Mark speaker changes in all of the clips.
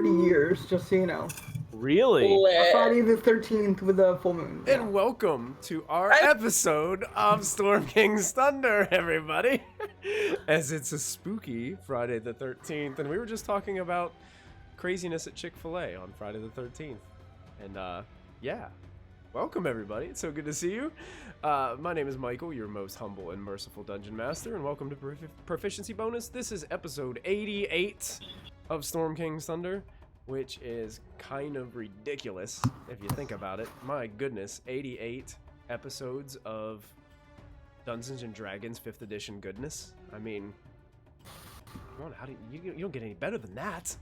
Speaker 1: 30 years, just so you know.
Speaker 2: Really?
Speaker 1: Friday the 13th with a full moon. Yeah.
Speaker 3: And welcome to our episode of Storm King's Thunder, everybody. As it's a spooky Friday the 13th, and we were just talking about craziness at Chick-fil-A on Friday the 13th. And yeah, welcome everybody. It's so good to see you. My name is Michael, your most humble and merciful dungeon master, and welcome to Proficiency Bonus. This is episode 88 of Storm King's Thunder, which is kind of ridiculous if you think about it. My goodness, 88 episodes of Dungeons and Dragons 5th edition goodness. I mean, come on, how do you don't get any better than that.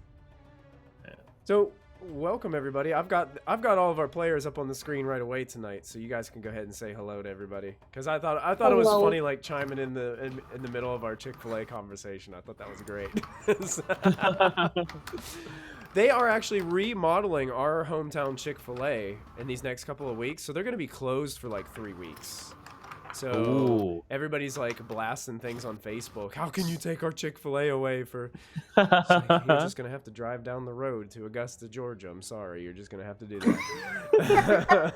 Speaker 3: So, welcome everybody. I've got all of our players up on the screen right away tonight, so you guys can go ahead and say hello to everybody. Because I thought it was funny, like chiming in the middle of our Chick-fil-A conversation. I thought that was great. They are actually remodeling our hometown Chick-fil-A in these next couple of weeks, so they're going to be closed for like 3 weeks. So everybody's like blasting things on Facebook. How can you take our Chick-fil-A away for? It's like, you're just gonna have to drive down the road to Augusta, Georgia. I'm sorry, you're just gonna have to do that.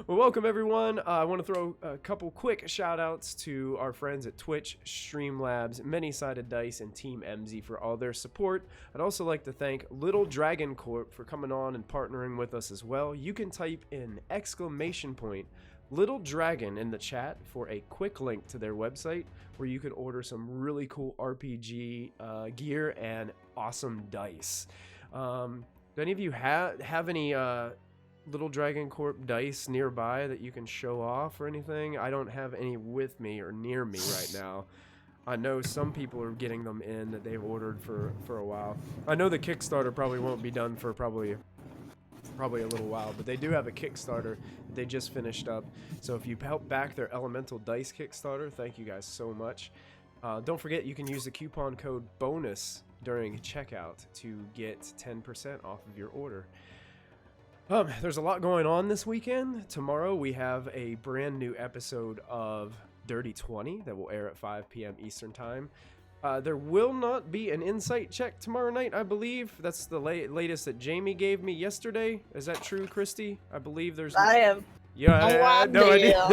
Speaker 3: Well, welcome everyone. I want to throw a couple quick shout outs to our friends at Twitch, Streamlabs, Many-Sided Dice, and Team MZ for all their support. I'd also like to thank Little Dragon Corp for coming on and partnering with us as well. You can type in ! Little Dragon in the chat for a quick link to their website where you can order some really cool RPG gear and awesome dice. Do any of you have any Little Dragon Corp dice nearby that you can show off or anything? I don't have any with me or near me right now. I know some people are getting them in that they've ordered for a while. I know the Kickstarter probably won't be done for probably a little while, but they do have a Kickstarter that they just finished up. So if you help back their Elemental Dice Kickstarter, thank you guys so much. Don't forget you can use the coupon code BONUS during checkout to get 10% off of your order. There's a lot going on this weekend. Tomorrow we have a brand new episode of Dirty 20 that will air at 5 p.m. Eastern Time. There will not be an insight check tomorrow night, I believe. That's the latest that Jamie gave me yesterday. Is that true, Christy? I believe there's... I am. Yeah, no idea.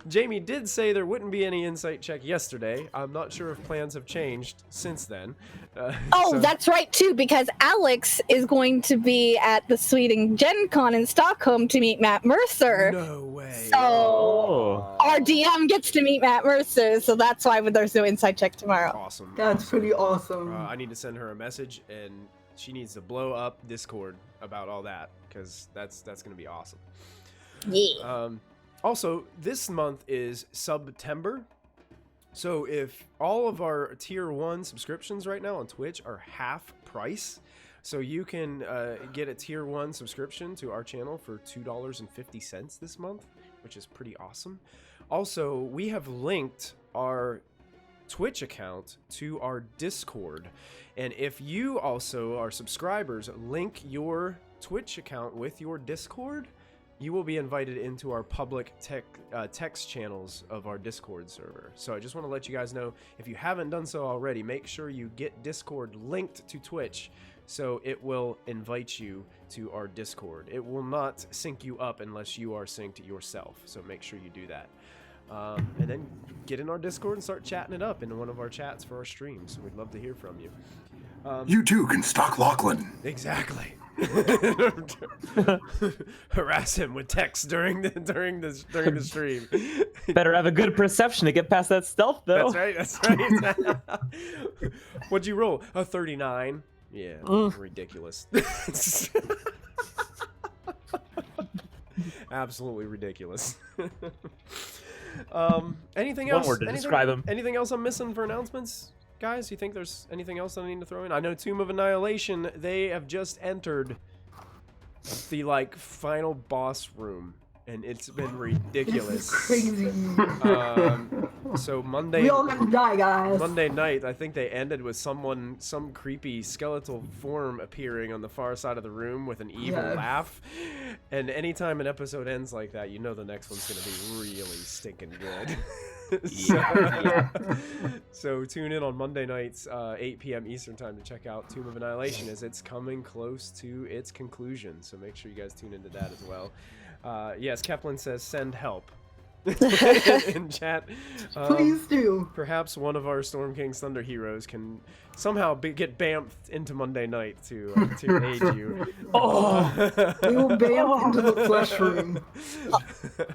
Speaker 3: Jamie did say there wouldn't be any insight check yesterday. I'm not sure if plans have changed since then.
Speaker 4: That's right, too, because Alex is going to be at the Sweden Gen Con in Stockholm to meet Matt Mercer.
Speaker 3: No way.
Speaker 4: So our DM gets to meet Matt Mercer, so that's why there's no insight check tomorrow.
Speaker 3: Awesome.
Speaker 1: That's pretty awesome.
Speaker 3: I need to send her a message, and she needs to blow up Discord about all that, because that's going to be awesome.
Speaker 4: Yeah.
Speaker 3: Also, this month is September, so if all of our tier 1 subscriptions right now on Twitch are half price, so you can get a tier 1 subscription to our channel for $2.50 this month, which is pretty awesome. Also, we have linked our Twitch account to our Discord, and if you also are subscribers, link your Twitch account with your Discord, you will be invited into our public text channels of our Discord server. So I just want to let you guys know, if you haven't done so already, make sure you get Discord linked to Twitch so it will invite you to our Discord. It will not sync you up unless you are synced yourself, so make sure you do that. And then get in our Discord and start chatting it up in one of our chats for our streams. We'd love to hear from you.
Speaker 5: You too can stalk Lachlan.
Speaker 3: Exactly. Harass him with text during the stream.
Speaker 2: Better have a good perception to get past that stealth, though.
Speaker 3: That's right. What'd you roll? A 39. Yeah, ridiculous. Absolutely ridiculous. Anything else?
Speaker 2: One word to describe him.
Speaker 3: Anything else I'm missing for announcements? Guys, you think there's anything else I need to throw in? I know Tomb of Annihilation, they have just entered the final boss room, and it's been ridiculous.
Speaker 1: It's crazy.
Speaker 3: So Monday,
Speaker 1: we all got to die, guys.
Speaker 3: Monday night, I think they ended with some creepy skeletal form appearing on the far side of the room with an evil laugh. And anytime an episode ends like that, you know the next one's gonna be really stinking good. So tune in on Monday nights, 8 p.m. Eastern time to check out Tomb of Annihilation as it's coming close to its conclusion. So make sure you guys tune into that as well. Yes, Kepler says send help. in chat.
Speaker 1: Please do.
Speaker 3: Perhaps one of our Storm King's Thunder heroes can somehow get bamfed into Monday night to aid you.
Speaker 1: We will bam into the flesh room.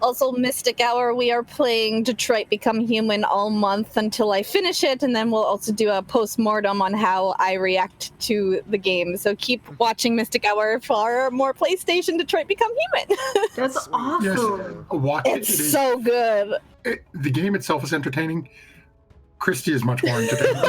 Speaker 4: Also, Mystic Hour, we are playing Detroit Become Human all month until I finish it, and then we'll also do a post-mortem on how I react to the game. So keep watching Mystic Hour for more PlayStation Detroit Become Human.
Speaker 1: That's
Speaker 3: Sweet.
Speaker 1: awesome.
Speaker 5: Watch it.
Speaker 4: It's so good.
Speaker 5: The game itself is entertaining. Christy is much more entertaining.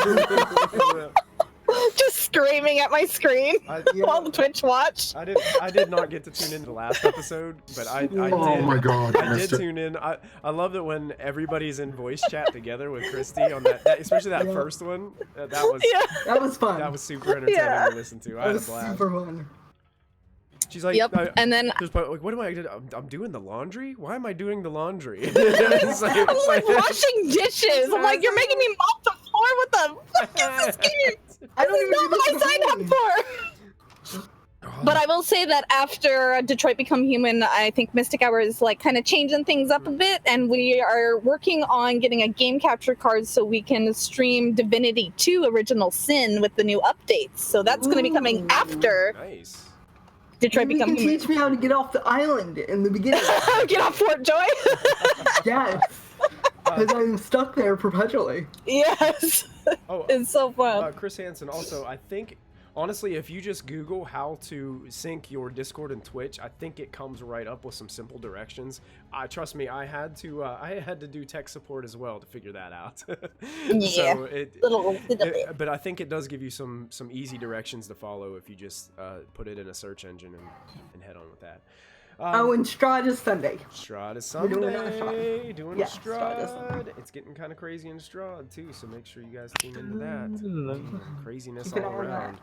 Speaker 4: Just screaming at my screen while the Twitch watch.
Speaker 3: I did not get to tune into the last episode, but I did.
Speaker 5: Oh my god,
Speaker 3: I did tune in. I love that when everybody's in voice chat together with Christy on that especially that first one. That
Speaker 1: was fun.
Speaker 3: was super entertaining to listen to. I had a blast.
Speaker 1: Super fun.
Speaker 3: She's like,
Speaker 4: Yep, and then
Speaker 3: there's like, what am I? I'm doing the laundry. Why am I doing the laundry?
Speaker 4: I'm like washing dishes. I'm like, you're making me mop the floor. What the fuck is this game?
Speaker 1: I don't even
Speaker 4: Not what I signed up for. But I will say that after Detroit Become Human, I think Mystic Hour is like kind of changing things up a bit, and we are working on getting a game capture card so we can stream Divinity 2 Original Sin with the new updates. So that's going to be coming after
Speaker 3: Nice.
Speaker 4: Detroit
Speaker 1: Maybe you
Speaker 4: Become
Speaker 1: can
Speaker 4: Human.
Speaker 1: teach me how to get off the island in the beginning.
Speaker 4: Get off Fort Joy.
Speaker 1: Yes. Because I'm stuck there perpetually.
Speaker 4: Yes.
Speaker 3: Oh,
Speaker 4: It's so fun.
Speaker 3: Chris Hansen, also, I think, honestly, if you just Google how to sync your Discord and Twitch, I think it comes right up with some simple directions. Trust me, I had to do tech support as well to figure that out.
Speaker 4: Yeah,
Speaker 3: So
Speaker 4: little bit.
Speaker 3: but I think it does give you some easy directions to follow if you just put it in a search engine and head on with that.
Speaker 1: Oh, and Strahd is Sunday.
Speaker 3: Strahd is
Speaker 1: We're doing
Speaker 3: Sunday.
Speaker 1: a
Speaker 3: Doing
Speaker 1: Yeah,
Speaker 3: a
Speaker 1: Strahd is
Speaker 3: Strahd. It's getting kind of crazy in Strahd too, so make sure you guys tune into that. Craziness
Speaker 1: Keep an
Speaker 3: all
Speaker 1: eye on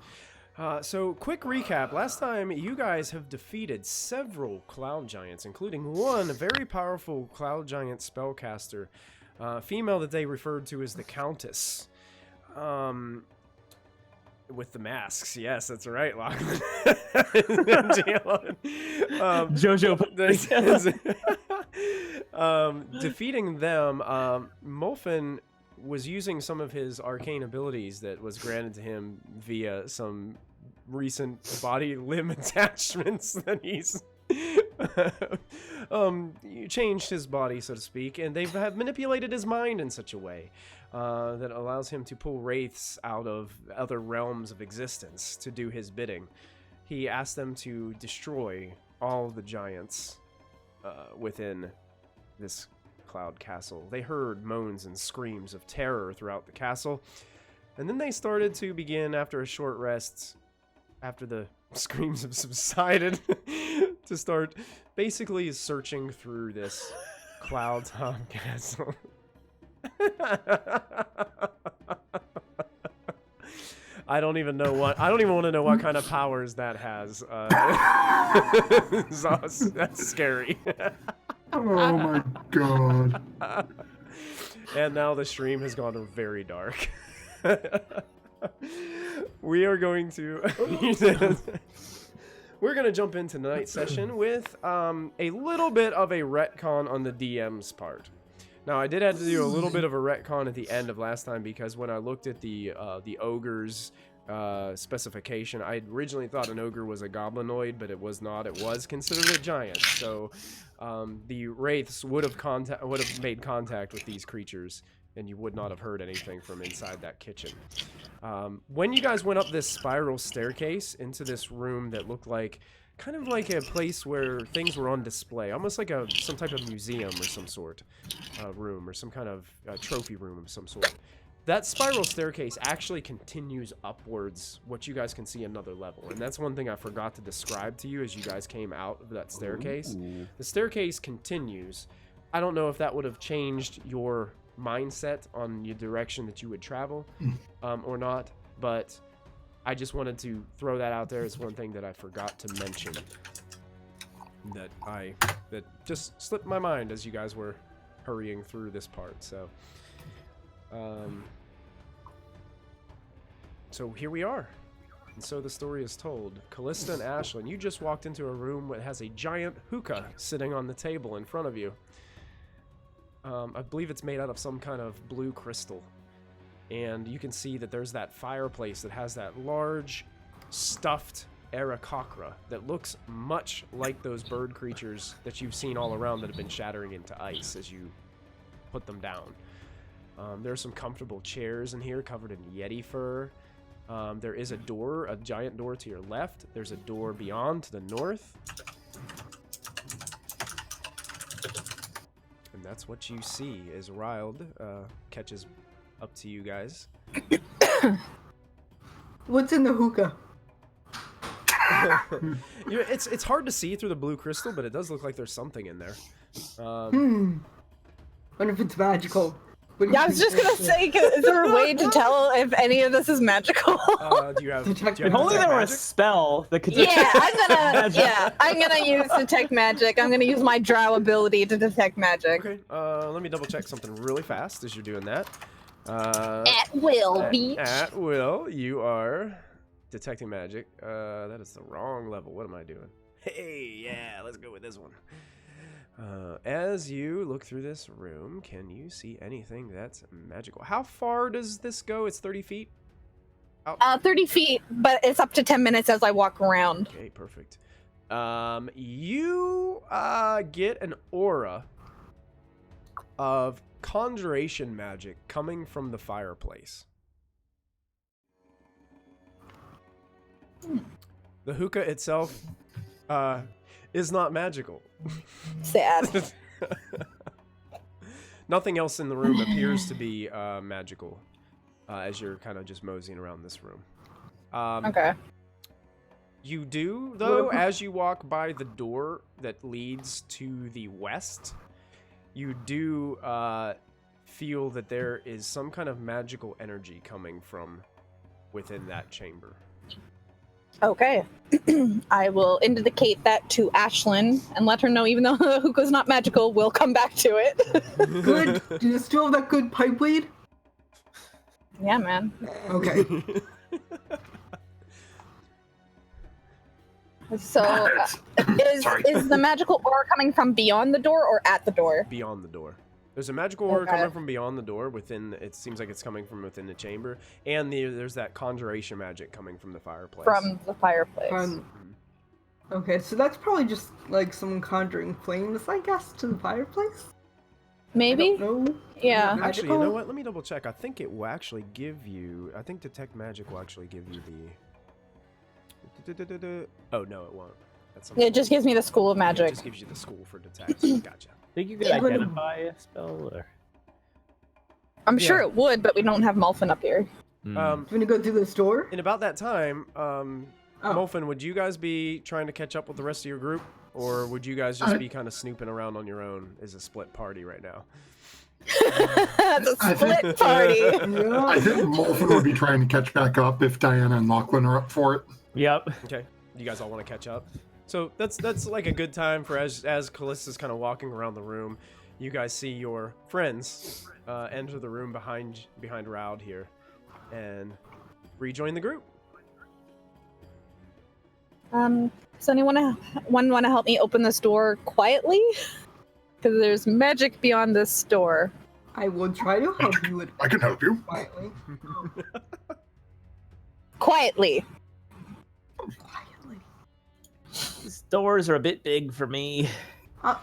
Speaker 3: around. So, quick recap. Last time, you guys have defeated several Cloud Giants, including one very powerful Cloud Giant spellcaster, female that they referred to as the Countess. With the masks, yes, that's right, Lachlan.
Speaker 2: Jojo put
Speaker 3: defeating them, Molfin was using some of his arcane abilities that was granted to him via some recent body limb attachments that he's changed his body, so to speak, and they have manipulated his mind in such a way that allows him to pull wraiths out of other realms of existence to do his bidding. He asked them to destroy all the giants within this cloud castle. They heard moans and screams of terror throughout the castle, and then they started to begin, after a short rest, after the screams have subsided, to start basically searching through this cloud top castle. I don't even want to know what kind of powers that has. That's scary.
Speaker 5: Oh my god.
Speaker 3: And now the stream has gone very dark. We are going to we're going to jump into tonight's session with a little bit of a retcon on the DM's part. Now, I did have to do a little bit of a retcon at the end of last time because when I looked at the ogre's specification, I originally thought an ogre was a goblinoid, but it was not. It was considered a giant. So the wraiths would have made contact with these creatures, and you would not have heard anything from inside that kitchen. When you guys went up this spiral staircase into this room that looked like kind of like a place where things were on display, almost like some type of museum or some sort room, or some kind of trophy room of some sort. That spiral staircase actually continues upwards, what you guys can see another level. And that's one thing I forgot to describe to you as you guys came out of that staircase. Ooh. The staircase continues. I don't know if that would have changed your mindset on your direction that you would travel or not, but I just wanted to throw that out there as one thing that I forgot to mention that just slipped my mind as you guys were hurrying through this part. So, so here we are. And so the story is told. Callista and Ashlyn, you just walked into a room that has a giant hookah sitting on the table in front of you. I believe it's made out of some kind of blue crystal. And you can see that there's that fireplace that has that large stuffed Aarakocra that looks much like those bird creatures that you've seen all around that have been shattering into ice as you put them down. There's some comfortable chairs in here covered in Yeti fur. There is a door, a giant door to your left. There's a door beyond to the north. And that's what you see as Riled catches up to you guys.
Speaker 1: What's in the hookah?
Speaker 3: It's hard to see through the blue crystal, but it does look like there's something in there.
Speaker 1: Wonder if it's magical.
Speaker 4: Yeah, I was just gonna say, is there a way to tell if any of this is magical?
Speaker 3: Do you have
Speaker 2: If only there were a spell that could
Speaker 4: Yeah, I'm gonna use detect magic. I'm gonna use my drow ability to detect magic.
Speaker 3: Okay, let me double check something really fast as you're doing that.
Speaker 4: At will, beach.
Speaker 3: At will, you are detecting magic. That is the wrong level. What am I doing? Hey, yeah, let's go with this one. As you look through this room, can you see anything that's magical? How far does this go? It's 30 feet?
Speaker 4: 30 feet, but it's up to 10 minutes as I walk around.
Speaker 3: Okay, perfect. You get an aura of conjuration magic coming from the fireplace. The hookah itself is not magical.
Speaker 4: Sad.
Speaker 3: Nothing else in the room appears to be magical as you're kind of just moseying around this room.
Speaker 4: Okay.
Speaker 3: You do, though, as you walk by the door that leads to the west, you do feel that there is some kind of magical energy coming from within that chamber.
Speaker 4: Okay. I will indicate that to Ashlyn and let her know, even though the hookah's not magical, we'll come back to it.
Speaker 1: Good. Do you still have that good pipe weed?
Speaker 4: Yeah, man.
Speaker 1: Okay.
Speaker 4: So, is the magical aura coming from beyond the door or at the door?
Speaker 3: Beyond the door. There's a magical aura coming from beyond the door. It seems like it's coming from within the chamber, and there's that conjuration magic coming from the fireplace.
Speaker 4: From the fireplace.
Speaker 1: Okay, so that's probably just like someone conjuring flames, I guess, to the fireplace.
Speaker 4: Maybe.
Speaker 1: I don't know.
Speaker 4: Yeah.
Speaker 3: Actually, you know what? Let me double check. I think it will actually give you. I think detect magic will actually give you the. Oh no, it won't. That's
Speaker 4: It just gives me the school of magic.
Speaker 3: It just gives you the school for detect. Gotcha.
Speaker 2: Think you could identify a spell? Or?
Speaker 4: I'm sure it would, but we don't have Malfin up here.
Speaker 1: Do you want to go through this door?
Speaker 3: In about that time, Molfin, would you guys be trying to catch up with the rest of your group, or would you guys just be kind of snooping around on your own as a split party right now?
Speaker 4: It's a split party.
Speaker 5: I think Molfin would be trying to catch back up if Diana and Lachlan are up for it.
Speaker 2: Yep.
Speaker 3: Okay. You guys all want to catch up? So that's like a good time for as Callista's kind of walking around the room, you guys see your friends enter the room behind Raud here and rejoin the group.
Speaker 4: Does anyone want to help me open this door quietly? Because there's magic beyond this door.
Speaker 1: I will try to help you with
Speaker 5: I can help you.
Speaker 1: quietly.
Speaker 4: Quietly.
Speaker 2: These doors are a bit big for me.
Speaker 1: I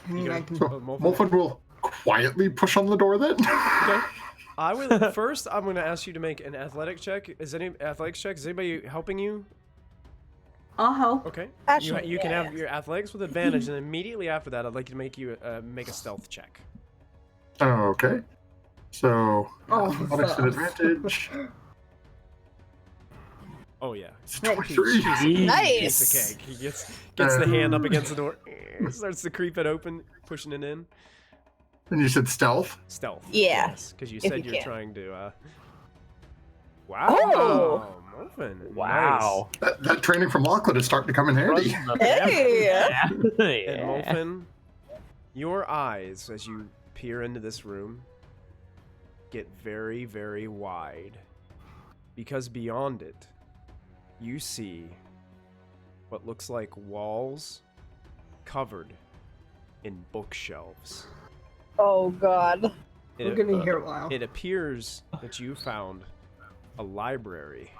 Speaker 1: mean, I can.
Speaker 5: Molfin will quietly push on the door then.
Speaker 3: Okay. I'm going to ask you to make an athletics check. Is anybody helping you?
Speaker 1: I'll help.
Speaker 3: Okay.
Speaker 4: Actually,
Speaker 3: You can have your athletics with advantage, and immediately after that, I'd like you to make make a stealth check.
Speaker 5: Okay. So, athletics with
Speaker 1: sucks.
Speaker 5: advantage.
Speaker 3: Oh yeah.
Speaker 5: It's 23.
Speaker 4: Nice.
Speaker 3: Piece of cake. He gets the hand up against the door, starts to creep it open, pushing it in.
Speaker 5: And you said stealth?
Speaker 3: Stealth.
Speaker 4: Yeah.
Speaker 3: Yes, because you
Speaker 4: If
Speaker 3: said
Speaker 4: you
Speaker 3: you're
Speaker 4: can.
Speaker 3: trying to. Wow.
Speaker 4: Oh.
Speaker 3: Muffin.
Speaker 2: Wow.
Speaker 5: That training from Lachlan is starting to come in handy.
Speaker 4: Hey.
Speaker 2: Yeah.
Speaker 3: And Muffin, your eyes, as you peer into this room get very, very wide. Because beyond it, you see what looks like walls covered in bookshelves.
Speaker 4: Oh god.
Speaker 1: We're gonna hear a while.
Speaker 3: It appears that you found a library.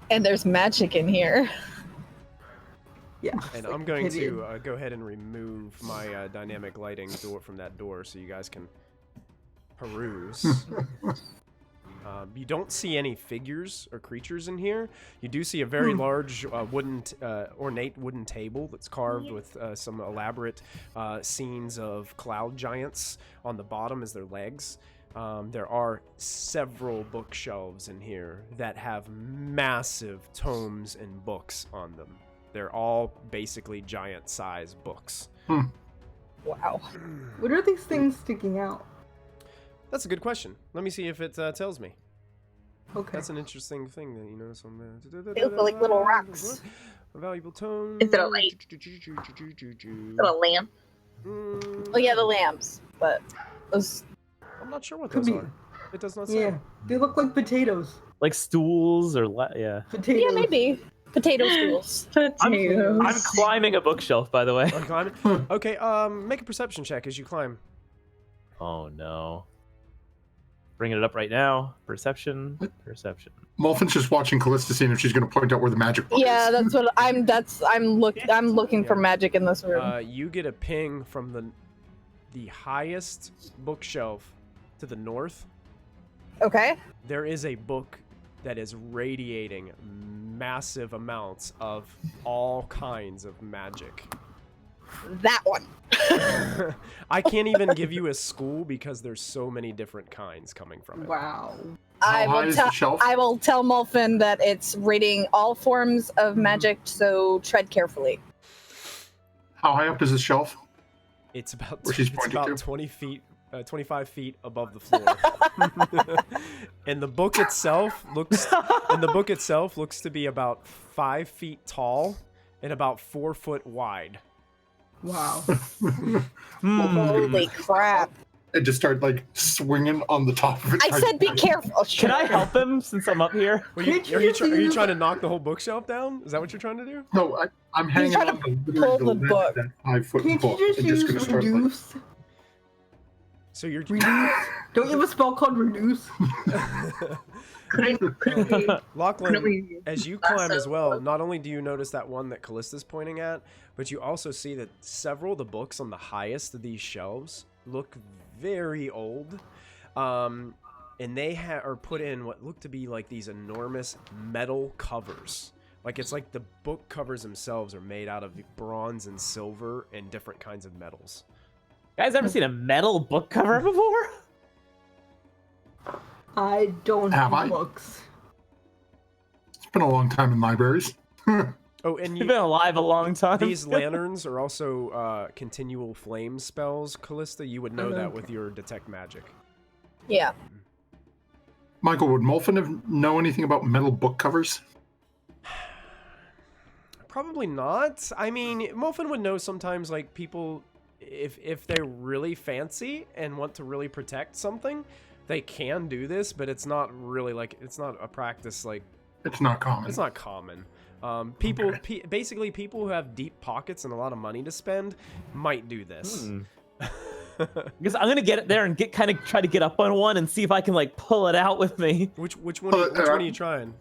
Speaker 4: And there's magic in here.
Speaker 1: Yeah.
Speaker 3: And
Speaker 1: it's
Speaker 3: I'm
Speaker 1: like
Speaker 3: going
Speaker 1: hidden.
Speaker 3: to go ahead and remove my dynamic lighting door from that door so you guys can peruse. You don't see any figures or creatures in here. You do see a very large ornate wooden table that's carved with some elaborate scenes of cloud giants on the bottom as their legs. There are several bookshelves in here that have massive tomes and books on them. They're all basically giant-sized books.
Speaker 4: Wow.
Speaker 1: What are these things sticking out?
Speaker 3: That's a good question. Let me see if it tells me.
Speaker 1: Okay.
Speaker 3: That's an interesting thing that you notice on there.
Speaker 4: They look like little rocks.
Speaker 3: A valuable tome.
Speaker 6: Is it a light? Is it a lamp?
Speaker 4: Oh yeah, the lamps. But those
Speaker 3: I'm not sure what
Speaker 1: Could
Speaker 3: those
Speaker 1: be.
Speaker 3: are. It does not say.
Speaker 1: Yeah, they look like potatoes.
Speaker 2: Like stools or yeah.
Speaker 1: Potatoes.
Speaker 4: yeah, maybe. Potato stools.
Speaker 6: Potatoes.
Speaker 2: I'm climbing a bookshelf, by the way.
Speaker 3: I'm climbing. Okay, make a perception check as you climb.
Speaker 2: Oh no. Bringing it up right now. Perception. Perception.
Speaker 5: Molfin's just watching Callista, seeing if she's going to point out where the magic book
Speaker 4: Yeah,
Speaker 5: is.
Speaker 4: that's what I'm looking for magic in this room.
Speaker 3: You get a ping from the highest bookshelf to the north.
Speaker 4: Okay.
Speaker 3: There is a book that is radiating massive amounts of all kinds of magic.
Speaker 4: That one.
Speaker 3: I can't even give you a school because there's so many different kinds coming from it.
Speaker 1: Wow.
Speaker 5: How high is the shelf?
Speaker 4: I will tell Molfin that it's rating all forms of magic, so tread carefully.
Speaker 5: How high up is this shelf?
Speaker 3: It's about
Speaker 5: Where she's
Speaker 3: it's
Speaker 5: pointing
Speaker 3: about
Speaker 5: to?
Speaker 3: 20 feet, 25 feet above the floor. And the book itself looks to be about 5 feet tall and about 4 foot wide.
Speaker 1: Wow.
Speaker 4: Holy crap.
Speaker 5: And just start like swinging on the top of it.
Speaker 4: I
Speaker 5: trying
Speaker 4: said
Speaker 5: to-
Speaker 4: be careful.
Speaker 2: Can I help him since I'm up here?
Speaker 3: Are
Speaker 1: Can't
Speaker 3: you,
Speaker 1: you just
Speaker 3: are you
Speaker 1: use
Speaker 3: trying to knock the whole bookshelf down? Is that what you're trying to do?
Speaker 5: No, I'm hanging
Speaker 4: trying
Speaker 5: on
Speaker 4: to
Speaker 5: the
Speaker 4: pull the
Speaker 5: lid of
Speaker 4: book.
Speaker 5: that 5 foot
Speaker 1: Can't
Speaker 5: book.
Speaker 1: you just
Speaker 5: and
Speaker 1: use
Speaker 5: gonna start like,
Speaker 1: reduce?
Speaker 3: So you're
Speaker 1: Reduce? Don't you have a spell called reduce?
Speaker 6: Couldn't we
Speaker 3: Lachlan,
Speaker 6: use
Speaker 3: as you
Speaker 6: lasso?
Speaker 3: climb as well, not only do you notice that one that Callista's pointing at, but you also see that several of the books on the highest of these shelves look very old. And they are put in what look to be like these enormous metal covers. Like it's like the book covers themselves are made out of bronze and silver and different kinds of metals.
Speaker 2: Guys ever seen a metal book cover before?
Speaker 1: I don't
Speaker 5: Have
Speaker 1: do
Speaker 5: I?
Speaker 1: books.
Speaker 5: It's been a long time in libraries.
Speaker 3: Oh, and
Speaker 2: You've been alive a long time.
Speaker 3: these lanterns are also continual flame spells, Callista. You would know that with your detect magic.
Speaker 4: Yeah.
Speaker 5: Michael, would Molfin know anything about metal book covers?
Speaker 3: Probably not. I mean, Molfin would know sometimes, like, people, if they're really fancy and want to really protect something, they can do this, but it's not really, like, it's not a practice, like,
Speaker 5: It's not common.
Speaker 3: it's not common. People, basically, people who have deep pockets and a lot of money to spend might do this.
Speaker 2: Because I'm gonna get it there and try to get up on one and see if I can like pull it out with me.
Speaker 3: Which one are you trying?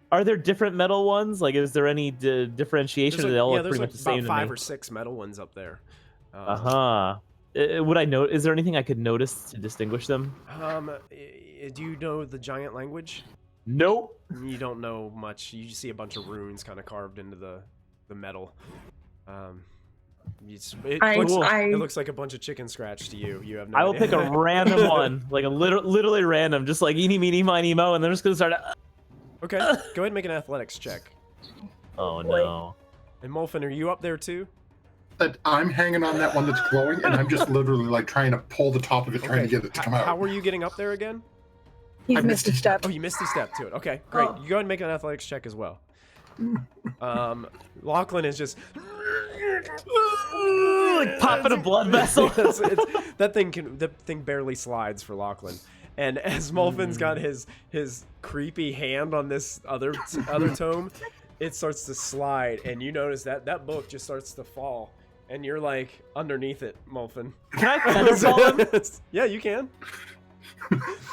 Speaker 2: Are there different metal ones? Like, is there any differentiation?
Speaker 3: There's
Speaker 2: Or they all
Speaker 3: like, yeah,
Speaker 2: look
Speaker 3: there's
Speaker 2: pretty
Speaker 3: like
Speaker 2: much the same
Speaker 3: about
Speaker 2: to
Speaker 3: 5
Speaker 2: me?
Speaker 3: or 6 metal ones up there.
Speaker 2: Would I know? Is there anything I could notice to distinguish them?
Speaker 3: Do you know the giant language?
Speaker 2: Nope.
Speaker 3: You don't know much. You just see a bunch of runes kind of carved into the metal. It looks like a bunch of chicken scratch to you. You have no
Speaker 2: I will
Speaker 3: idea.
Speaker 2: pick a random one, like a literally random, just like eeny, meeny, miny, mo, and they're just gonna start.
Speaker 3: Okay, go ahead and make an athletics check.
Speaker 2: Oh no.
Speaker 3: And Molfin, are you up there too?
Speaker 5: That I'm hanging on that one that's glowing, and I'm just literally like trying to pull the top of it, trying to get it to come out.
Speaker 3: How were you getting up there again?
Speaker 4: He's
Speaker 5: I
Speaker 4: missed a
Speaker 5: missed
Speaker 4: step.
Speaker 3: Oh, you missed a step to it. Okay, great.
Speaker 1: Oh.
Speaker 3: You go ahead and make an athletics check as well. Lachlan is just
Speaker 2: like popping a blood vessel.
Speaker 3: That thing barely slides for Lachlan. And as Molfin's got his creepy hand on this other tome, it starts to slide, and you notice that book just starts to fall, and you're like underneath it, Molfin.
Speaker 2: Can I featherfall him?
Speaker 3: Yeah, you can.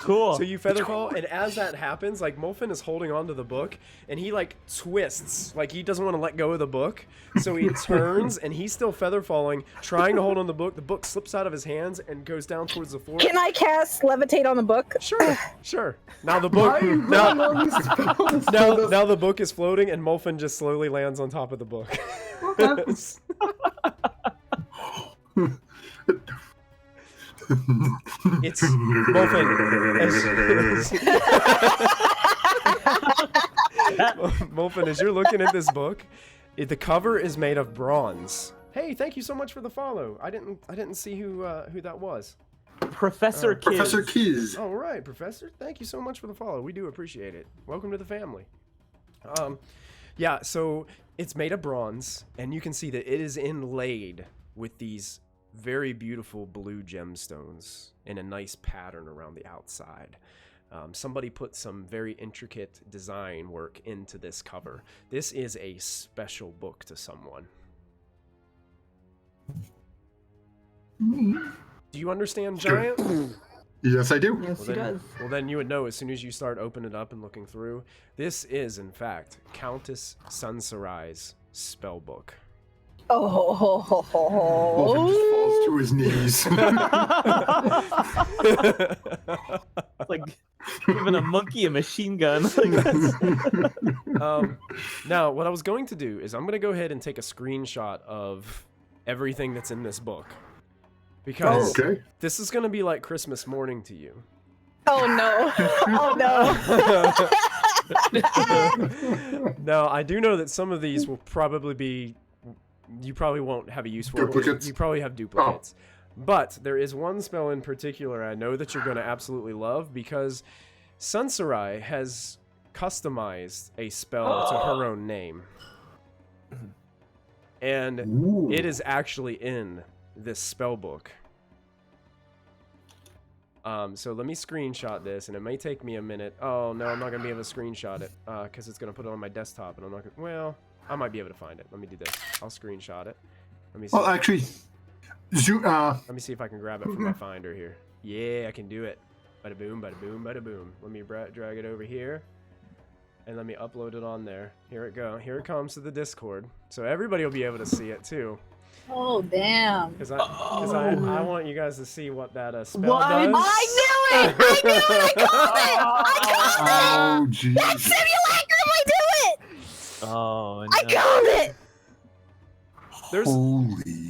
Speaker 2: Cool.
Speaker 3: So you featherfall, and as that happens, like Molfin is holding onto the book, and he like twists, like he doesn't want to let go of the book. So he turns, and he's still featherfalling, trying to hold on the book. The book slips out of his hands and goes down towards the floor.
Speaker 4: Can I cast levitate on the book?
Speaker 3: Sure. Now the book. Now the book is floating, and Molfin just slowly lands on top of the book. It's Molfin. Molfin, as you're looking at this book, the cover is made of bronze. Hey, thank you so much for the follow. I didn't see who that was.
Speaker 2: Professor Kiz.
Speaker 5: Professor Kiz.
Speaker 3: All right, Professor. Thank you so much for the follow. We do appreciate it. Welcome to the family. Yeah. So it's made of bronze, and you can see that it is inlaid with these very beautiful blue gemstones in a nice pattern around the outside. Somebody put some very intricate design work into this cover. This is a special book to someone. Do you understand, Giant?
Speaker 5: Yes, I do.
Speaker 1: Yes, he does.
Speaker 3: Well, then you would know as soon as you start opening it up and looking through. This is, in fact, Countess Sunsurai's spell book.
Speaker 5: Molfin just falls to his knees.
Speaker 2: Like giving a monkey a machine gun.
Speaker 3: Now, what I was going to do is I'm going to go ahead and take a screenshot of everything that's in this book. Because this is going to be like Christmas morning to you.
Speaker 4: Oh no.
Speaker 3: Now, I do know that some of these will probably be... You probably won't have a use for
Speaker 5: duplicates.
Speaker 3: You probably have duplicates. But there is one spell in particular I know that you're going to absolutely love, because Sunsurai has customized a spell to her own name. And it is actually in this spell book. So let me screenshot this, and it may take me a minute. Oh, no, I'm not going to be able to screenshot it, because it's going to put it on my desktop, and I'm not going to... Well... I might be able to find it. Let me do this. I'll screenshot it. Let me see.
Speaker 5: Well, actually,
Speaker 3: let me see if I can grab it from my finder here. Yeah, I can do it. Bada boom, bada boom, bada boom. Let me drag it over here, and let me upload it on there. Here it go. Here it comes to the Discord, so everybody will be able to see it too.
Speaker 4: Oh damn!
Speaker 3: Because I want you guys to see what that spell does.
Speaker 4: I knew it! I called it!
Speaker 5: oh, jeez.
Speaker 4: That simulacrum! I do it!
Speaker 2: Oh, no.
Speaker 4: I called it!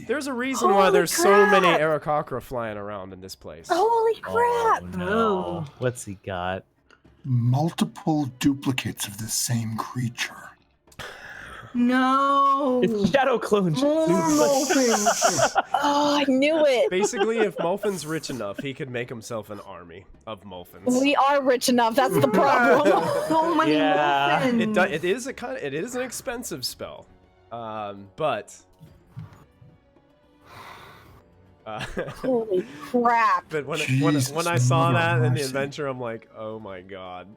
Speaker 3: There's a reason why there's so many Aarakocra flying around in this place.
Speaker 4: Holy crap!
Speaker 2: Oh, no. What's he got?
Speaker 5: Multiple duplicates of the same creature.
Speaker 1: No.
Speaker 2: It's Shadow Clone.
Speaker 4: Oh, I knew it.
Speaker 3: Basically, if Molfin's rich enough, he could make himself an army of Molfins.
Speaker 4: We are rich enough. That's the problem.
Speaker 1: So many Molfins.
Speaker 3: It is an expensive spell, but
Speaker 4: Holy crap!
Speaker 3: But when I saw that in the adventure, I'm like, oh my god,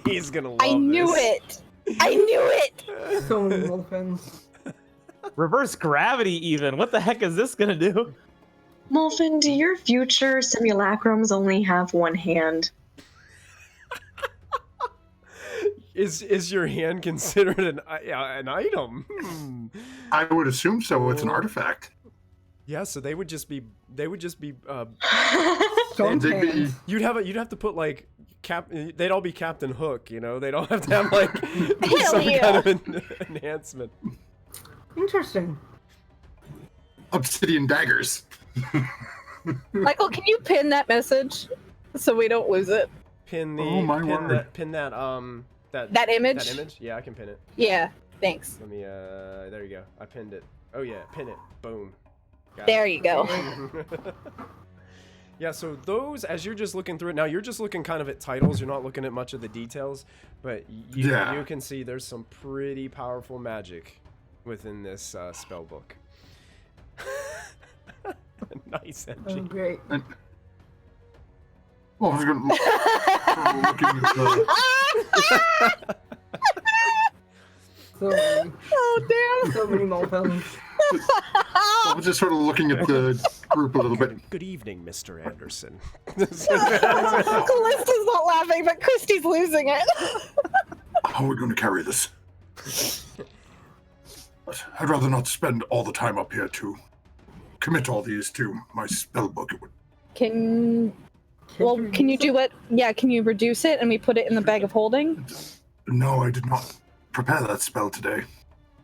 Speaker 3: he's gonna love this.
Speaker 4: I knew it. I knew it.
Speaker 1: So many Molfins.
Speaker 2: Reverse gravity, even. What the heck is this gonna do?
Speaker 6: Molfin, do your future simulacrums only have one hand?
Speaker 3: Is your hand considered an item?
Speaker 5: I would assume so. It's an artifact.
Speaker 3: Yeah, so they would just be.
Speaker 1: Sometimes.
Speaker 3: You'd have to put like They'd all be Captain Hook, you know. They don't have to have like some kind of enhancement.
Speaker 1: Interesting.
Speaker 5: Obsidian daggers.
Speaker 4: Michael, can you pin that message so we don't lose it?
Speaker 3: Pin that
Speaker 4: image.
Speaker 3: That image? Yeah, I can pin it.
Speaker 4: Yeah, thanks.
Speaker 3: Let me there you go. I pinned it. Oh yeah, pin it. Boom. Got
Speaker 4: there
Speaker 3: it.
Speaker 4: You go.
Speaker 3: Yeah, so those, as you're just looking through it, now you're just looking kind of at titles, you're not looking at much of the details, but you can see there's some pretty powerful magic within this spell book. Nice,
Speaker 1: Oh,
Speaker 3: MG.
Speaker 1: great.
Speaker 5: Well, I was going to looking at the...
Speaker 1: So many,
Speaker 4: Oh damn!
Speaker 1: so many Molfels.
Speaker 5: I was just sort of looking at the group a little bit.
Speaker 3: Good evening, Mr. Anderson.
Speaker 4: Callista's not laughing, but Christy's losing it.
Speaker 5: How are we going to carry this? But I'd rather not spend all the time up here to commit all these to my spell book. It would...
Speaker 4: Can you do it? Yeah, can you reduce it and we put it in the bag of holding?
Speaker 5: No, I did not prepare that spell today.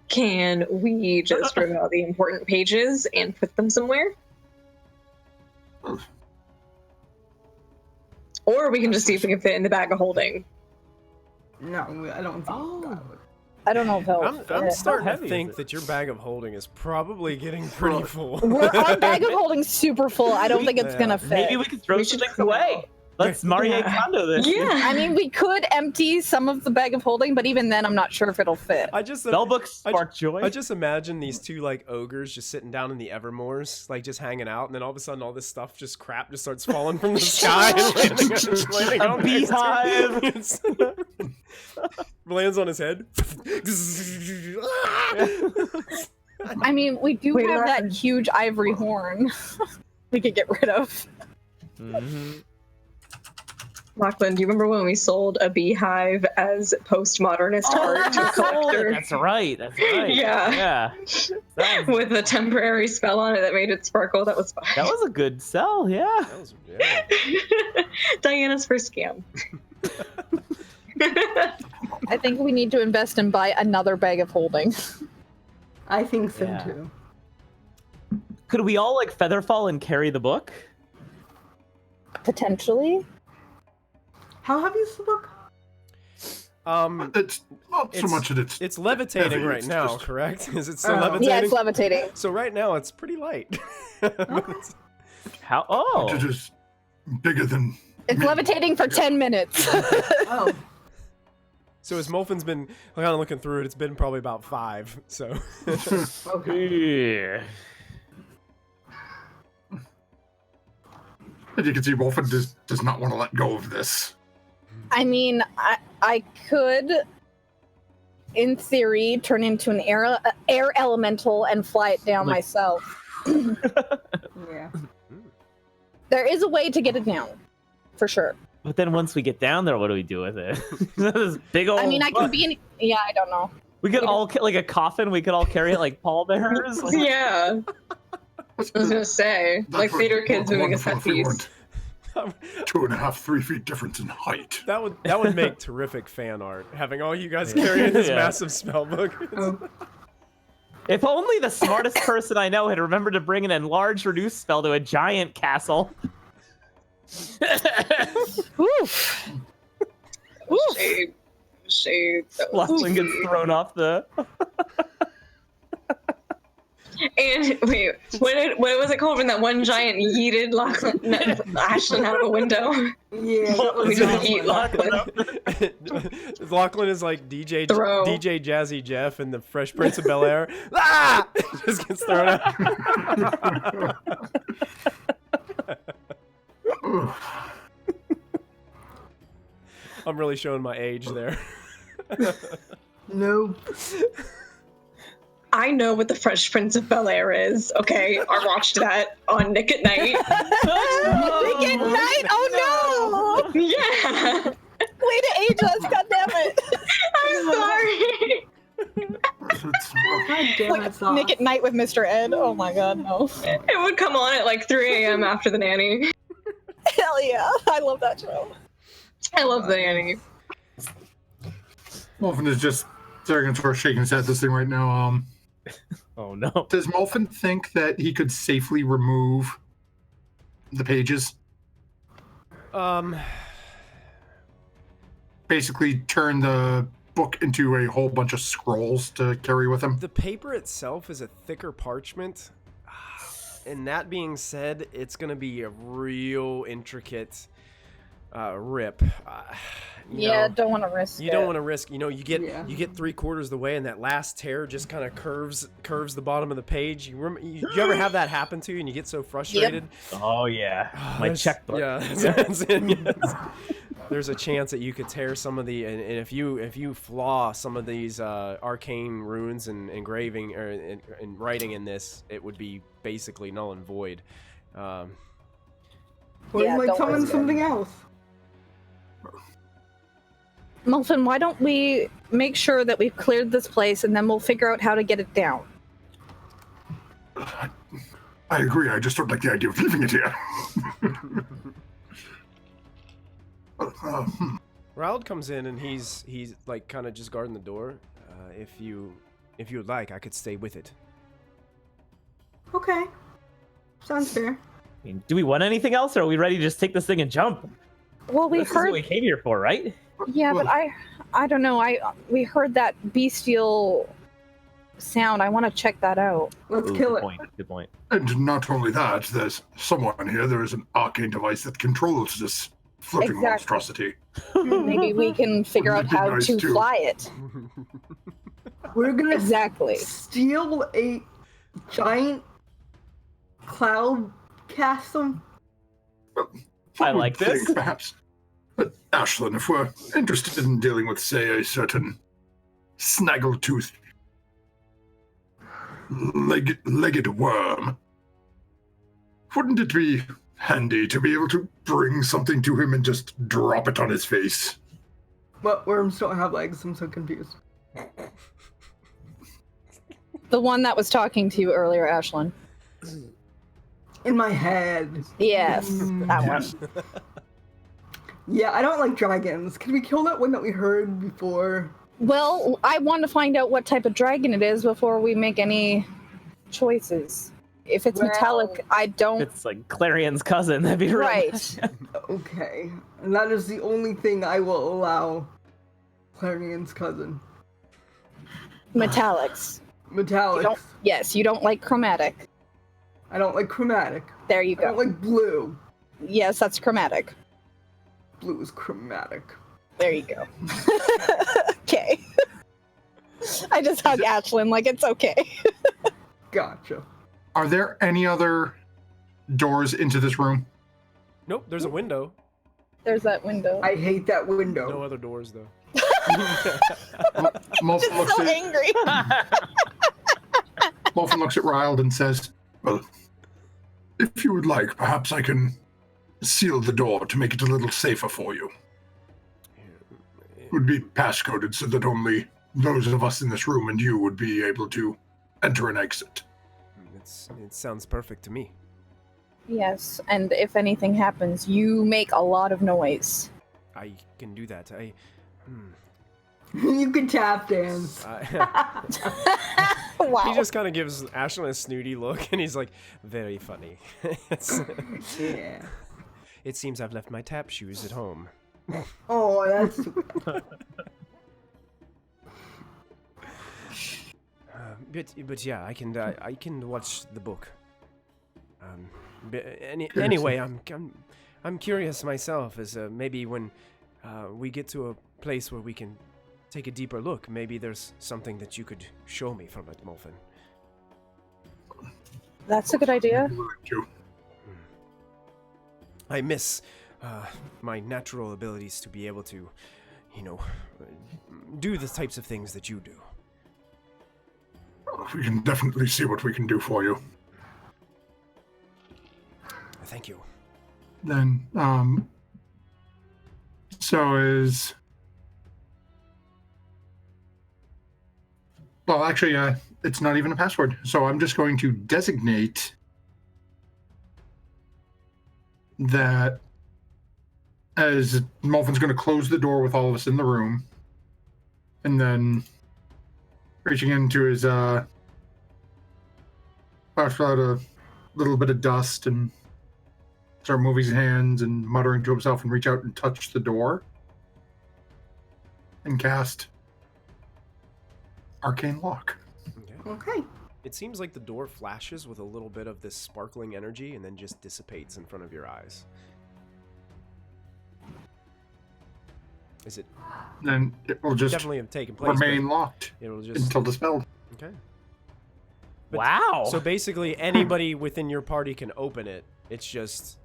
Speaker 6: Can we just remove all the important pages and put them somewhere? Or we can just see if we can fit in the bag of holding.
Speaker 1: No, I don't think that would.
Speaker 4: I don't know if he'll
Speaker 3: I'm
Speaker 4: fit.
Speaker 3: starting
Speaker 2: How
Speaker 3: to
Speaker 2: heavy
Speaker 3: think
Speaker 2: is it?
Speaker 3: that your bag of holding is probably getting pretty full.
Speaker 4: Our bag of holding's super full. I don't think it's
Speaker 3: Yeah.
Speaker 4: gonna fit.
Speaker 2: Maybe we could throw
Speaker 6: We
Speaker 2: some
Speaker 6: should
Speaker 2: things away. Let's Marie
Speaker 6: Yeah.
Speaker 2: Kondo this.
Speaker 6: Yeah.
Speaker 4: I mean, we could empty some of the bag of holding, but even then, I'm not sure if it'll fit.
Speaker 3: I just
Speaker 2: Spellbook spark joy.
Speaker 3: I just imagine these two like ogres just sitting down in the Evermoors, like just hanging out, and then all of a sudden all this stuff, just crap, just starts falling from the sky and landing
Speaker 2: A
Speaker 3: on his
Speaker 2: beehive.
Speaker 3: head. Lands on his head.
Speaker 4: I mean, we do
Speaker 6: Wait,
Speaker 4: have
Speaker 6: what
Speaker 4: that
Speaker 6: happened?
Speaker 4: huge ivory horn we could get rid of.
Speaker 2: Mhm.
Speaker 6: Lachlan, do you remember when we sold a beehive as postmodernist art to a collector
Speaker 2: That's right. That's right.
Speaker 6: Yeah.
Speaker 2: Yeah. That was,
Speaker 6: with a temporary spell on it that made it sparkle? That was fun.
Speaker 2: that was a good sell. Yeah.
Speaker 3: That was- yeah.
Speaker 6: Diana's first scam.
Speaker 4: I think we need to invest and buy another bag of holding.
Speaker 1: I think so
Speaker 2: Yeah.
Speaker 1: too.
Speaker 2: Could we all like featherfall and carry the book?
Speaker 4: Potentially.
Speaker 1: How heavy is the book?
Speaker 5: It's not so
Speaker 3: It's-
Speaker 5: much that
Speaker 3: It's levitating
Speaker 5: heavy,
Speaker 3: right
Speaker 5: it's
Speaker 3: now,
Speaker 5: just-
Speaker 3: correct? Is it still
Speaker 1: Oh.
Speaker 3: levitating?
Speaker 4: Yeah, it's levitating.
Speaker 3: So right now it's pretty light.
Speaker 2: How? Oh.
Speaker 5: it is bigger than
Speaker 4: It's
Speaker 5: me.
Speaker 4: levitating for 10 minutes.
Speaker 1: Oh,
Speaker 3: So as Molfin's been kind of looking through it, it's been probably about 5. So
Speaker 1: okay.
Speaker 2: Yeah.
Speaker 5: As you can see, Wolfen does not want to let go of this.
Speaker 4: I mean, I could, in theory, turn into an air elemental and fly it down
Speaker 2: Like-
Speaker 4: myself.
Speaker 1: Yeah.
Speaker 4: There is a way to get it down, for sure.
Speaker 2: But then once we get down there, what do we do with it? This big old.
Speaker 4: I mean, I
Speaker 2: book.
Speaker 4: can be in. Yeah, I don't know.
Speaker 2: We could all like a coffin. We could all carry it like pallbearers. Like,
Speaker 6: Yeah, I was gonna say, like theater kids moving a set piece.
Speaker 5: 2.5, 3 feet difference in height.
Speaker 3: that would make terrific fan art. Having all you guys carrying this
Speaker 2: Yeah.
Speaker 3: massive spell book.
Speaker 1: Oh,
Speaker 2: if only the smartest person I know had remembered to bring an enlarged reduce spell to a giant castle.
Speaker 4: Oof. Oof.
Speaker 6: Shade.
Speaker 2: Lachlan gets thrown off the.
Speaker 6: And wait, what was it called when that one giant yeeted Ashlyn out of a window?
Speaker 1: yeah.
Speaker 6: We just eat Lachlan.
Speaker 3: Lachlan is like DJ
Speaker 6: Throw.
Speaker 3: DJ Jazzy Jeff in the Fresh Prince of Bel Air. Ah! Just gets thrown out. I'm really showing my age there.
Speaker 1: No.
Speaker 6: I know what the Fresh Prince of Bel Air is. Okay, I watched that on Nick at Night.
Speaker 4: Nick at night? Oh no!
Speaker 6: Yeah,
Speaker 4: Way to age us, goddammit!
Speaker 6: I'm sorry.
Speaker 1: God damn it, Sauce.
Speaker 4: Nick at night with Mr. Ed? Oh my god, no.
Speaker 6: It would come on at like 3 a.m. after the nanny.
Speaker 4: Hell yeah, I love that show.
Speaker 6: I love the nanny.
Speaker 5: Wolfen is just staring and sort of shaking his head at this thing right now.
Speaker 2: Oh no.
Speaker 5: Does Molfen think that he could safely remove the pages? Basically turn the book into a whole bunch of scrolls to carry with him?
Speaker 3: The paper itself is a thicker parchment. And that being said, it's going to be a real intricate rip.
Speaker 4: Yeah, don't want to risk
Speaker 3: You
Speaker 4: it.
Speaker 3: don't want to risk. You get
Speaker 1: Yeah.
Speaker 3: you get 3/4 of the way, and that last tear just kind of curves the bottom of the page. You ever have that happen to you, and you get so frustrated?
Speaker 2: Oh yeah, my
Speaker 3: There's-
Speaker 2: checkbook.
Speaker 3: Yeah, that's it, yes. There's a chance that you could tear some of the, and if you flaw some of these arcane runes and engraving or in writing in this, it would be basically null and void.
Speaker 1: Or
Speaker 4: Yeah,
Speaker 1: like
Speaker 4: don't
Speaker 1: summon
Speaker 4: risk it.
Speaker 1: something else.
Speaker 4: Muffin, why don't we make sure that we've cleared this place and then we'll figure out how to get it down?
Speaker 5: I agree. I just don't like the idea of leaving it here.
Speaker 3: Raoul comes in and he's like kind of just guarding the door. If you would like, I could stay with it.
Speaker 1: Okay. Sounds fair.
Speaker 2: I mean, do we want anything else, or are we ready to just take this thing and jump?
Speaker 4: Well, we've
Speaker 2: This is what
Speaker 4: heard.
Speaker 2: we came here for, right?
Speaker 4: Yeah, but I don't know. We heard that bestial sound. I want to check that out.
Speaker 1: Let's
Speaker 2: Ooh,
Speaker 1: kill
Speaker 2: good
Speaker 1: it.
Speaker 2: point. Good point.
Speaker 5: And not only that, there's someone here. There is an arcane device that controls this floating
Speaker 4: Exactly.
Speaker 5: monstrosity.
Speaker 4: Maybe we can figure out
Speaker 5: Wouldn't it be
Speaker 4: how
Speaker 5: nice
Speaker 4: to
Speaker 5: to-
Speaker 4: fly it.
Speaker 1: We're gonna
Speaker 4: Exactly.
Speaker 1: steal a giant cloud castle.
Speaker 2: I like
Speaker 5: would
Speaker 2: this.
Speaker 5: think, perhaps. But Ashlyn, if we're interested in dealing with, say, a certain snaggletooth legged worm, wouldn't it be handy to be able to bring something to him and just drop it on his face?
Speaker 1: But worms don't have legs. I'm so confused.
Speaker 4: The one that was talking to you earlier, Ashlyn.
Speaker 1: In my head.
Speaker 4: Yes, that one.
Speaker 5: Yes.
Speaker 1: Yeah, I don't like dragons. Can we kill that one that we heard before?
Speaker 4: Well, I want to find out what type of dragon it is before we make any choices. If it's
Speaker 1: Well-
Speaker 4: metallic, I don't.
Speaker 2: It's like Clarion's cousin. That'd be real
Speaker 4: Right.
Speaker 2: nice.
Speaker 1: Okay. And that is the only thing I will allow Clarion's cousin.
Speaker 4: Metallics.
Speaker 1: Metallic.
Speaker 4: Yes, you don't like chromatic.
Speaker 1: I don't like chromatic.
Speaker 4: There you
Speaker 1: I don't
Speaker 4: go.
Speaker 1: like blue.
Speaker 4: Yes, that's chromatic.
Speaker 1: Blue is chromatic.
Speaker 4: There you go. Okay. I just hug Ashlyn like it's okay.
Speaker 1: Gotcha.
Speaker 5: Are there any other doors into this room?
Speaker 3: Nope, there's a window.
Speaker 4: There's that window.
Speaker 1: I hate that window.
Speaker 3: No other doors though.
Speaker 5: Molfen looks
Speaker 4: so
Speaker 5: at
Speaker 4: angry.
Speaker 5: Molfen looks at Riled and says, "Well, if you would like, perhaps I can seal the door to make it a little safer for you. It would be passcoded so that only those of us in this room and you would be able to enter and exit."
Speaker 3: It sounds perfect to me.
Speaker 4: Yes, and if anything happens, you make a lot of noise.
Speaker 3: I can do that.
Speaker 1: You can tap dance.
Speaker 4: Wow.
Speaker 3: He just kind of gives Ashlyn a snooty look, and he's like, "Very funny."
Speaker 1: Yeah.
Speaker 3: It seems I've left my tap shoes at home.
Speaker 1: Oh, that's sweet.
Speaker 3: But yeah, I can watch the book. Anyway, I'm curious myself. As maybe when we get to a place where we can take a deeper look, maybe there's something that you could show me from it, Molfen.
Speaker 4: That's a good idea.
Speaker 5: Thank you.
Speaker 3: I miss my natural abilities to be able to, do the types of things that you do.
Speaker 5: We can definitely see what we can do for you.
Speaker 3: Thank you.
Speaker 5: Then, so is... Well, actually, it's not even a password. So I'm just going to designate that as Molfin's going to close the door with all of us in the room, and then reaching into his brush out a little bit of dust and start moving his hands and muttering to himself and reach out and touch the door and cast Arcane Lock.
Speaker 3: Okay.
Speaker 1: Okay.
Speaker 3: It seems like the door flashes with a little bit of this sparkling energy and then just dissipates in front of your eyes. Is it
Speaker 5: Then it will just
Speaker 3: definitely have taken place?
Speaker 5: remain locked
Speaker 3: but it'll just
Speaker 5: until dispelled.
Speaker 3: okay. But-
Speaker 2: Wow.
Speaker 3: So basically, anybody within your party can open it. It's just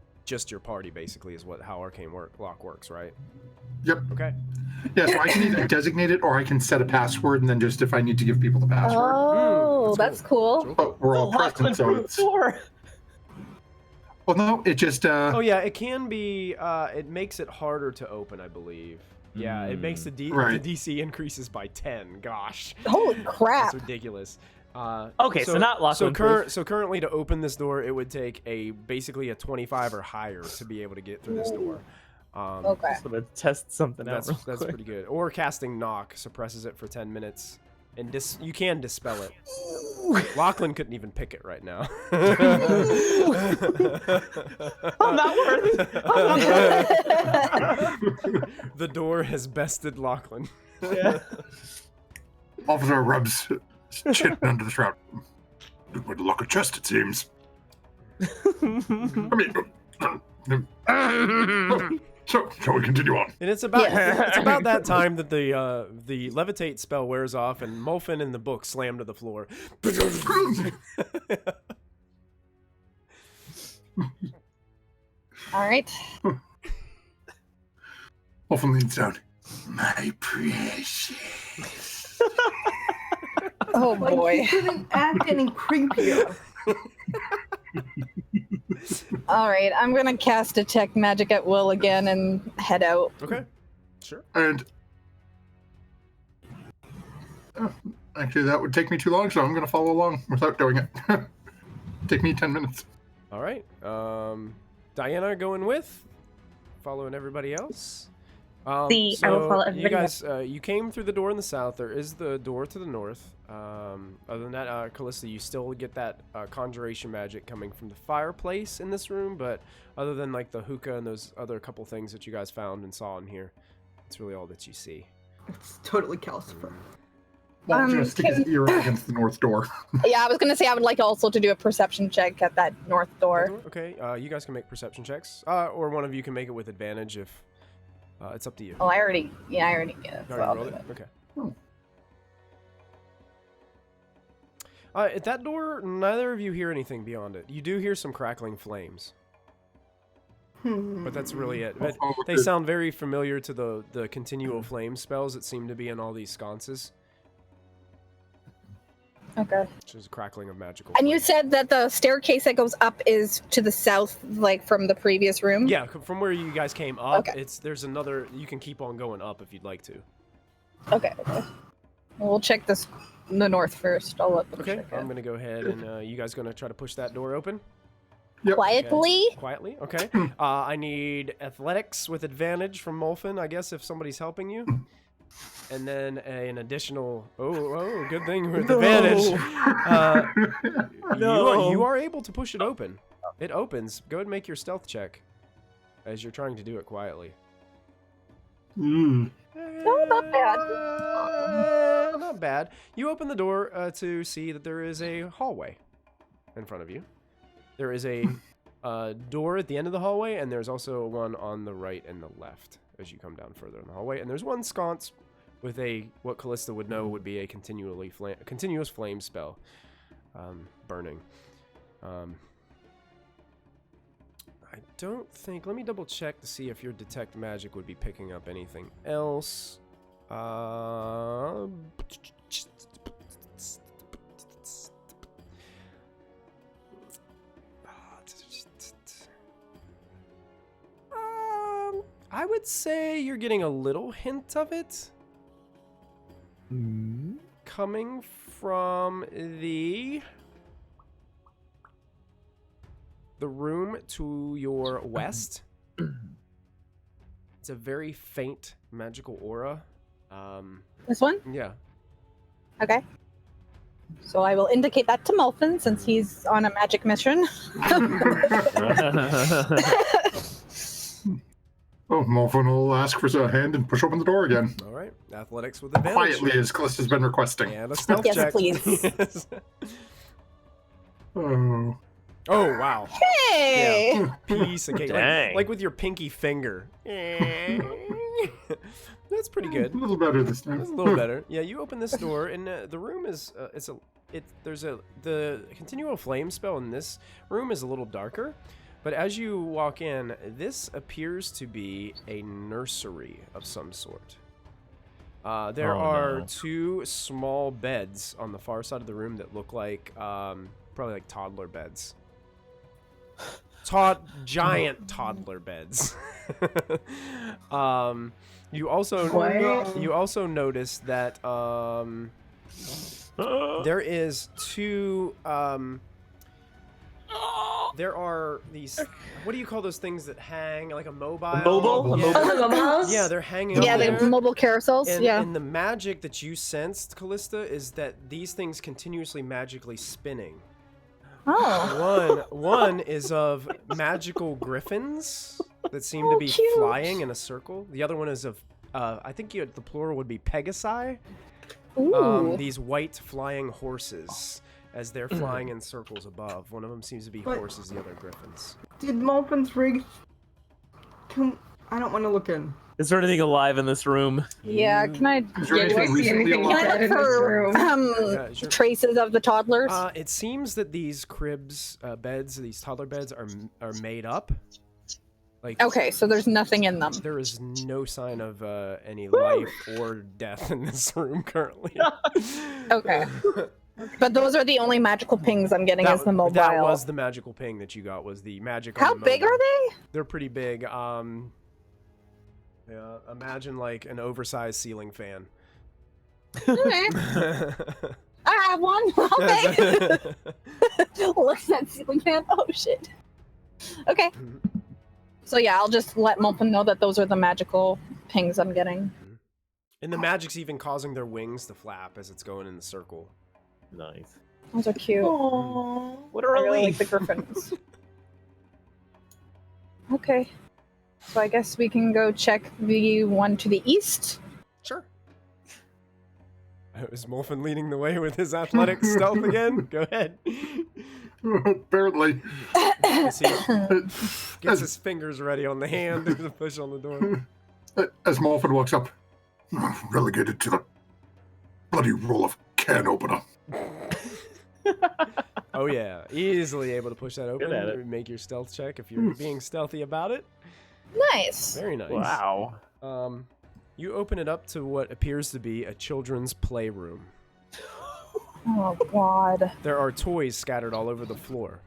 Speaker 3: your party, basically, is how Arcane Lock works, right?
Speaker 5: Yep.
Speaker 3: Okay.
Speaker 5: Yeah, so I can either designate it or I can set a password, and then just if I need to give people the password.
Speaker 4: Oh,
Speaker 3: that's
Speaker 4: that's cool.
Speaker 3: Cool.
Speaker 5: But we're all present, so it's.
Speaker 2: Door.
Speaker 5: Well, no, it just.
Speaker 3: Oh yeah, it can be. It makes it harder to open, I believe. Yeah, it makes the
Speaker 5: Right.
Speaker 3: DC increases by 10. Gosh,
Speaker 4: Holy
Speaker 3: that's
Speaker 4: crap.
Speaker 3: ridiculous.
Speaker 2: Okay, so not Lachlan proof.
Speaker 3: So currently, to open this door, it would take basically a 25 or higher to be able to get through this door.
Speaker 4: Okay.
Speaker 2: Just gonna test something out.
Speaker 3: That's
Speaker 2: real quick.
Speaker 3: pretty good. Or casting knock suppresses it for 10 minutes, and you can dispel it. Lachlan couldn't even pick it right now.
Speaker 2: I'm not worthy.
Speaker 3: The door has bested Lachlan.
Speaker 2: Yeah.
Speaker 5: Officer rubs chin under the shroud. Good way to lock a chest, it seems. I mean. So, shall we continue on?
Speaker 3: And it's about that time that the levitate spell wears off, and Molfin and the book slam to the floor.
Speaker 4: All right.
Speaker 5: Often leans down. My precious.
Speaker 4: Oh
Speaker 1: Like,
Speaker 4: boy.
Speaker 1: he couldn't act any creepier.
Speaker 4: All right, I'm gonna cast Detect Magic at Will again and head out.
Speaker 3: Okay, sure.
Speaker 5: And actually, that would take me too long, so I'm going to follow along without doing it. Take me 10 minutes.
Speaker 3: All right. Diana going with, following everybody else.
Speaker 6: I will follow
Speaker 3: You
Speaker 6: everybody
Speaker 3: guys, you came through the door in the south. There is the door to the north. Other than that, Callista, you still get that conjuration magic coming from the fireplace in this room, but other than like the hookah and those other couple things that you guys found and saw in here, it's really all that you see.
Speaker 1: It's totally calcifer.
Speaker 5: Walter's going to stick his ear up against the north door.
Speaker 4: Yeah, I was gonna say I would like also to do a perception check at that north door.
Speaker 3: Okay, you guys can make perception checks, or one of you can make it with advantage if it's up to you.
Speaker 4: Oh, I already get it.
Speaker 3: You
Speaker 4: So
Speaker 3: already
Speaker 4: I'll
Speaker 3: rolled
Speaker 4: do
Speaker 3: it?
Speaker 4: it.
Speaker 3: Okay.
Speaker 5: Oh.
Speaker 3: At that door, neither of you hear anything beyond it. You do hear some crackling flames, but that's really it. But they sound very familiar to the continual flame spells that seem to be in all these sconces,
Speaker 4: Okay.
Speaker 3: which is crackling of magical
Speaker 4: And you
Speaker 3: flame.
Speaker 4: said that the staircase that goes up is to the south, like from the previous room?
Speaker 3: Yeah, from where you guys came up,
Speaker 4: Okay.
Speaker 3: there's another. You can keep on going up if you'd like to.
Speaker 4: Okay. We'll check the north first. I'll let them
Speaker 3: Okay,
Speaker 4: check
Speaker 3: I'm
Speaker 4: it.
Speaker 3: gonna go ahead and you guys gonna try to push that door open
Speaker 5: Yep.
Speaker 4: Quietly?
Speaker 3: quietly. Okay. I need athletics with advantage from Molfin, I guess, if somebody's helping you. And then an additional. Oh, good thing with advantage. You are able to push it open. It opens. Go ahead and make your stealth check, as you're trying to do it quietly.
Speaker 5: Mm.
Speaker 4: No, not bad.
Speaker 3: Not bad. You open the door to see that there is a hallway in front of you. There is a door at the end of the hallway, and there's also one on the right and the left as you come down further in the hallway. And there's one sconce with what Callista would know would be a continuous flame spell, burning. I don't think. Let me double check to see if your detect magic would be picking up anything else. I would say you're getting a little hint of it coming from the room to your west. It's a very faint magical aura.
Speaker 4: This one?
Speaker 3: Yeah.
Speaker 4: Okay. So I will indicate that to Molfin since he's on a magic mission.
Speaker 5: Oh, Molfin will ask for a hand and push open the door again.
Speaker 3: All right. Athletics with advantage.
Speaker 5: Quietly, as Callista's been requesting.
Speaker 3: And a stealth
Speaker 4: Yes,
Speaker 3: check.
Speaker 4: please.
Speaker 3: Yes.
Speaker 5: Oh.
Speaker 3: Oh, wow.
Speaker 4: Hey!
Speaker 3: Piece of cake.
Speaker 2: Dang.
Speaker 3: Like with your pinky finger. That's pretty good.
Speaker 5: A little better this time.
Speaker 3: That's a little better. Yeah, you open this door, and the room is the continual flame spell in this room is a little darker, but as you walk in, this appears to be a nursery of some sort. There are 2 small beds on the far side of the room that look like probably like toddler beds. Giant toddler beds. You also notice that there is 2 there are these, what do you call those things that hang, like a mobile?
Speaker 2: A mobile?
Speaker 3: Yeah.
Speaker 6: Mobiles?
Speaker 3: Yeah, they're hanging
Speaker 4: Yeah,
Speaker 3: up
Speaker 4: the
Speaker 3: there.
Speaker 4: mobile carousels.
Speaker 3: And the magic that you sensed, Callista, is that these things continuously magically spinning.
Speaker 4: Oh.
Speaker 3: One is of magical griffins that seem to be
Speaker 4: cute.
Speaker 3: flying in a circle. The other one is of, I think the plural would be Pegasi.
Speaker 4: Ooh.
Speaker 3: These white flying horses, as they're flying in circles above. One of them seems to be horses, the other griffins.
Speaker 1: Did Molfin's rig... I don't want to look in.
Speaker 2: Is there anything alive in this room?
Speaker 4: Yeah, can I...
Speaker 5: Is there
Speaker 6: do I
Speaker 5: anything
Speaker 6: see
Speaker 5: recently
Speaker 6: anything
Speaker 5: alive?
Speaker 6: like that in this room?
Speaker 3: Yeah, sure.
Speaker 4: traces of the toddlers?
Speaker 3: It seems that these cribs, beds, these toddler beds are made up. Like,
Speaker 4: Okay, so there's nothing in them.
Speaker 3: there is no sign of any life or death in this room currently.
Speaker 4: Okay. But those are the only magical pings I'm getting as the mobile.
Speaker 3: That was the magical ping that you got, was the magic on
Speaker 4: How
Speaker 3: the
Speaker 4: big
Speaker 3: mobile.
Speaker 4: are they?
Speaker 3: They're pretty big. Yeah, imagine like an oversized ceiling fan.
Speaker 4: Okay. I have one. Okay. Look at that ceiling fan. Oh shit. Okay. So yeah, I'll just let Molpin know that those are the magical pings I'm getting.
Speaker 3: And the magic's even causing their wings to flap as it's going in the circle.
Speaker 2: Nice.
Speaker 4: Those are cute.
Speaker 2: What a
Speaker 4: I really like
Speaker 2: relief.
Speaker 4: the griffins. Okay. So I guess we can go check the one to the east.
Speaker 3: Sure. Is Molfin leading the way with his athletic stealth again? Go ahead.
Speaker 5: Apparently.
Speaker 3: As he gets his fingers ready on the hand to push on the door.
Speaker 5: As Molfin walks up, relegated to the bloody role of can opener.
Speaker 3: Oh yeah, easily able to push that open.
Speaker 2: Good at it.
Speaker 3: Make your stealth check if you're being stealthy about it.
Speaker 4: Nice.
Speaker 3: Very nice.
Speaker 2: Wow.
Speaker 3: You open it up to what appears to be a children's playroom.
Speaker 4: Oh god.
Speaker 3: There are toys scattered all over the floor.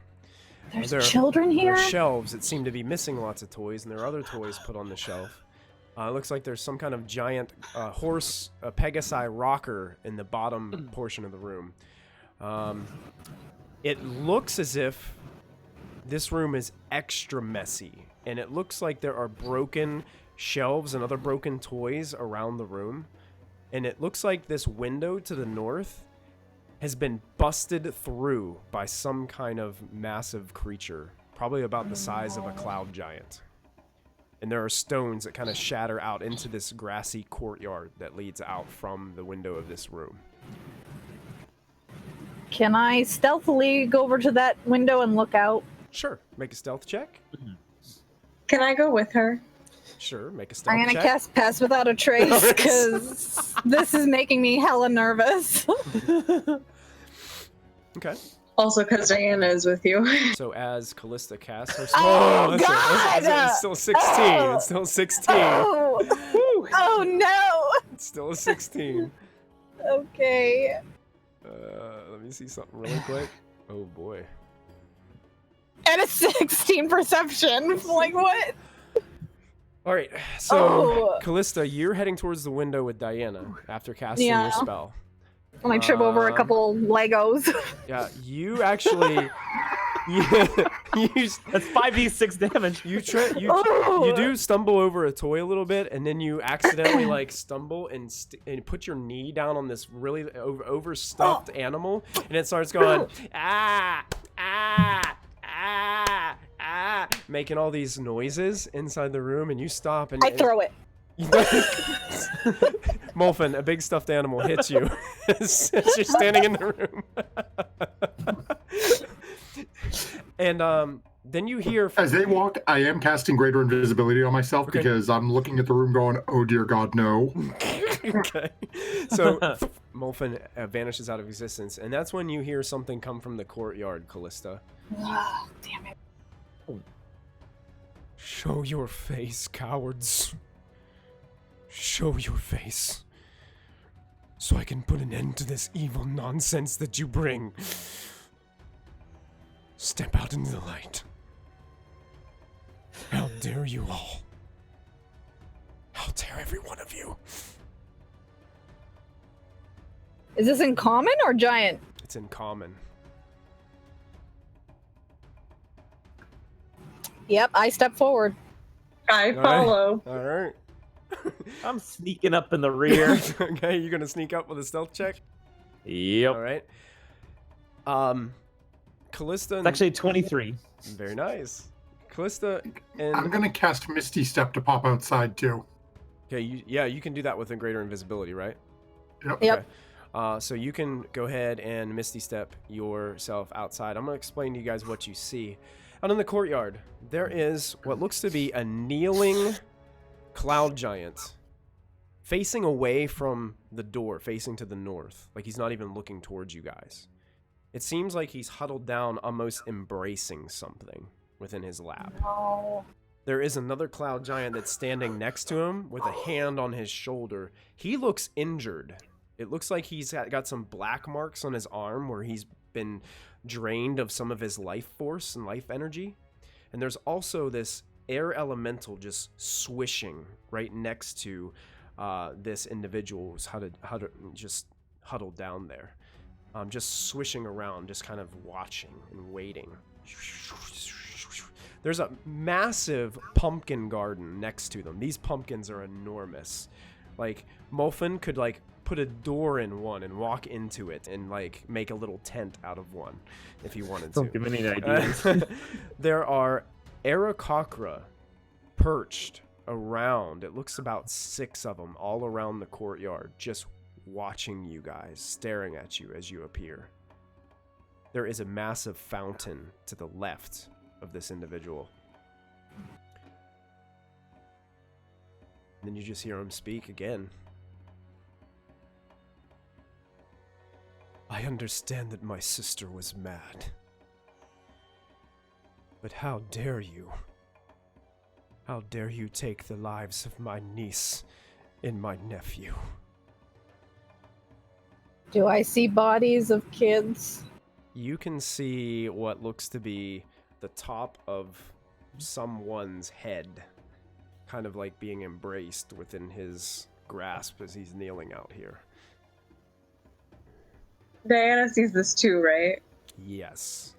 Speaker 4: There's
Speaker 3: There-
Speaker 4: children here?
Speaker 3: There are shelves that seem to be missing lots of toys, and there are other toys put on the shelf. It looks like there's some kind of giant horse, Pegasi rocker in the bottom portion of the room. It looks as if this room is extra messy, and it looks like there are broken shelves and other broken toys around the room. And it looks like this window to the north has been busted through by some kind of massive creature, probably about the size of a cloud giant. And there are stones that kind of shatter out into this grassy courtyard that leads out from the window of this room.
Speaker 4: Can I stealthily go over to that window and look out?
Speaker 3: Sure, make a stealth check.
Speaker 6: Can I go with her?
Speaker 3: Sure, make a stealth
Speaker 4: I'm gonna
Speaker 3: check.
Speaker 4: cast Pass Without a Trace because this is making me hella nervous.
Speaker 3: Okay.
Speaker 6: Also, because Diana is with you.
Speaker 3: So as Callista casts her
Speaker 4: Oh,
Speaker 3: that's
Speaker 4: God!
Speaker 3: It's still 16.
Speaker 4: Oh!
Speaker 3: It's still 16.
Speaker 4: Oh, oh no!
Speaker 3: It's still a 16.
Speaker 4: Okay.
Speaker 3: Let me see something really quick. Oh boy.
Speaker 4: And a 16 perception. Like what?
Speaker 3: All right. So
Speaker 4: Oh.
Speaker 3: Callista, you're heading towards the window with Diana after casting
Speaker 4: Yeah.
Speaker 3: your spell.
Speaker 4: When I trip over a couple Legos.
Speaker 3: Yeah, you actually.
Speaker 2: That's 5d6 damage.
Speaker 3: You do stumble over a toy a little bit, and then you accidentally like stumble and put your knee down on this really overstuffed animal, and it starts going ah ah ah ah, making all these noises inside the room, and you stop and
Speaker 4: I throw it.
Speaker 3: Molfin, a big stuffed animal hits you as you're standing in the room. And Then you hear
Speaker 5: As they walk, I am casting greater invisibility on myself
Speaker 3: Okay.
Speaker 5: because I'm looking at the room going, oh dear God, no.
Speaker 3: Okay. So Molfen vanishes out of existence, and that's when you hear something come from the courtyard, Callista.
Speaker 4: Ah, damn it.
Speaker 3: Show your face, cowards. Show your face. So I can put an end to this evil nonsense that you bring. Step out into the light. How dare you all? How dare every one of you?
Speaker 4: Is this in common or giant?
Speaker 3: It's in common.
Speaker 4: Yep, I step forward.
Speaker 6: I
Speaker 3: All right.
Speaker 6: follow.
Speaker 3: All right.
Speaker 2: I'm sneaking up in the rear.
Speaker 3: Okay, you're gonna sneak up with a stealth check.
Speaker 2: Yep.
Speaker 3: All right. Callista.
Speaker 2: It's actually 23.
Speaker 3: Very nice. Callista and
Speaker 5: I'm going to cast Misty Step to pop outside too.
Speaker 3: okay, you can do that with a greater invisibility, right?
Speaker 5: Yep.
Speaker 4: Yep.
Speaker 3: So you can go ahead and Misty Step yourself outside. I'm gonna explain to you guys what you see. Out in the courtyard, there is what looks to be a kneeling cloud giant facing away from the door, facing to the north. Like he's not even looking towards you guys. It seems like he's huddled down, almost embracing something within his lap.
Speaker 4: Oh.
Speaker 3: There is another cloud giant that's standing next to him with a hand on his shoulder. He looks injured. It looks like he's got some black marks on his arm where he's been drained of some of his life force and life energy. And there's also this air elemental just swishing right next to this individual who's just huddled down there. Just swishing around, just kind of watching and waiting. There's a massive pumpkin garden next to them. These pumpkins are enormous. Like, Molfen could, like, put a door in one and walk into it and, like, make a little tent out of one if he wanted to.
Speaker 2: Don't give me any ideas.
Speaker 3: There are Aarakocra perched around. It looks about 6 of them all around the courtyard, just watching you guys, staring at you as you appear. There is a massive fountain to the left of this individual. And then you just hear him speak again. I understand that my sister was mad. But how dare you? How dare you take the lives of my niece and my nephew?
Speaker 4: Do I see bodies of kids?
Speaker 3: You can see what looks to be the top of someone's head, kind of like being embraced within his grasp as he's kneeling out here.
Speaker 6: Diana sees this too, right?
Speaker 3: Yes.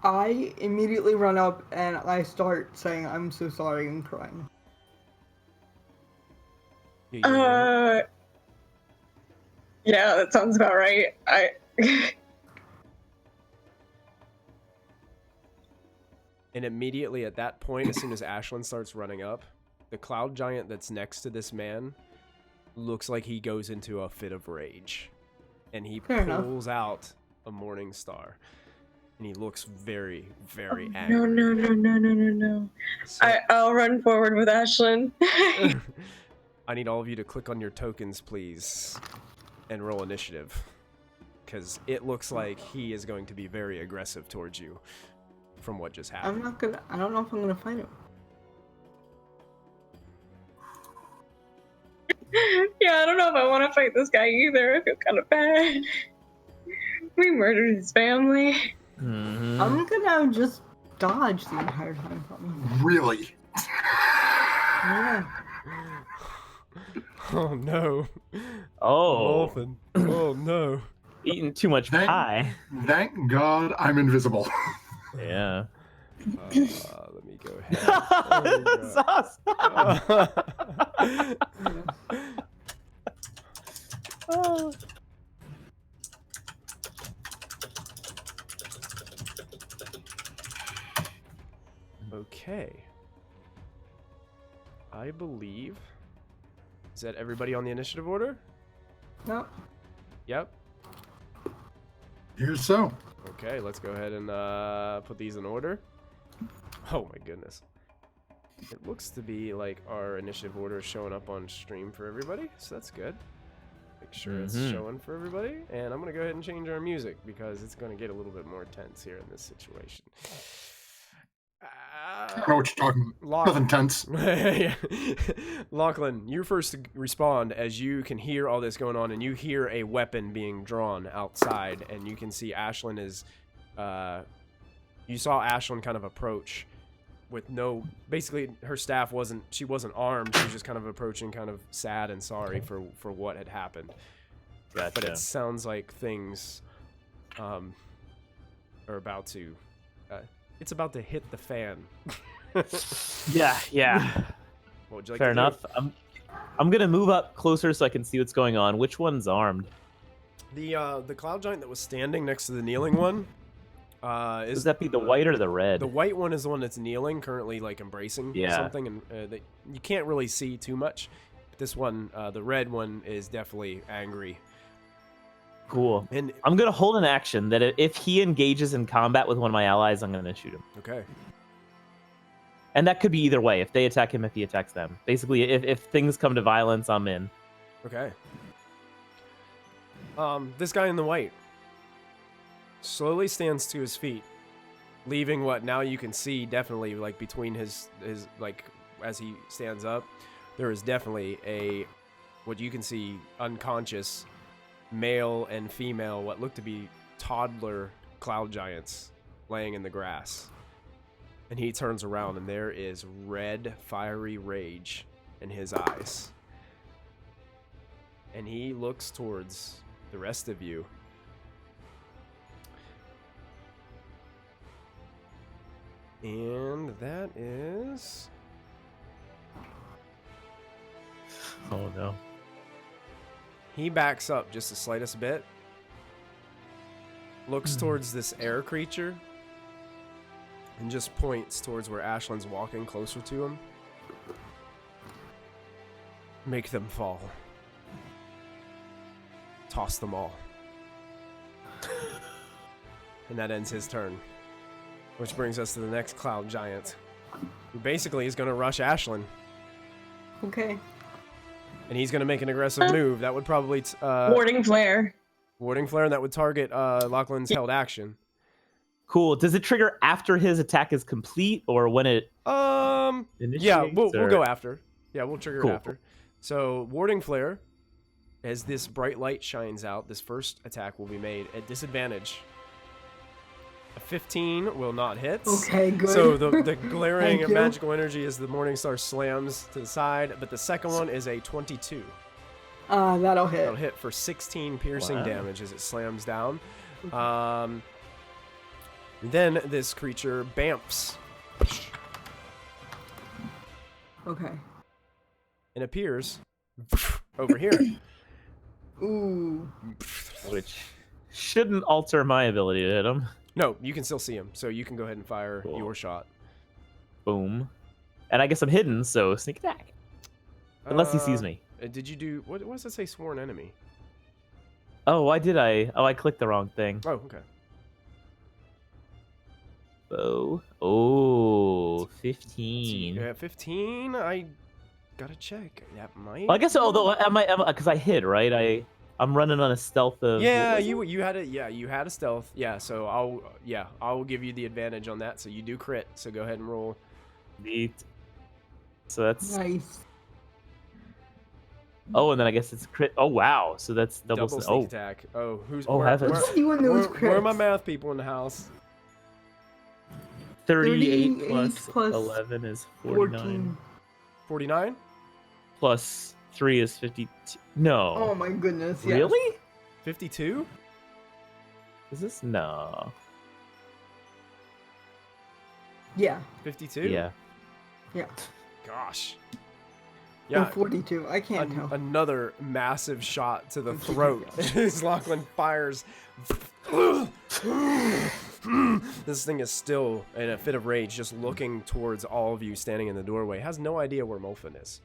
Speaker 1: I immediately run up and I start saying, I'm so sorry, and crying.
Speaker 3: You-
Speaker 6: Yeah, that sounds about right.
Speaker 3: And immediately at that point, as soon as Ashlyn starts running up, the cloud giant that's next to this man looks like he goes into a fit of rage. And he
Speaker 1: Fair enough.
Speaker 3: pulls out a morning star. And he looks very, very
Speaker 6: No,
Speaker 3: angry.
Speaker 6: no.
Speaker 3: So-
Speaker 6: I'll run forward with Ashlyn.
Speaker 3: I need all of you to click on your tokens, please, and roll initiative. Because it looks like he is going to be very aggressive towards you from what just happened.
Speaker 1: I don't know if I'm gonna fight him.
Speaker 6: Yeah, I don't know if I want to fight this guy either. I feel kind of bad. We murdered his family.
Speaker 2: Mhm.
Speaker 1: I'm gonna just dodge the entire time, probably.
Speaker 5: Really?
Speaker 1: Yeah.
Speaker 3: Oh no.
Speaker 2: Oh,
Speaker 3: Molfen. Oh no.
Speaker 2: eating too much
Speaker 5: Thank-
Speaker 2: pie.
Speaker 5: Thank God I'm invisible.
Speaker 2: Yeah.
Speaker 3: Let me go ahead. Oh,
Speaker 2: That's
Speaker 3: God.
Speaker 2: awesome. Oh.
Speaker 3: Okay. I believe Is that everybody on the initiative order?
Speaker 1: No.
Speaker 3: Yep.
Speaker 5: Here's so.
Speaker 3: Okay, let's go ahead and put these in order. Oh my goodness. It looks to be like our initiative order is showing up on stream for everybody, so that's good. Make sure it's showing for everybody. And I'm going to go ahead and change our music because it's going to get a little bit more tense here in this situation.
Speaker 5: I don't know what you're talking about. Nothing tense.
Speaker 3: Yeah. Lachlan, you're first to respond as you can hear all this going on, and you hear a weapon being drawn outside, and you can see Ashlyn is... you saw Ashlyn kind of approach with no... Basically, her staff wasn't... She wasn't armed. She was just kind of approaching kind of sad and sorry for what had happened.
Speaker 2: Gotcha.
Speaker 3: But it sounds like things are about to... it's about to hit the fan.
Speaker 2: Yeah.
Speaker 3: What would you like
Speaker 2: Fair
Speaker 3: to do?
Speaker 2: enough. I'm gonna move up closer so I can see what's going on. Which one's armed?
Speaker 3: The cloud giant that was standing next to the kneeling one
Speaker 2: Does that be the white or the red?
Speaker 3: the white one is the one that's kneeling, currently like embracing something, and you can't really see too much. This one, the red one, is definitely angry.
Speaker 2: Cool.
Speaker 3: And
Speaker 2: I'm gonna hold an action that if he engages in combat with one of my allies, I'm gonna shoot him.
Speaker 3: okay,
Speaker 2: And that could be either way. If they attack him, if he attacks them. Basically, if things come to violence, I'm in.
Speaker 3: okay. This guy in the white slowly stands to his feet, leaving what now you can see definitely like between his like as he stands up, there is definitely a what you can see unconscious male and female, what look to be toddler cloud giants laying in the grass. And he turns around and there is red fiery rage in his eyes. And he looks towards the rest of you. And that is...
Speaker 2: Oh no.
Speaker 3: He backs up just the slightest bit. Looks towards this air creature. And just points towards where Ashlyn's walking closer to him. Make them fall. Toss them all. And that ends his turn. Which brings us to the next cloud giant. Who basically is going to rush Ashlyn.
Speaker 1: Okay.
Speaker 3: And he's going to make an aggressive move. That would probably...
Speaker 6: Warding flare.
Speaker 3: Warding flare, and that would target Lachlan's held action.
Speaker 2: Cool. Does it trigger after his attack is complete, or when it?
Speaker 3: Yeah,
Speaker 2: initiates,
Speaker 3: we'll
Speaker 2: or-
Speaker 3: go after. Yeah, we'll trigger
Speaker 2: Cool.
Speaker 3: it after. So, warding flare, as this bright light shines out, this first attack will be made at disadvantage. A 15 will not hit.
Speaker 1: Okay, good.
Speaker 3: So the glaring
Speaker 1: Thank you.
Speaker 3: magical energy as the morning star slams to the side, but the second one is a 22.
Speaker 1: That'll hit.
Speaker 3: That'll hit for 16 piercing
Speaker 2: Wow.
Speaker 3: damage as it slams down. Then this creature bamps
Speaker 1: Okay.
Speaker 3: and appears over here.
Speaker 1: Ooh.
Speaker 2: Which shouldn't alter my ability to hit him.
Speaker 3: No, you can still see him, so you can go ahead and fire
Speaker 2: Cool.
Speaker 3: your shot.
Speaker 2: Boom. And I guess I'm hidden, so sneak attack. Unless he sees me.
Speaker 3: Did you do what does it say? Sworn enemy.
Speaker 2: Oh, why did I? Oh, I clicked the wrong thing.
Speaker 3: Oh, okay.
Speaker 2: Oh. Oh, 15.
Speaker 3: Yeah, 15. I gotta check. That might.
Speaker 2: Well, I guess although because I hid, right? I'm running on a stealth of.
Speaker 3: Yeah,
Speaker 2: what was it?
Speaker 3: you had a you had a stealth. Yeah, so I'll give you the advantage on that. So you do crit. So go ahead and roll.
Speaker 2: Neat. So that's.
Speaker 1: Nice.
Speaker 2: Oh, and then I guess it's crit. Oh wow! So that's double.
Speaker 3: Sneak attack. Oh, who's?
Speaker 2: Oh, heavens.
Speaker 1: You and those
Speaker 3: where are my
Speaker 1: crits.
Speaker 3: math people in the house?
Speaker 2: 38
Speaker 1: 38 plus
Speaker 2: 11 is 49.
Speaker 1: 14.
Speaker 3: 49.
Speaker 2: Plus 3 is 52. No.
Speaker 1: Oh my goodness. Yes.
Speaker 2: Really?
Speaker 3: 52.
Speaker 2: Is this no?
Speaker 1: Yeah.
Speaker 3: 52.
Speaker 2: Yeah.
Speaker 1: Yeah.
Speaker 3: Gosh.
Speaker 1: Yeah.
Speaker 3: Yeah.
Speaker 1: 42. I can't tell.
Speaker 3: Another massive shot to the throat as Lachlan fires. This thing is still in a fit of rage, just looking towards all of you standing in the doorway. Has no idea where Molfin is.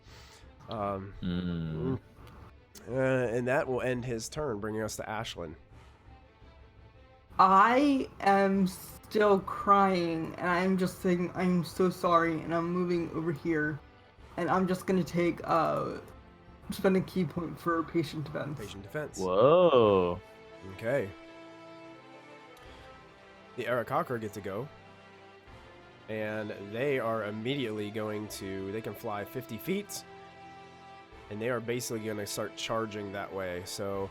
Speaker 3: And that will end his turn, bringing us to Ashlyn.
Speaker 1: I am still crying, and I'm just saying I'm so sorry, and I'm moving over here, and I'm just gonna take spend a key point for patient defense.
Speaker 3: Patient defense.
Speaker 2: Whoa.
Speaker 3: Okay. The Arakakra get to go. And they are immediately going to... They can fly 50 feet. And they are basically going to start charging that way. So,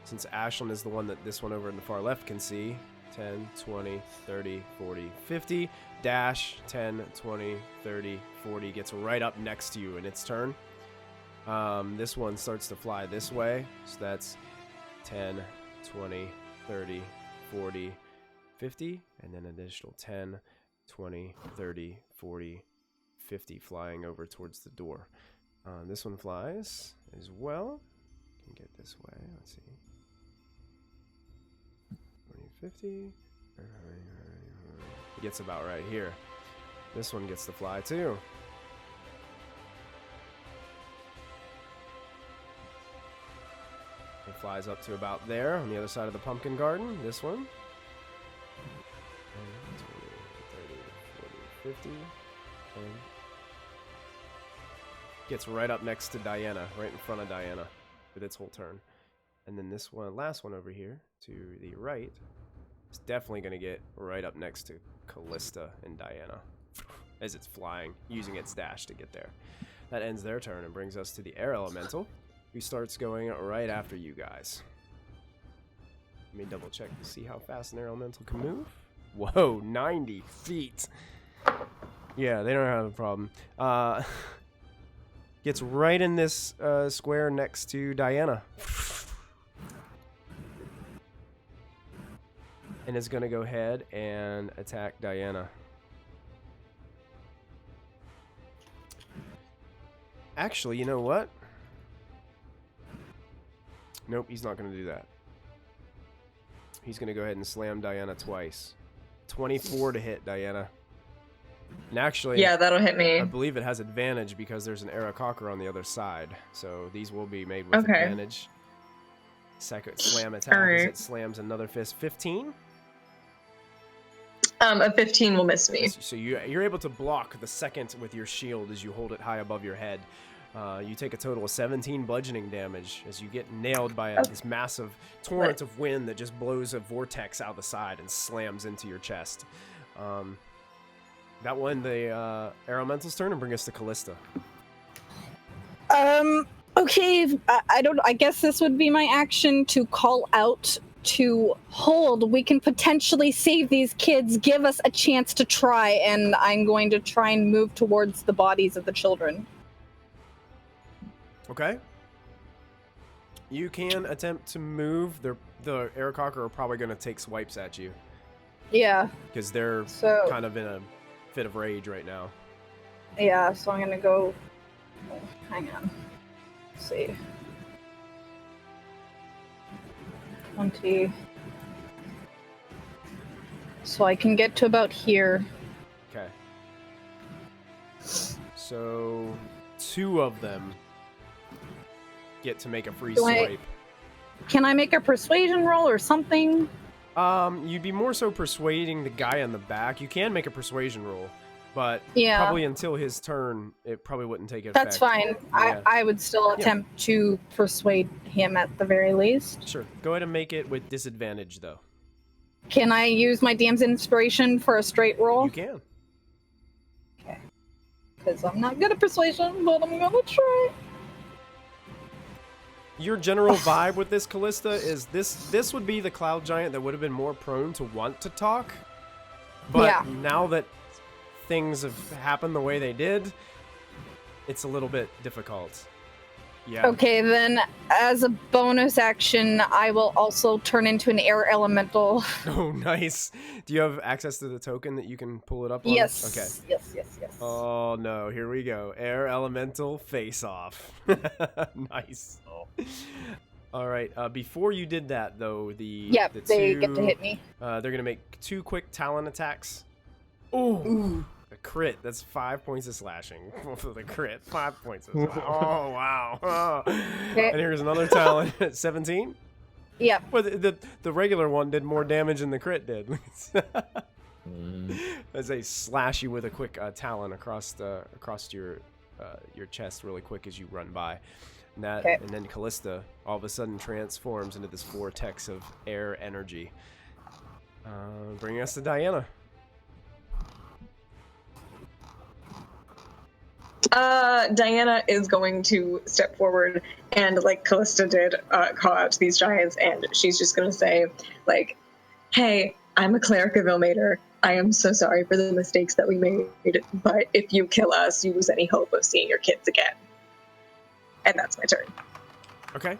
Speaker 3: since Ashlyn is the one that this one over in the far left can see, 10, 20, 30, 40, 50, dash, 10, 20, 30, 40, gets right up next to you in its turn. This one starts to fly this way, so that's 10, 20, 30, 40, 50, and then an additional 10, 20, 30, 40, 50 flying over towards the door. This one flies as well. Can get this way, let's see. 20, 50. It gets about right here. This one gets to fly too. It flies up to about there on the other side of the pumpkin garden. This one. 20, 30, 40, 50. And gets right up next to Diana, right in front of Diana with its whole turn. And then this one, last one over here to the right, is definitely going to get right up next to Callista and Diana as it's flying, using its dash to get there. That ends their turn and brings us to the Air Elemental, who starts going right after you guys. Let me double check to see how fast an Air Elemental can move. Whoa, 90 feet. Yeah, they don't have a problem. Gets right in this square next to Diana. And is going to go ahead and attack Diana. Actually, you know what? Nope, he's not going to do that. He's going to go ahead and slam Diana twice. 24 to hit Diana. And actually,
Speaker 6: Yeah, that'll hit me.
Speaker 3: I believe it has advantage because there's an Arakakra on the other side. So these will be made with
Speaker 6: Okay.
Speaker 3: advantage. Second slam attack as
Speaker 6: Alright.
Speaker 3: it slams another fist. 15?
Speaker 6: A 15 will miss me.
Speaker 3: So you're able to block the second with your shield as you hold it high above your head. You take a total of 17 bludgeoning damage as you get nailed by this massive torrent of wind that just blows a vortex out the side and slams into your chest. That one, the Air Elemental's turn, and bring us to Callista.
Speaker 4: Okay, I guess this would be my action to call out to hold. We can potentially save these kids. Give us a chance to try, and I'm going to try and move towards the bodies of the children.
Speaker 3: Okay. You can attempt to move. The Arakakra are probably going to take swipes at you
Speaker 4: Yeah,
Speaker 3: because they're
Speaker 4: so
Speaker 3: kind of in a fit of rage right now.
Speaker 4: yeah, so I'm gonna go. Hang on. Let's see. 20. So I can get to about here.
Speaker 3: Okay. So 2 of them get to make a free
Speaker 4: Do I-
Speaker 3: swipe.
Speaker 4: Can I make a persuasion roll or something?
Speaker 3: You'd be more so persuading the guy on the back. You can make a persuasion roll, but
Speaker 4: Yeah.
Speaker 3: probably until his turn, it probably wouldn't take effect.
Speaker 4: That's fine.
Speaker 3: Yeah.
Speaker 4: I would still attempt to persuade him at the very least.
Speaker 3: Sure. Go ahead and make it with disadvantage, though.
Speaker 4: Can I use my DM's inspiration for a straight roll?
Speaker 3: You can.
Speaker 4: Because I'm not good at persuasion, but I'm gonna try.
Speaker 3: Your general vibe with this Callista is this would be the cloud giant that would have been more prone to want to talk. But
Speaker 4: Yeah.
Speaker 3: now that things have happened the way they did, it's a little bit difficult. Yeah.
Speaker 4: Okay, then as a bonus action, I will also turn into an air elemental.
Speaker 3: Oh, nice. Do you have access to the token that you can pull it up on?
Speaker 4: Yes.
Speaker 3: Okay.
Speaker 4: Yes.
Speaker 3: Oh no, here we go. Air elemental face off. Nice. All right. Before you did that, though, the
Speaker 4: They get to hit me.
Speaker 3: They're gonna make 2 quick talon attacks.
Speaker 1: Ooh.
Speaker 3: A crit. That's 5 points of slashing for the crit. 5 points of slashing. Oh, wow. Oh.
Speaker 4: Okay.
Speaker 3: And here's another talent at 17.
Speaker 4: Yep.
Speaker 3: Well, the regular one did more damage than the crit did. As they slash you with a quick talon across your chest really quick as you run by. And, and then Callista all of a sudden transforms into this vortex of air energy. Bringing us to Diana.
Speaker 6: Diana is going to step forward and, like Callista did, call out to these giants, and she's just going to say, like, hey, I'm a cleric of Ilmater. I am so sorry for the mistakes that we made, but if you kill us, you lose any hope of seeing your kids again. And that's my turn.
Speaker 3: Okay.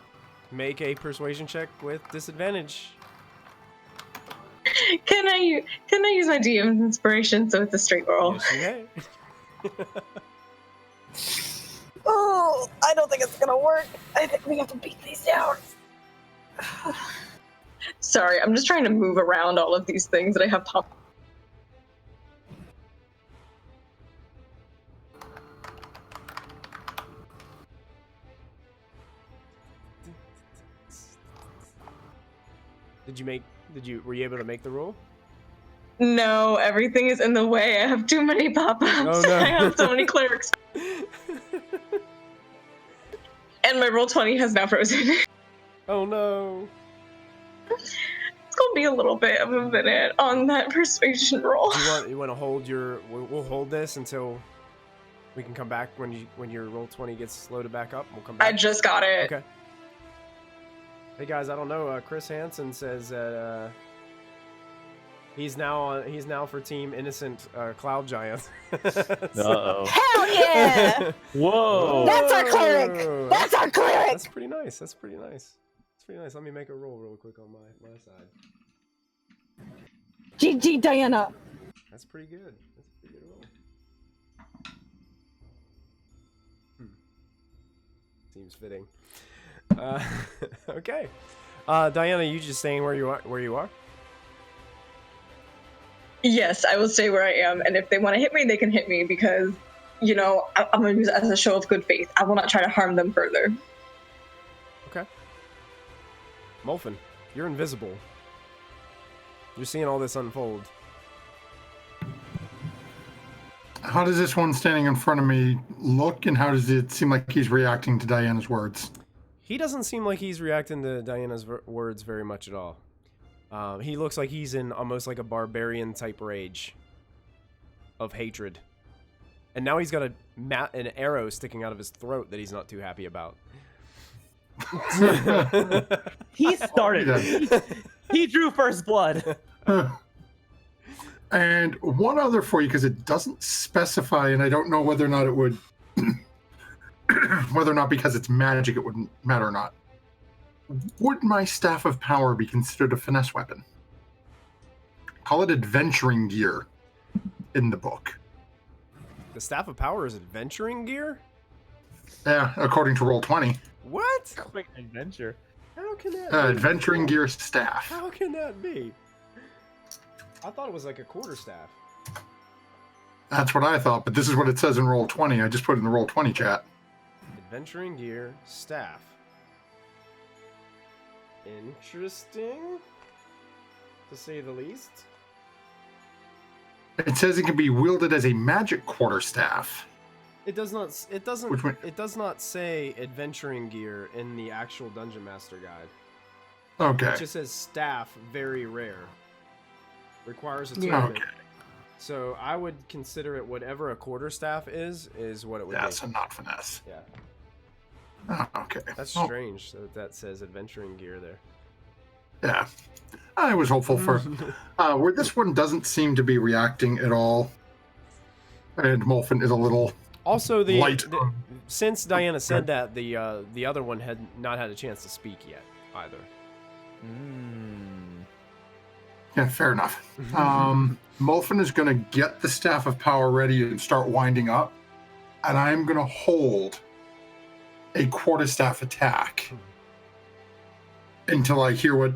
Speaker 3: Make a persuasion check with disadvantage.
Speaker 6: Can I use my DM's inspiration so it's a straight roll?
Speaker 3: Yes, you may.
Speaker 4: Oh, I don't think it's gonna work. I think we have to beat these down.
Speaker 6: Sorry, I'm just trying to move around all of these things that I have popped.
Speaker 3: Were you able to make the roll?
Speaker 6: No, everything is in the way. I have too many pop-ups.
Speaker 3: Oh, no.
Speaker 6: I have so many clerics. And my roll 20 has now frozen.
Speaker 3: Oh no.
Speaker 6: It's gonna be a little bit of a minute on that persuasion roll.
Speaker 3: You want to hold your? We'll hold this until we can come back when your roll 20 gets loaded back up. We'll come back.
Speaker 6: I just got it.
Speaker 3: Okay. Hey guys, I don't know. Chris Hansen says that he's now for Team Innocent Cloud Giant.
Speaker 2: Uh-oh.
Speaker 4: Hell yeah!
Speaker 2: Whoa.
Speaker 4: That's our cleric! That's our cleric!
Speaker 3: That's pretty nice. That's pretty nice. Let me make a roll real quick on my side.
Speaker 4: GG, Diana.
Speaker 3: That's pretty good. That's a pretty good roll. Seems fitting. Okay. Diana, you just saying where you are?
Speaker 6: Yes, I will stay where I am, and if they want to hit me, they can hit me because, I'm going to use it as a show of good faith. I will not try to harm them further.
Speaker 3: Okay. Molfin, you're invisible. You're seeing all this unfold.
Speaker 5: How does this one standing in front of me look, and how does it seem like he's reacting to Diana's words?
Speaker 3: He doesn't seem like he's reacting to Diana's words very much at all. He looks like he's in almost like a barbarian type rage of hatred. And now he's got an arrow sticking out of his throat that he's not too happy about.
Speaker 2: He started. He drew first blood.
Speaker 5: And one other for you, because it doesn't specify, and I don't know whether or not it would, whether or not because it's magic it wouldn't matter or not. Would my Staff of Power be considered a finesse weapon? Call it adventuring gear in the book.
Speaker 3: The Staff of Power is adventuring gear?
Speaker 5: Yeah, according to Roll20.
Speaker 3: What?
Speaker 2: Quick adventure.
Speaker 3: How can that be?
Speaker 5: Adventuring gear staff.
Speaker 3: How can that be? I thought it was like a quarterstaff.
Speaker 5: That's what I thought, but this is what it says in Roll20. I just put it in the Roll20 chat.
Speaker 3: Adventuring gear staff. Interesting, to say the least.
Speaker 5: It says it can be wielded as a magic quarterstaff.
Speaker 3: It does not. It does not say adventuring gear in the actual Dungeon Master Guide.
Speaker 5: Okay.
Speaker 3: It just says staff, very rare. Requires attunement.
Speaker 5: Okay.
Speaker 3: So I would consider it whatever a quarterstaff is what it would be.
Speaker 5: Yeah, so not finesse.
Speaker 3: Yeah.
Speaker 5: Oh, okay.
Speaker 3: That's
Speaker 5: Well,
Speaker 3: strange that says adventuring gear there.
Speaker 5: yeah. I was hopeful for where this one doesn't seem to be reacting at all. And Molfin is a little
Speaker 3: Also,
Speaker 5: light.
Speaker 3: since Diana said that, the other one had not had a chance to speak yet either.
Speaker 5: Yeah, fair enough. Molfin is going to get the Staff of Power ready and start winding up. And I'm going to hold a quarterstaff attack until I hear what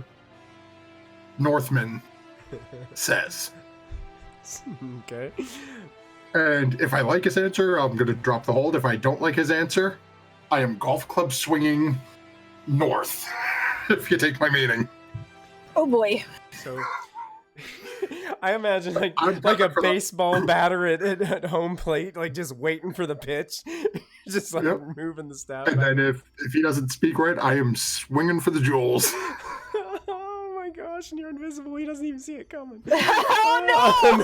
Speaker 5: Northman says.
Speaker 3: Okay.
Speaker 5: And if I like his answer, I'm going to drop the hold. If I don't like his answer, I am golf club swinging north, if you take my meaning.
Speaker 4: Oh boy.
Speaker 3: So I imagine like
Speaker 5: I'm
Speaker 3: a
Speaker 5: for the-
Speaker 3: baseball batter at home plate, like just waiting for the pitch, just like
Speaker 5: Yep.
Speaker 3: moving the staff.
Speaker 5: And then if he doesn't speak right, I am swinging for the jewels.
Speaker 3: Oh my gosh, and you're invisible. He doesn't even see it coming.
Speaker 4: Oh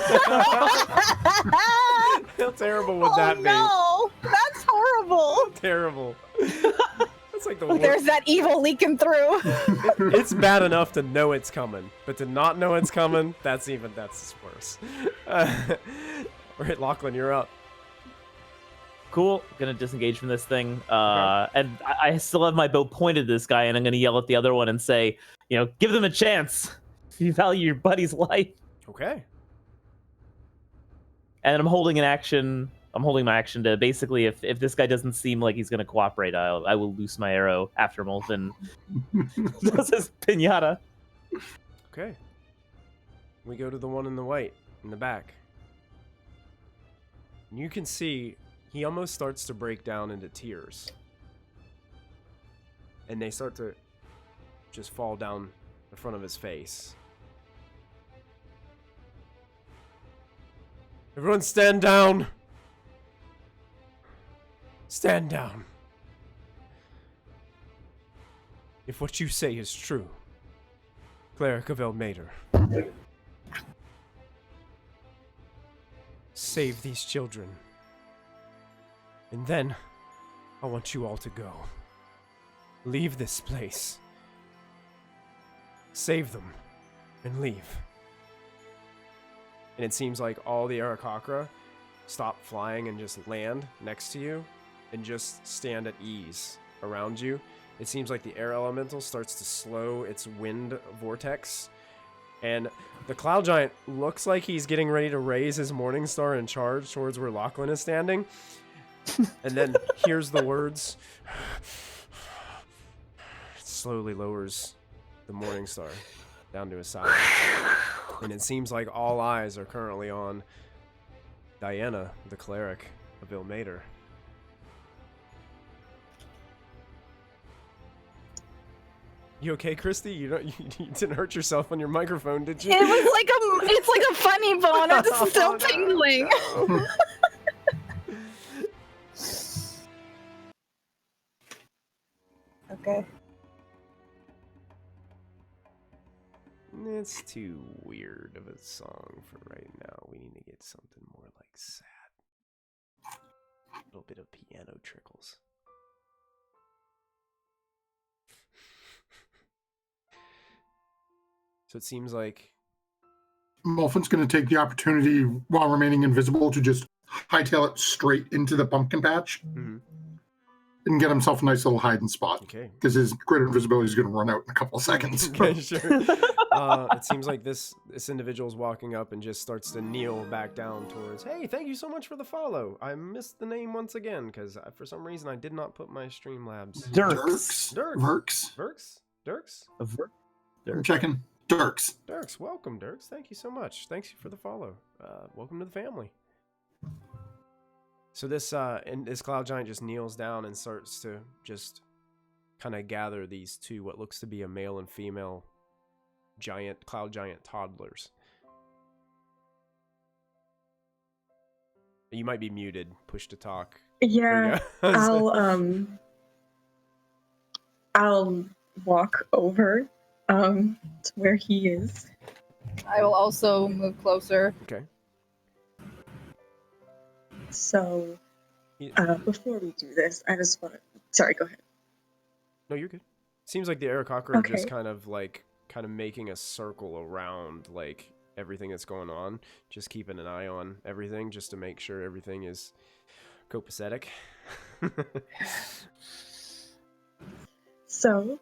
Speaker 3: How terrible would
Speaker 4: no!
Speaker 3: that be?
Speaker 4: No, that's horrible.
Speaker 3: Terrible. That's like the worst.
Speaker 4: There's that evil leaking through.
Speaker 3: It's bad enough to know it's coming, but to not know it's coming, that's worse. All right, Lachlan, you're up.
Speaker 2: Cool. Gonna disengage from this thing. And I still have my bow pointed at this guy, and I'm gonna yell at the other one and say, give them a chance. If you value your buddy's life.
Speaker 3: Okay.
Speaker 2: And I'm holding my action to basically, if this guy doesn't seem like he's gonna cooperate, I will loose my arrow after Molten does his pinata.
Speaker 3: Okay. We go to the one in the white, in the back. And you can see he almost starts to break down into tears. And they start to just fall down the front of his face. Everyone stand down! Stand down. If what you say is true, Cleric of Elmater, save these children. And then, I want you all to go. Leave this place. Save them, and leave. And it seems like all the Arakocra stop flying and just land next to you, and just stand at ease around you. It seems like the air elemental starts to slow its wind vortex, and the Cloud Giant looks like he's getting ready to raise his Morning Star and charge towards where Lachlan is standing, and then hears the words. It slowly lowers the Morning Star down to his side, and it seems like all eyes are currently on Diana, the Cleric of Ilmater. You okay, Christy? You didn't hurt yourself on your microphone, did you?
Speaker 4: It's like a funny bone. I'm just still tingling.
Speaker 3: No.
Speaker 4: Okay.
Speaker 3: It's too weird of a song for right now. We need to get something more like sad. A little bit of piano trickles. So it seems like
Speaker 5: Molfin's going to take the opportunity while remaining invisible to just hightail it straight into the pumpkin patch and get himself a nice little hiding spot.
Speaker 3: okay.
Speaker 5: Because his great invisibility is going to run out in a couple of seconds.
Speaker 3: Okay, sure. It seems like this individual's walking up and just starts to kneel back down towards, hey, thank you so much for the follow. I missed the name once again because for some reason I did not put my Streamlabs.
Speaker 2: Dirks.
Speaker 3: Dirks?
Speaker 5: I'm checking. Dirks.
Speaker 3: Welcome, Dirks. Thank you so much. Thanks for the follow. Welcome to the family. So this Cloud Giant just kneels down and starts to just kind of gather these two, what looks to be a male and female Cloud Giant toddlers. You might be muted. Push to talk.
Speaker 6: Yeah, I'll walk over to where he is.
Speaker 4: I will also move closer.
Speaker 3: Okay.
Speaker 6: So, before we do this, I just want to... Sorry, go ahead.
Speaker 3: No, you're good. Seems like the Arakocra are just
Speaker 6: Okay.
Speaker 3: kind of making a circle around like everything that's going on, just keeping an eye on everything, just to make sure everything is copacetic.
Speaker 6: So,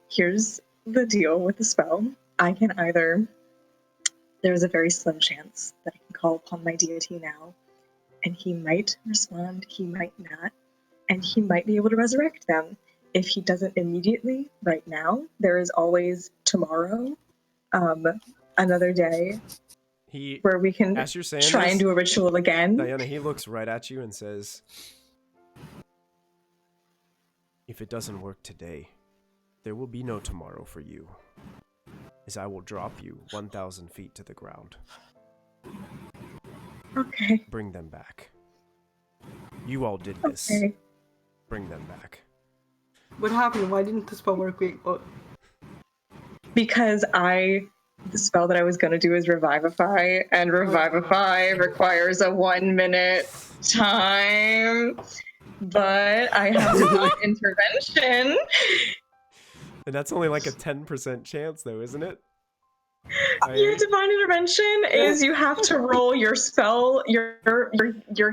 Speaker 6: here's the deal with the spell. I can either... There's a very slim chance that I can call upon my deity now, and he might respond, he might not, and he might be able to resurrect them. If he doesn't immediately, right now, there is always tomorrow, another day. where we can
Speaker 3: as you're saying
Speaker 6: try
Speaker 3: this,
Speaker 6: and do a ritual again.
Speaker 3: Diana, he looks right at you and says, if it doesn't work today, there will be no tomorrow for you, as I will drop you 1,000 feet to the ground.
Speaker 6: Okay.
Speaker 3: Bring them back. You all did this.
Speaker 6: Okay.
Speaker 3: Bring them back.
Speaker 1: What happened? Why didn't the spell work? Wait, what?
Speaker 6: Because the spell that I was going to do is Revivify, and Revivify requires a 1 minute time. But I have Divine Intervention.
Speaker 3: And that's only like a 10% chance, though, isn't it?
Speaker 6: Your Divine Intervention is you have to roll your spell, your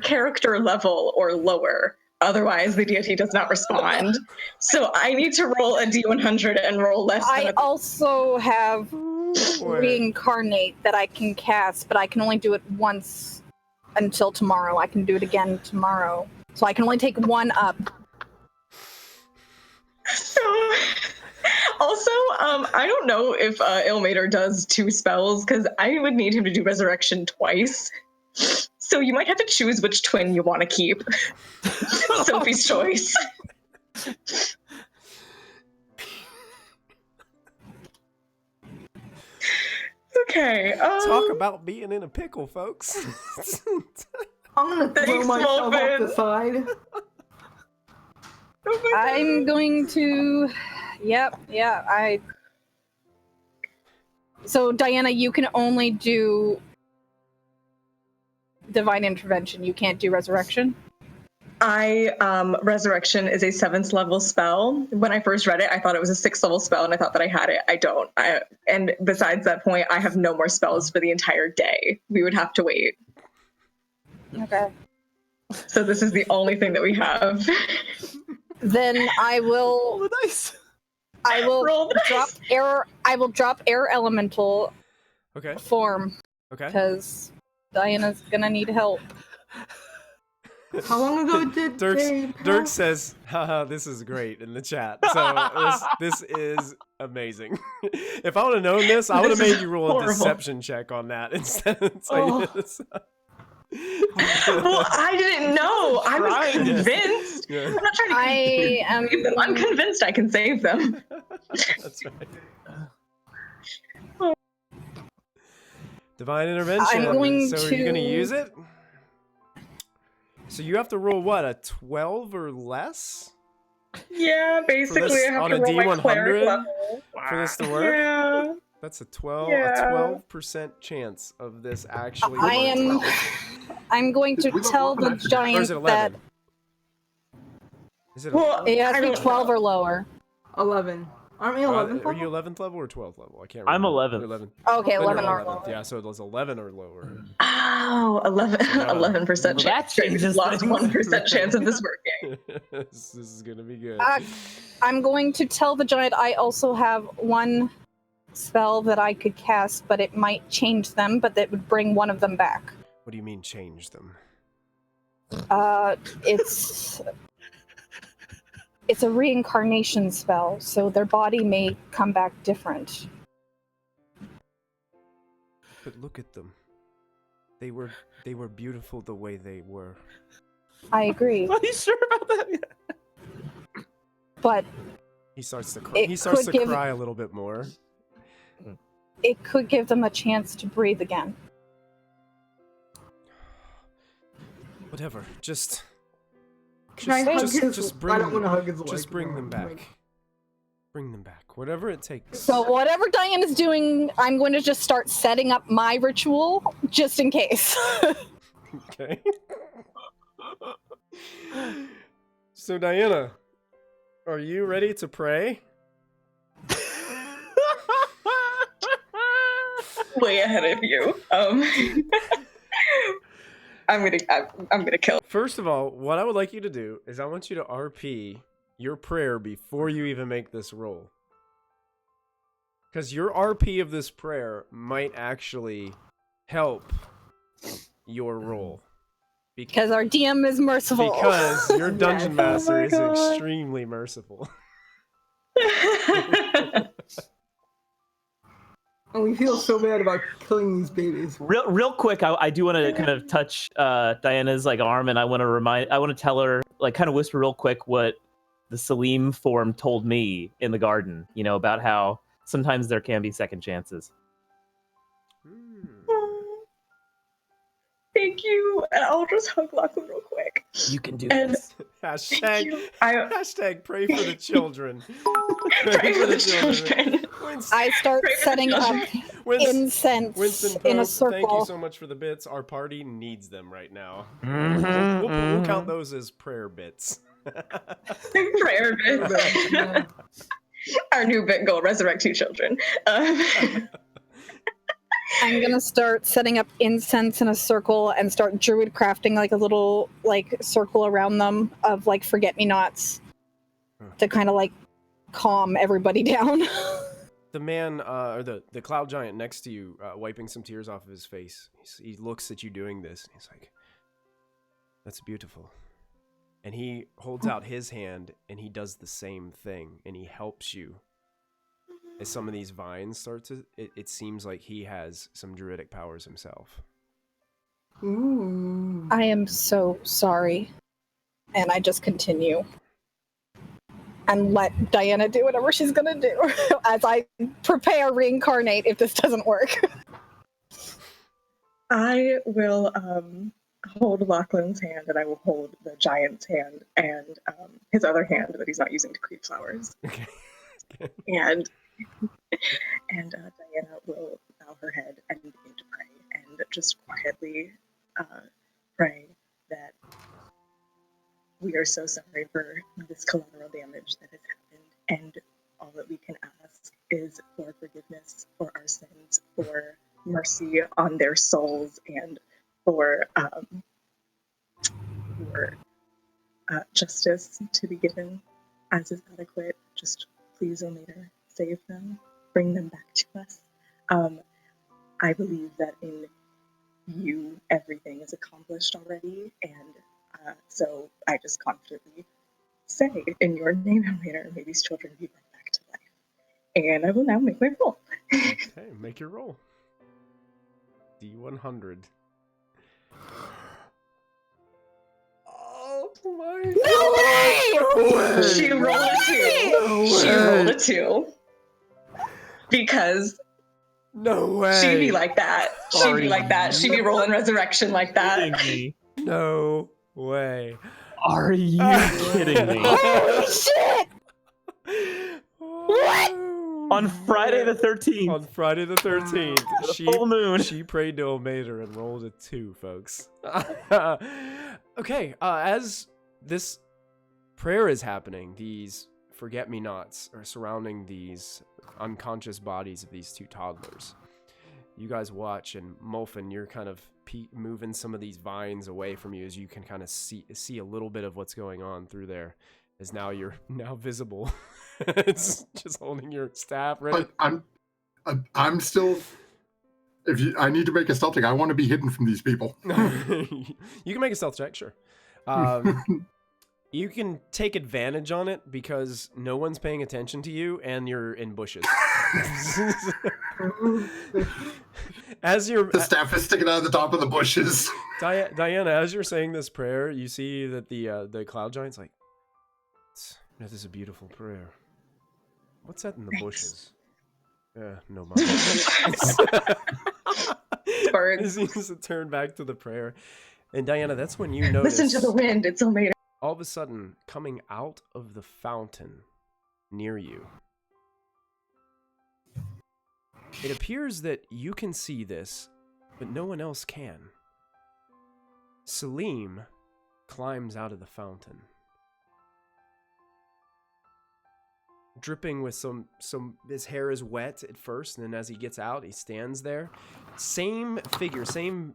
Speaker 6: character level or lower. Otherwise, the deity does not respond. So I need to roll a D100 and roll less than
Speaker 4: I also have Reincarnate that I can cast, but I can only do it once until tomorrow. I can do it again tomorrow. So I can only take one up.
Speaker 6: So, also, I don't know if Ilmater does 2 spells, because I would need him to do Resurrection twice. So you might have to choose which twin you want to keep. Sophie's choice. Okay.
Speaker 3: Talk about being in a pickle, folks.
Speaker 1: I'm gonna throw
Speaker 6: Thanks,
Speaker 1: myself off the
Speaker 6: Wolfen.
Speaker 1: side.
Speaker 6: Oh my God.
Speaker 4: I'm going to... Yep, yeah, So, Diana, you can only do Divine Intervention. You can't do Resurrection?
Speaker 6: Resurrection is a 7th level spell. When I first read it, I thought it was a 6th level spell, and I thought that I had it. I don't. And besides that point, I have no more spells for the entire day. We would have to wait.
Speaker 4: Okay.
Speaker 6: So this is the only thing that we have.
Speaker 4: Then I will...
Speaker 2: the dice.
Speaker 4: I will
Speaker 6: Roll the
Speaker 4: drop
Speaker 6: dice.
Speaker 4: air. I will drop air elemental
Speaker 3: Okay.
Speaker 4: form
Speaker 3: Okay.
Speaker 4: because Diana's gonna need help.
Speaker 1: How long ago did they
Speaker 3: Dirk
Speaker 1: pass?
Speaker 3: says, haha, this is great in the chat. So this is amazing. If I would have known this, I would have
Speaker 6: This is
Speaker 3: made you roll a
Speaker 6: horrible.
Speaker 3: deception check on that instead of saying
Speaker 1: Oh.
Speaker 3: this.
Speaker 6: Well, I didn't know. I was
Speaker 3: Trying to-
Speaker 6: convinced.
Speaker 3: Yeah.
Speaker 6: I'm not trying to
Speaker 4: I am.
Speaker 6: save them. I'm convinced I can save them.
Speaker 3: That's right. Divine intervention.
Speaker 4: I'm going
Speaker 3: so are you going to
Speaker 4: to-
Speaker 3: use it? So you have to roll what, a 12 or less
Speaker 6: Yeah, basically
Speaker 3: this-
Speaker 6: I have
Speaker 3: on
Speaker 6: to
Speaker 3: a
Speaker 6: roll my
Speaker 3: D100?
Speaker 6: cleric level.
Speaker 3: for this to work?
Speaker 6: Yeah.
Speaker 3: That's a 12
Speaker 6: Yeah.
Speaker 3: 12% chance of this actually
Speaker 4: I am.
Speaker 3: working.
Speaker 4: I'm going to tell the
Speaker 3: Or is
Speaker 4: giant
Speaker 3: it
Speaker 4: that
Speaker 3: 11? Is it
Speaker 6: Well,
Speaker 3: 11?
Speaker 4: it has
Speaker 6: I
Speaker 4: to be
Speaker 6: don't
Speaker 4: 12
Speaker 6: know.
Speaker 4: or lower.
Speaker 1: 11. Aren't we 11th
Speaker 3: Are you
Speaker 1: level?
Speaker 3: 11th level or 12th level? I can't
Speaker 2: I'm
Speaker 3: remember.
Speaker 2: 11th.
Speaker 3: You're 11.
Speaker 4: Okay,
Speaker 3: Then you're
Speaker 4: 11 or
Speaker 3: 11th.
Speaker 4: lower.
Speaker 3: Yeah, so it was 11 or lower.
Speaker 6: Oh, 11%
Speaker 2: Well,
Speaker 6: chance.
Speaker 2: that changes
Speaker 6: We lost
Speaker 2: things.
Speaker 6: 1% chance of this working.
Speaker 3: this is going to be good.
Speaker 4: I'm going to tell the giant I also have one spell that I could cast, but it might change them, but that would bring one of them back.
Speaker 3: What do you mean change them?
Speaker 4: It's a reincarnation spell, so their body may come back different.
Speaker 3: But look at them. They were beautiful the way they were.
Speaker 4: I agree,
Speaker 2: Are you sure about that?
Speaker 4: but
Speaker 3: He starts to cry.
Speaker 4: It
Speaker 3: He starts
Speaker 4: could
Speaker 3: to
Speaker 4: give-
Speaker 3: cry a little bit more.
Speaker 4: it could give them a chance to breathe again.
Speaker 3: Whatever. Just
Speaker 1: Can I hug his?
Speaker 3: bring
Speaker 1: I don't want to hug his leg.
Speaker 3: just bring them back. Bring them back. Whatever it takes.
Speaker 4: So whatever Diane is doing, I'm going to just start setting up my ritual just in case.
Speaker 3: Okay. So Diana, are you ready to pray?
Speaker 6: Way ahead of you. I'm gonna kill.
Speaker 3: First of all, what I would like you to do is I want you to RP your prayer before you even make this roll. Because your RP of this prayer might actually help your roll.
Speaker 4: Because our DM is merciful.
Speaker 3: Because your dungeon
Speaker 6: Yes.
Speaker 3: master
Speaker 6: Oh my
Speaker 3: is
Speaker 6: God.
Speaker 3: extremely merciful.
Speaker 1: And we feel so bad about killing these babies.
Speaker 2: Real quick, I do want to kind of touch Diana's like arm, and I want to tell her, like, kind of whisper real quick what the Salim form told me in the garden. You know, about how sometimes there can be second chances.
Speaker 6: Thank you. And I'll just hug Lachlan real quick.
Speaker 2: You can do
Speaker 6: And
Speaker 2: this.
Speaker 3: Hashtag,
Speaker 6: you.
Speaker 3: hashtag pray for the children.
Speaker 6: Pray for the children.
Speaker 4: I start
Speaker 6: Pray for the
Speaker 4: setting up
Speaker 6: children.
Speaker 4: incense
Speaker 3: Winston
Speaker 4: in a
Speaker 3: Pope, thank you
Speaker 4: circle.
Speaker 3: so much for the bits. Our party needs them right now.
Speaker 2: Mhm,
Speaker 3: We'll count those as prayer bits.
Speaker 6: Prayer bits. Our new bit goal: resurrect 2 children.
Speaker 4: I'm gonna start setting up incense in a circle and start druid crafting like a little like circle around them of like forget-me-nots to kind of like calm everybody down.
Speaker 3: The man, or the cloud giant next to you, wiping some tears off of his face, he looks at you doing this, and he's like, "That's beautiful." And he holds out his hand, and he does the same thing, and he helps you. As some of these vines start to, it seems like he has some druidic powers himself.
Speaker 1: Ooh.
Speaker 4: I am so sorry. And I just continue. And let Diana do whatever she's gonna do as I prepare reincarnate if this doesn't work.
Speaker 6: I will hold Lachlan's hand, and I will hold the giant's hand and his other hand that he's not using to create flowers.
Speaker 3: Okay.
Speaker 6: And Diana will bow her head and begin to pray, and just quietly pray that we are so sorry for this collateral damage that has happened, and all that we can ask is for forgiveness for our sins, for mercy on their souls, and for justice to be given as is adequate. Just please, O Mater, save them, bring them back to us. I believe that in you, everything is accomplished already, and so I just confidently say, in your name, O Mater, may these children be brought back to life. And I will now make my roll.
Speaker 3: Okay, make your roll. D100. Oh my!
Speaker 4: No way!
Speaker 6: She rolled a 2. She rolled a 2. Because
Speaker 3: No way!
Speaker 6: she'd be like that. She'd be like that. She'd be rolling resurrection like that.
Speaker 2: Kidding me?
Speaker 3: No way.
Speaker 2: Are you kidding me?
Speaker 4: Holy shit!
Speaker 3: What?
Speaker 2: On Friday the 13th.
Speaker 3: On Friday the 13th,
Speaker 2: The full moon.
Speaker 3: she prayed to Omater and rolled a 2, folks. Okay, as this prayer is happening, these forget-me-nots are surrounding these unconscious bodies of these 2 toddlers. You guys watch, and Molfin, you're kind of moving some of these vines away from you as you can kind of see a little bit of what's going on through there. As now you're now visible. It's just holding your staff ready.
Speaker 5: But I'm still. I need to make a stealth check. I want to be hidden from these people.
Speaker 3: You can make a stealth check, sure. You can take advantage on it because no one's paying attention to you and you're in bushes. As you're
Speaker 5: The staff is sticking out of the top of the bushes.
Speaker 3: Diana, as you're saying this prayer, you see that the cloud giant's like, "This is a beautiful prayer. What's that in the bushes?" No mind. He seems to turn back to the prayer. And Diana, that's when you notice...
Speaker 6: Listen to the wind, it's Omater.
Speaker 3: All of a sudden, coming out of the fountain near you, it appears that you can see this, but no one else can. Salim climbs out of the fountain, dripping with some his hair is wet at first, and then as he gets out, he stands there. Same figure, same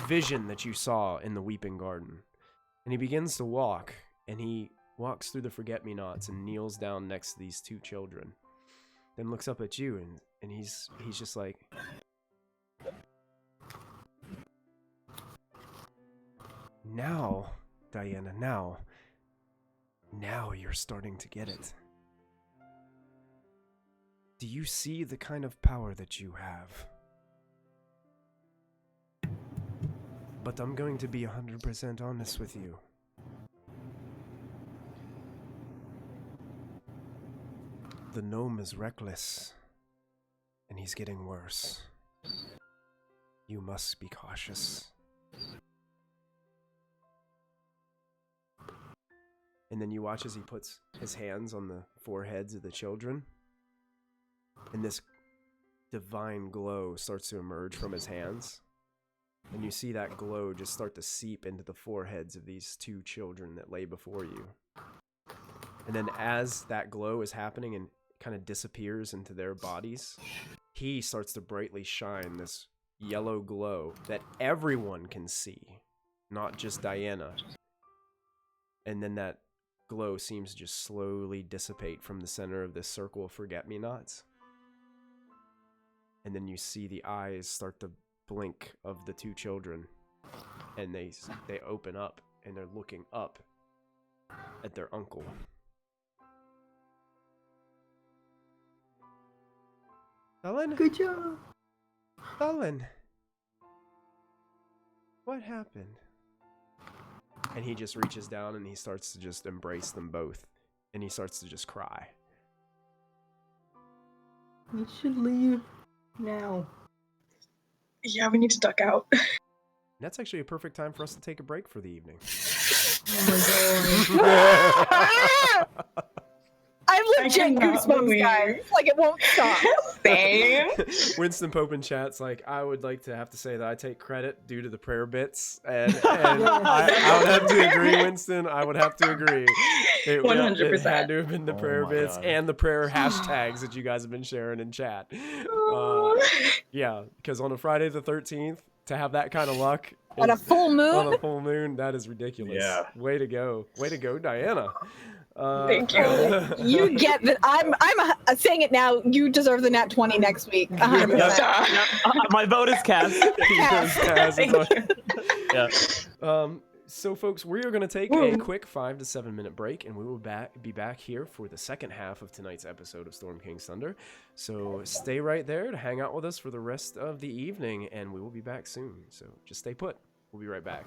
Speaker 3: vision that you saw in the Weeping Garden. And he begins to walk, and he walks through the forget-me-nots and kneels down next to these 2 children. Then looks up at you, and he's just like, "Now, Diana, now you're starting to get it. Do you see the kind of power that you have? But I'm going to be 100% honest with you. The gnome is reckless, and he's getting worse. You must be cautious. And then you watch as he puts his hands on the foreheads of the children, and this divine glow starts to emerge from his hands. And you see that glow just start to seep into the foreheads of these two children that lay before you. And then as that glow is happening and kind of disappears into their bodies, he starts to brightly shine this yellow glow that everyone can see, not just Diana. And then that glow seems to just slowly dissipate from the center of this circle of forget-me-nots. And then you see the eyes start to blink of the two children, and they open up, and they're looking up at their uncle. Ellen?
Speaker 1: Good job.
Speaker 3: Ellen? What happened? And he just reaches down and he starts to just embrace them both, and he starts to just cry.
Speaker 1: We should leave now.
Speaker 6: Yeah, we need to duck out.
Speaker 3: And that's actually a perfect time for us to take a break for the evening.
Speaker 1: Oh my god.
Speaker 4: I'm legit
Speaker 6: cannot
Speaker 4: goosebumps,
Speaker 6: believe-
Speaker 4: guys. Like, it won't stop.
Speaker 6: Same.
Speaker 3: Winston Pope in chat's like, I would like to have to say that I take credit due to the prayer bits, and I would have to agree, Winston. I would have to agree. It
Speaker 6: 100%.
Speaker 3: had to have been the
Speaker 2: Oh
Speaker 3: prayer
Speaker 2: my
Speaker 3: bits
Speaker 2: God.
Speaker 3: and the prayer hashtags that you guys have been sharing in chat. Yeah, because on a Friday the 13th, to have that kind of luck
Speaker 4: On a full
Speaker 3: on
Speaker 4: moon?
Speaker 3: a full moon, that is ridiculous.
Speaker 2: Yeah.
Speaker 3: Way to go, Diana.
Speaker 6: Thank you.
Speaker 4: You get that. I'm saying it now. You deserve the nat 20 next week. 100%.
Speaker 6: Stop.
Speaker 2: My vote is cast.
Speaker 3: Yes,
Speaker 6: Thank
Speaker 3: it's
Speaker 6: you.
Speaker 3: yeah. So, folks, we are going to take a quick 5 to 7 minute break, and we will be back here for the second half of tonight's episode of Storm King's Thunder. So stay right there to hang out with us for the rest of the evening, and we will be back soon. So just stay put. We'll be right back.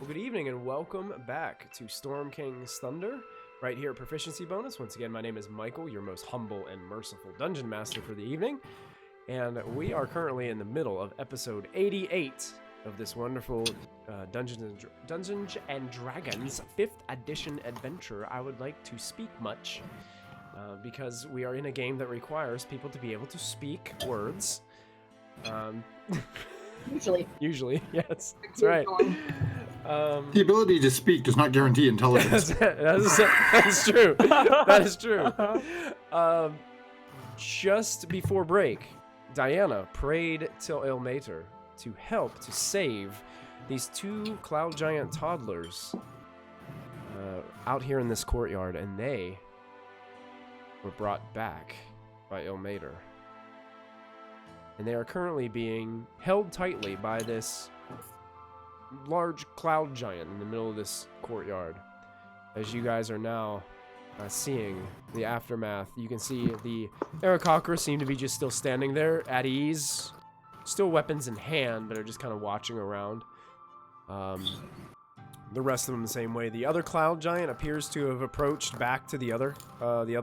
Speaker 3: Well, good evening and welcome back to Storm King's Thunder, right here at Proficiency Bonus. Once again, my name is Michael, your most humble and merciful Dungeon Master for the evening, and we are currently in the middle of episode 88 of this wonderful Dungeons and Dragons 5th edition adventure. I would like to speak much, because we are in a game that requires people to be able to speak words. Usually, yes, that's right.
Speaker 5: The ability to speak does not guarantee intelligence.
Speaker 3: That's true. That is true. Just before break, Diana prayed till Ilmater to help to save these two cloud giant toddlers out here in this courtyard, and they were brought back by Ilmater. And they are currently being held tightly by this large cloud giant in the middle of this courtyard. As you guys are now seeing the aftermath, you can see the Aarakocra seem to be just still standing there at ease, still weapons in hand, but are just kind of watching around. The rest of them the same way. The other cloud giant appears to have approached back to the other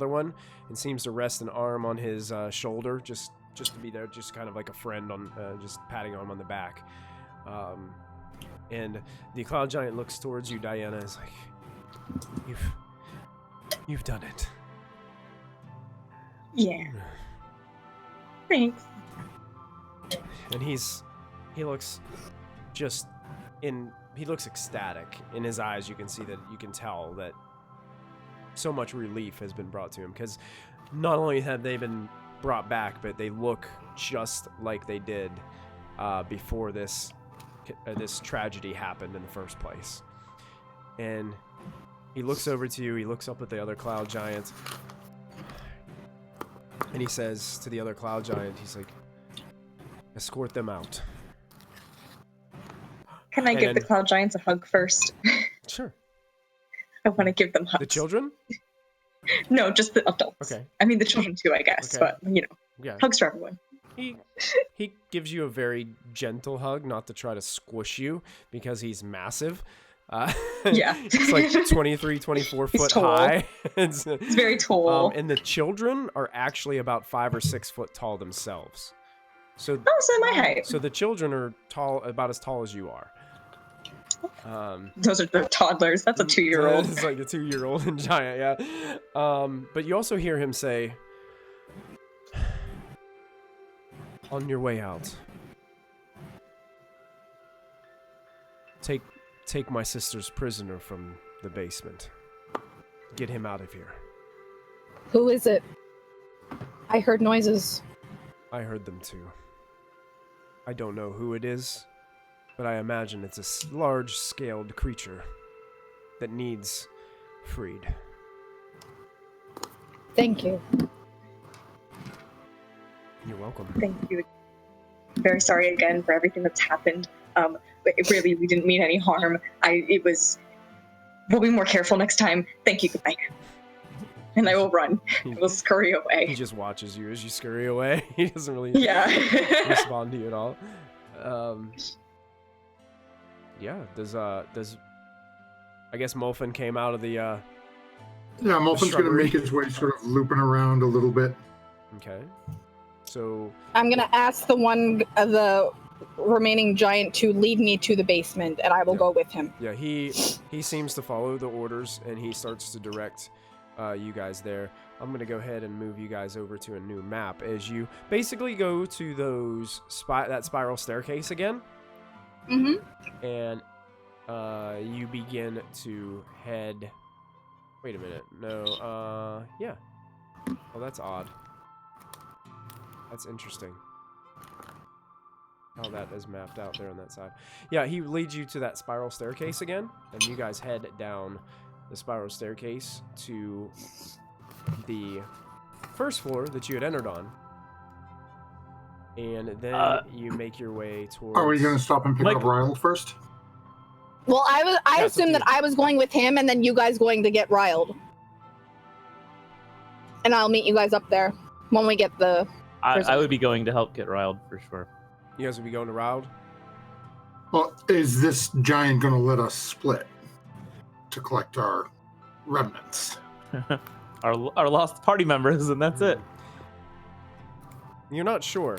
Speaker 3: one, and seems to rest an arm on his shoulder, just to be there, just kind of like a friend on, just patting him on the back. And the cloud giant looks towards you, Diana, is like, you've done it.
Speaker 6: Yeah. Thanks.
Speaker 3: And he looks ecstatic. In his eyes, you can see that, you can tell that so much relief has been brought to him, because not only have they been brought back, but they look just like they did before this tragedy happened in the first place. And he looks over to you, he looks up at the other cloud giant, and he says to the other cloud giant, he's like, escort them out.
Speaker 6: Can I give the cloud giants a hug first?
Speaker 3: Sure.
Speaker 6: I want to give them hugs.
Speaker 3: The children?
Speaker 6: No, just the adults.
Speaker 3: Okay.
Speaker 6: I mean, the children too, I guess,
Speaker 3: Okay.
Speaker 6: but,
Speaker 3: Yeah.
Speaker 6: hugs for everyone.
Speaker 3: He gives you a very gentle hug, not to try to squish you, because he's massive.
Speaker 6: Yeah.
Speaker 3: It's like 23, 24
Speaker 6: He's
Speaker 3: foot
Speaker 6: tall.
Speaker 3: high.
Speaker 6: It's very tall.
Speaker 3: And the children are actually about 5 or 6 foot tall themselves. So
Speaker 6: my height.
Speaker 3: So the children are tall, about as tall as you are.
Speaker 6: Those are the toddlers. That's a 2-year-old.
Speaker 3: It's like a 2-year-old and giant, yeah. But you also hear him say, on your way out, take my sister's prisoner from the basement. Get him out of here.
Speaker 4: Who is it? I heard noises.
Speaker 3: I heard them too. I don't know who it is, but I imagine it's a large-scaled creature that needs freed.
Speaker 4: Thank you.
Speaker 3: You're welcome.
Speaker 6: Thank you. Very sorry again for everything that's happened. But really, we didn't mean any harm. We'll be more careful next time. Thank you. Goodbye. And I will run. I will scurry
Speaker 3: He
Speaker 6: away.
Speaker 3: just watches you as you scurry away. He doesn't really respond to you at all. Yeah, does I guess Molfin came out of the
Speaker 5: Yeah, Molfin's going to make his way sort of looping around a little bit.
Speaker 3: Okay. So
Speaker 4: I'm gonna ask the remaining giant to lead me to the basement, and I will go with him.
Speaker 3: yeah, he seems to follow the orders, and he starts to direct you guys there. I'm gonna go ahead and move you guys over to a new map as you basically go to that spiral staircase again.
Speaker 4: Mm-hmm.
Speaker 3: And you begin to head. Wait a minute. No. Yeah. Oh, that's odd. That's interesting. How that is mapped out there on that side. Yeah, he leads you to that spiral staircase again, and you guys head down the spiral staircase to the first floor that you had entered on. And then you make your way towards...
Speaker 5: Are we going to stop and pick up Ryle first?
Speaker 4: Well, I
Speaker 3: That's
Speaker 4: assumed
Speaker 3: up to
Speaker 4: that I was going with him, and then you guys going to get riled. And I'll meet you guys up there when we get the...
Speaker 2: I would be going to help get riled for sure.
Speaker 3: You guys will be going to Roud?
Speaker 5: Well, is this giant going to let us split to collect our remnants?
Speaker 2: our lost party members, and that's it.
Speaker 3: You're not sure.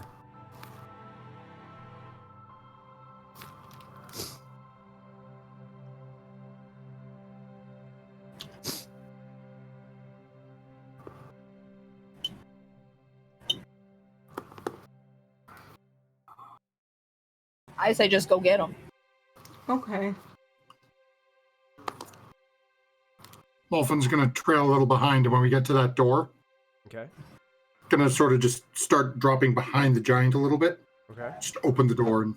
Speaker 4: I say just go get them.
Speaker 1: Okay.
Speaker 5: Wolfen's going to trail a little behind, and when we get to that door,
Speaker 3: Okay.
Speaker 5: going to sort of just start dropping behind the giant a little bit.
Speaker 3: Okay.
Speaker 5: Just open the door and...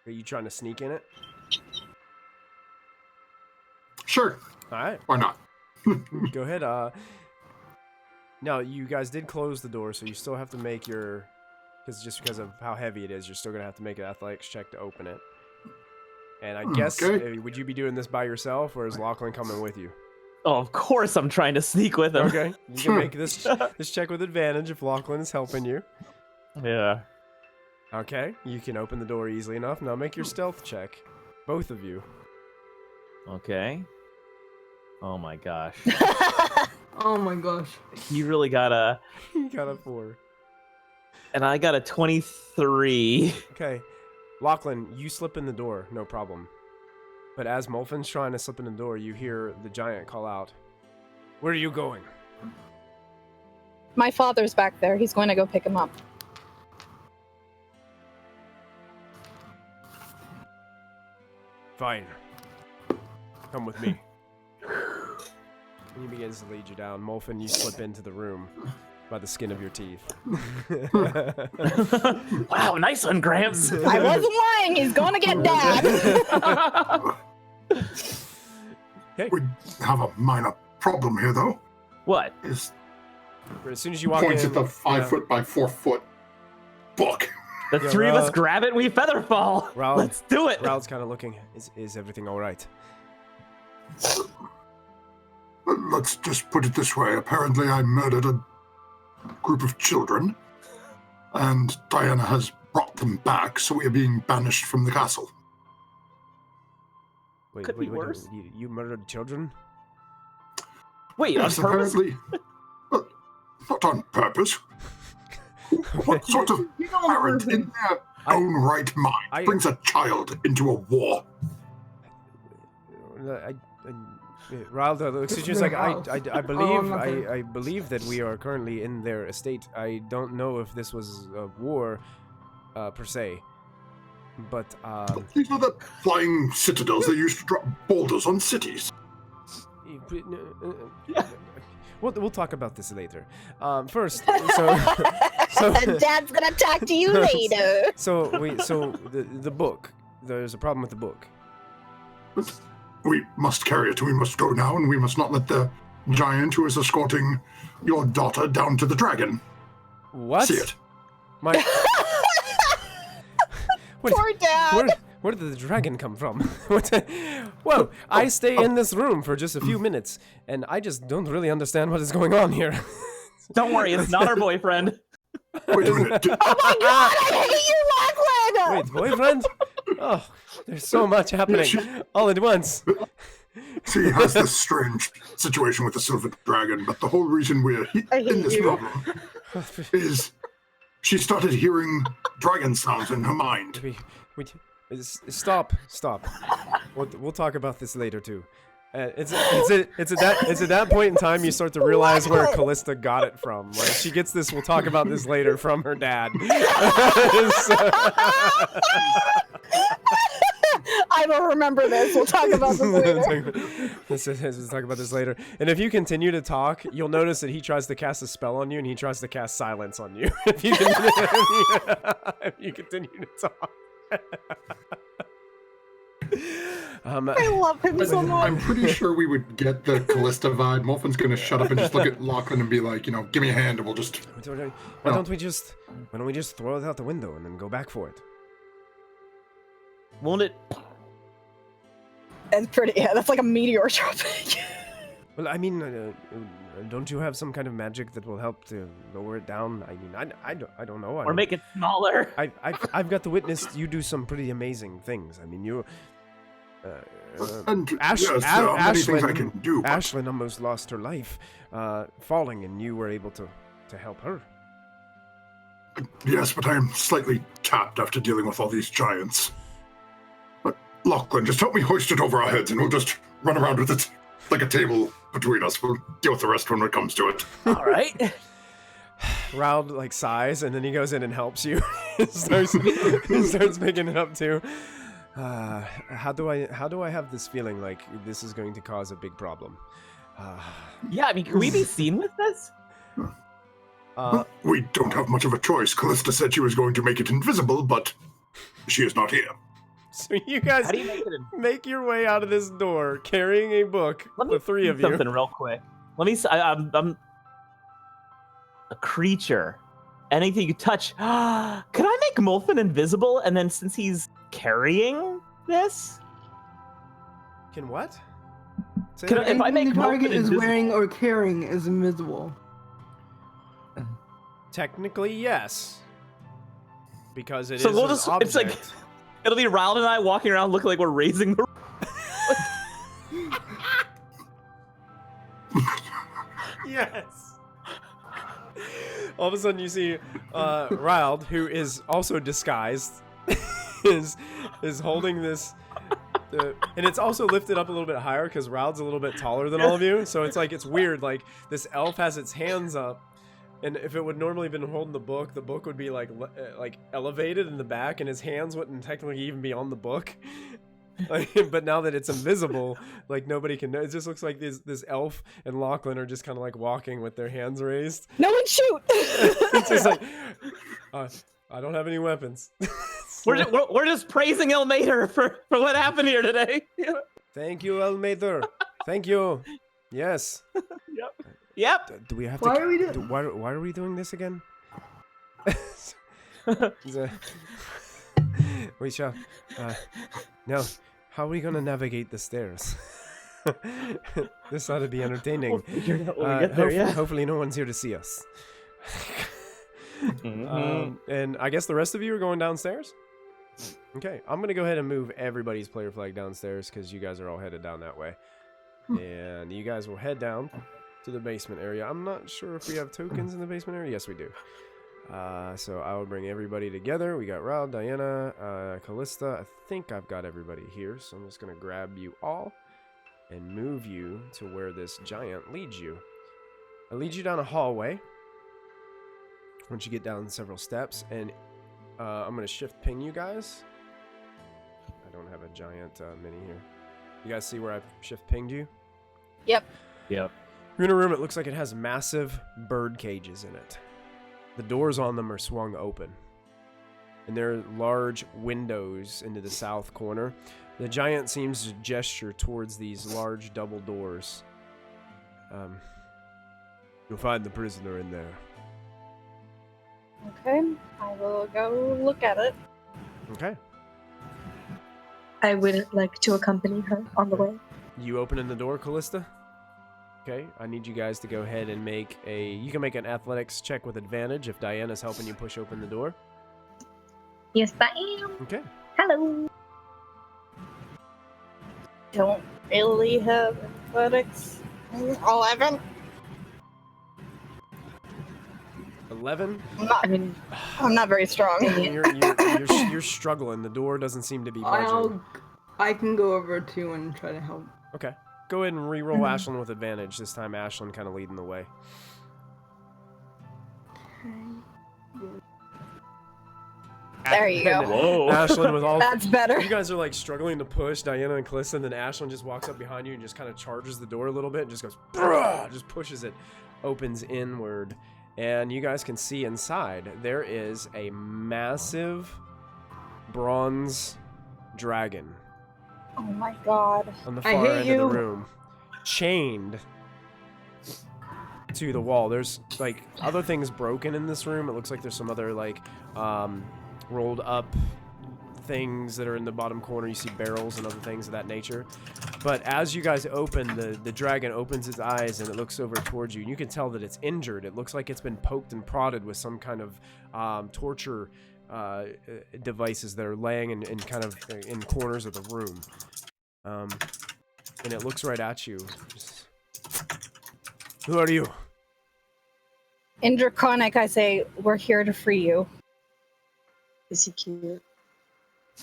Speaker 3: Are you trying to sneak in it?
Speaker 5: Sure.
Speaker 3: All right.
Speaker 5: Why not?
Speaker 3: Go ahead. Now, you guys did close the door, so you still have to make your... because of how heavy it is, you're still going to have to make an athletics check to open it. And I guess,
Speaker 5: Okay.
Speaker 3: would you be doing this by yourself, or is Lachlan coming with you?
Speaker 2: Oh, of course I'm trying to sneak with him.
Speaker 3: Okay. You can make this check with advantage if Lachlan is helping you.
Speaker 2: Yeah.
Speaker 3: Okay. You can open the door easily enough. Now make your stealth check. Both of you.
Speaker 2: Okay. Oh my gosh.
Speaker 1: Oh my gosh.
Speaker 2: He really got a...
Speaker 3: You got a 4.
Speaker 2: And I got a 23.
Speaker 3: Okay. Lachlan, you slip in the door, no problem. But as Molfin's trying to slip in the door, you hear the giant call out, "Where are you going?"
Speaker 4: My father's back there. He's going to go pick him up.
Speaker 3: Fine. Come with me. And he begins to lead you down. Molfin, you slip into the room by the skin of your teeth.
Speaker 2: Wow, nice one, Gramps.
Speaker 4: I wasn't lying. He's going to get Dad.
Speaker 3: Okay.
Speaker 5: We have a minor problem here, though.
Speaker 2: What?
Speaker 5: Is
Speaker 3: As soon as you walk
Speaker 5: points
Speaker 3: in,
Speaker 5: at the 5
Speaker 3: yeah.
Speaker 5: foot by 4 foot book.
Speaker 2: The
Speaker 3: Yeah,
Speaker 2: three of us
Speaker 3: Ralph.
Speaker 2: grab it and we feather fall.
Speaker 3: Ralph.
Speaker 2: Let's do it.
Speaker 3: Raul's kind of looking. Is everything all right?
Speaker 5: Let's just put it this way. Apparently, I murdered a group of children, and Diana has brought them back, so we are being banished from the castle.
Speaker 3: Wait,
Speaker 2: Could be worse.
Speaker 3: You murdered children?
Speaker 2: Wait,
Speaker 5: Yes,
Speaker 2: on purpose?
Speaker 5: apparently. But not on purpose. What sort of
Speaker 1: You don't
Speaker 5: parent
Speaker 1: listen.
Speaker 5: in their own right mind brings a child into a war?
Speaker 3: Raul looks at you like, I believe
Speaker 1: nothing.
Speaker 3: I believe that we are currently in their estate. I don't know if this was a war per se, but
Speaker 5: These are the flying citadels that used to drop boulders on cities.
Speaker 3: we'll talk about this later. First, so
Speaker 4: Dad's going to talk to you later.
Speaker 3: so the book. There's a problem with the book.
Speaker 5: We must carry it. We must go now, and we must not let the giant who is escorting your daughter down to the dragon
Speaker 3: What?
Speaker 5: see it.
Speaker 3: My What-
Speaker 4: Poor Dad.
Speaker 3: Where did the dragon come from? Whoa, I stay in this room for just a few minutes, and I just don't really understand what is going on here.
Speaker 2: Don't worry, it's not our boyfriend.
Speaker 5: Wait a minute.
Speaker 4: Oh my God, I hate you, Lachlan.
Speaker 3: Wait, boyfriend? Oh, there's so much happening all at once.
Speaker 5: She has this strange situation with the silver dragon, but the whole reason we're
Speaker 4: I
Speaker 5: in
Speaker 4: hate
Speaker 5: this
Speaker 4: you.
Speaker 5: problem is she started hearing dragon sounds in her mind.
Speaker 3: Stop. We'll talk about this later too. It's at that point in time you start to realize where Callista got it from. Like she gets this. We'll talk about this later from her dad.
Speaker 4: I will remember this. We'll talk about this later.
Speaker 3: Let's talk about this later. And if you continue to talk, you'll notice that he tries to cast a spell on you, and he tries to cast silence on you. If you continue to talk.
Speaker 4: I love him so much.
Speaker 5: I'm pretty sure we would get the Callista vibe. Molfin's gonna shut up and just look at Lachlan and be like, give me a hand and we'll just...
Speaker 3: Why don't we just throw it out the window and then go back for it?
Speaker 2: Won't it?
Speaker 4: That's pretty. Yeah, that's like a meteor dropping.
Speaker 3: Well, I mean, don't you have some kind of magic that will help to lower it down? I mean, I don't know.
Speaker 2: Or make it smaller.
Speaker 3: I've got to witness you do some pretty amazing things. I mean, you.
Speaker 5: And yes, there are many things I can do. But
Speaker 3: Ashlyn almost lost her life falling, and you were able to help her.
Speaker 5: yes, but I am slightly tapped after dealing with all these giants. But Lachlan, just help me hoist it over our heads, and we'll just run around with it like a table between us. We'll deal with the rest when it comes to it.
Speaker 2: All right.
Speaker 3: Raoul like sighs, and then he goes in and helps you. He starts picking it up too. How do I have this feeling like this is going to cause a big problem?
Speaker 2: Yeah, I mean, can we be seen with this?
Speaker 5: We don't have much of a choice. Callista said she was going to make it invisible, but she is not here.
Speaker 3: So you guys
Speaker 2: How do you make it
Speaker 3: make your way out of this door carrying a book, the three of you.
Speaker 2: Something real quick. Let me. I'm a creature. Anything you touch. Could I make Molfen invisible? And then since he's carrying this,
Speaker 3: Can what? Say
Speaker 2: Can
Speaker 3: that
Speaker 2: I- if
Speaker 3: again?
Speaker 2: I make
Speaker 1: the target
Speaker 2: Molfen
Speaker 1: is
Speaker 2: invisible-
Speaker 1: wearing or carrying is invisible.
Speaker 3: Technically, yes. Because it is
Speaker 2: So we'll
Speaker 3: an
Speaker 2: just-
Speaker 3: object.
Speaker 2: it's like- it'll be Riled and I walking around looking like we're raising the.
Speaker 3: Yes. All of a sudden, you see Riled, who is also disguised, is holding this, and it's also lifted up a little bit higher because Riled's a little bit taller than all of you. So it's like it's weird. Like this elf has its hands up, and if it would normally been holding the book would be like elevated in the back, and his hands wouldn't technically even be on the book. But now that it's invisible, like nobody can know. It just looks like this elf and Lachlan are just kind of like walking with their hands raised.
Speaker 4: No one shoot!
Speaker 3: It's just like, I don't have any weapons.
Speaker 2: We're just praising Elmater for what happened here today.
Speaker 3: Thank you, Elmater. Thank you. Yes.
Speaker 2: Yep.
Speaker 3: Do we have
Speaker 1: Why
Speaker 3: to?
Speaker 1: are we doing?
Speaker 3: Why are we doing this again? We shall. Now, how are we gonna navigate the stairs? This ought to be entertaining.
Speaker 2: We'll figure it out when we get there, yeah.
Speaker 3: Hopefully, no one's here to see us.
Speaker 2: Mhm.
Speaker 3: And I guess the rest of you are going downstairs? Okay, I'm going to go ahead and move everybody's player flag downstairs because you guys are all headed down that way. And you guys will head down to the basement area. I'm not sure if we have tokens in the basement area. Yes, we do. So I will bring everybody together. We got Raoul, Diana, Callista. I think I've got everybody here. So I'm just going to grab you all and move you to where this giant leads you. It leads you down a hallway. Once you get down several steps, and I'm going to shift ping you guys. I don't have a giant mini here. You guys see where I've shift pinged you?
Speaker 4: Yep.
Speaker 2: Yep.
Speaker 3: You're in a room, it looks like it has massive bird cages in it. The doors on them are swung open. And there are large windows into the south corner. The giant seems to gesture towards these large double doors. You'll find the prisoner in there.
Speaker 4: Okay, I will go look at it.
Speaker 3: Okay.
Speaker 6: I would like to accompany her on the way.
Speaker 3: You opening the door, Callista? Okay, I need you guys to go ahead and make a... You can make an athletics check with advantage if Diana's helping you push open the door.
Speaker 6: Yes, I am.
Speaker 3: Okay.
Speaker 6: Hello.
Speaker 4: Don't really have athletics. 11.
Speaker 3: 11?
Speaker 4: I'm not very strong.
Speaker 3: You're struggling. The door doesn't seem to be budging.
Speaker 1: I can go over too and try to help.
Speaker 3: Okay. Go ahead and re-roll Ashlyn with advantage. This time Ashlyn kind of leading the way.
Speaker 4: There you go.
Speaker 2: Whoa.
Speaker 3: Ashlyn with all...
Speaker 4: That's better.
Speaker 3: You guys are like struggling to push Diana and Callista, and then Ashlyn just walks up behind you and just kind of charges the door a little bit and just goes, "Bruh!" Just pushes it, opens inward, and you guys can see inside there is a massive bronze dragon
Speaker 4: Oh my god.
Speaker 3: on the
Speaker 1: I
Speaker 3: far
Speaker 1: hate
Speaker 3: end of
Speaker 1: you.
Speaker 3: the room, chained to the wall. There's like other things broken in this room. It looks like there's some other like rolled up things that are in the bottom corner. You see barrels and other things of that nature. But as you guys open, the dragon opens its eyes and it looks over towards you. And you can tell that it's injured. It looks like it's been poked and prodded with some kind of torture devices that are laying in kind of in corners of the room. And it looks right at you. Who are you?
Speaker 4: In Draconic, I say, we're here to free you.
Speaker 6: Is he cute?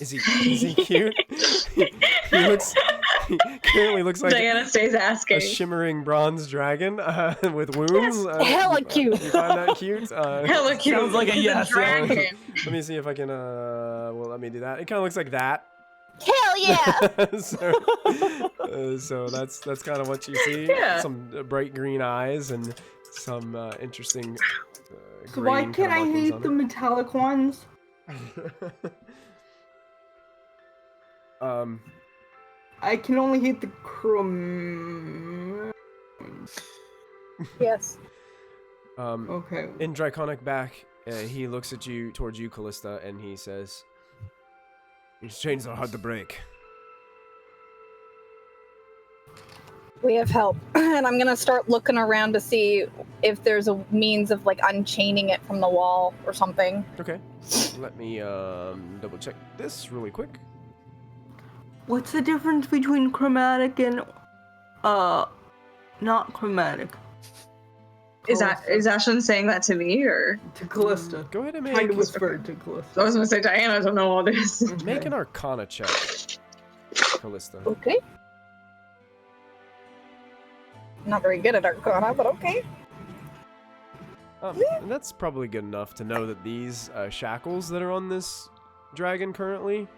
Speaker 3: Is he cute? He currently looks like
Speaker 6: Diana stays asking.
Speaker 3: a shimmering bronze dragon with wounds.
Speaker 4: Hella cute.
Speaker 3: You find that cute?
Speaker 6: Hella cute.
Speaker 2: Sounds like a
Speaker 6: He's
Speaker 2: yes.
Speaker 6: dragon.
Speaker 3: Let me see if I can. Well, let me do that. It kind of looks like that.
Speaker 4: Hell yeah!
Speaker 3: So that's kind of what you see.
Speaker 6: Yeah.
Speaker 3: Some bright green eyes and some interesting.
Speaker 1: So why
Speaker 3: green
Speaker 1: can't
Speaker 3: kind
Speaker 1: I
Speaker 3: of markings
Speaker 1: hate
Speaker 3: on
Speaker 1: the
Speaker 3: it.
Speaker 1: metallic ones? I can only hate the chrome.
Speaker 4: Yes.
Speaker 1: Okay.
Speaker 3: In Draconic back, he looks at you, towards you, Callista, and he says, "These chains are hard to break."
Speaker 4: We have help. And I'm gonna start looking around to see if there's a means of, like, unchaining it from the wall or something.
Speaker 3: Okay. Let me double check this really quick.
Speaker 1: What's the difference between chromatic and not chromatic?
Speaker 6: Is Ashlyn saying that to me or?
Speaker 1: To Callista.
Speaker 3: Go ahead and
Speaker 1: Trying
Speaker 3: make
Speaker 1: to whisper to
Speaker 6: I
Speaker 1: Callista.
Speaker 6: was gonna say Diana don't know all this.
Speaker 3: make an Arcana check, Callista.
Speaker 4: Okay. Not very good at Arcana, but okay.
Speaker 3: And that's probably good enough to know that these shackles that are on this dragon currently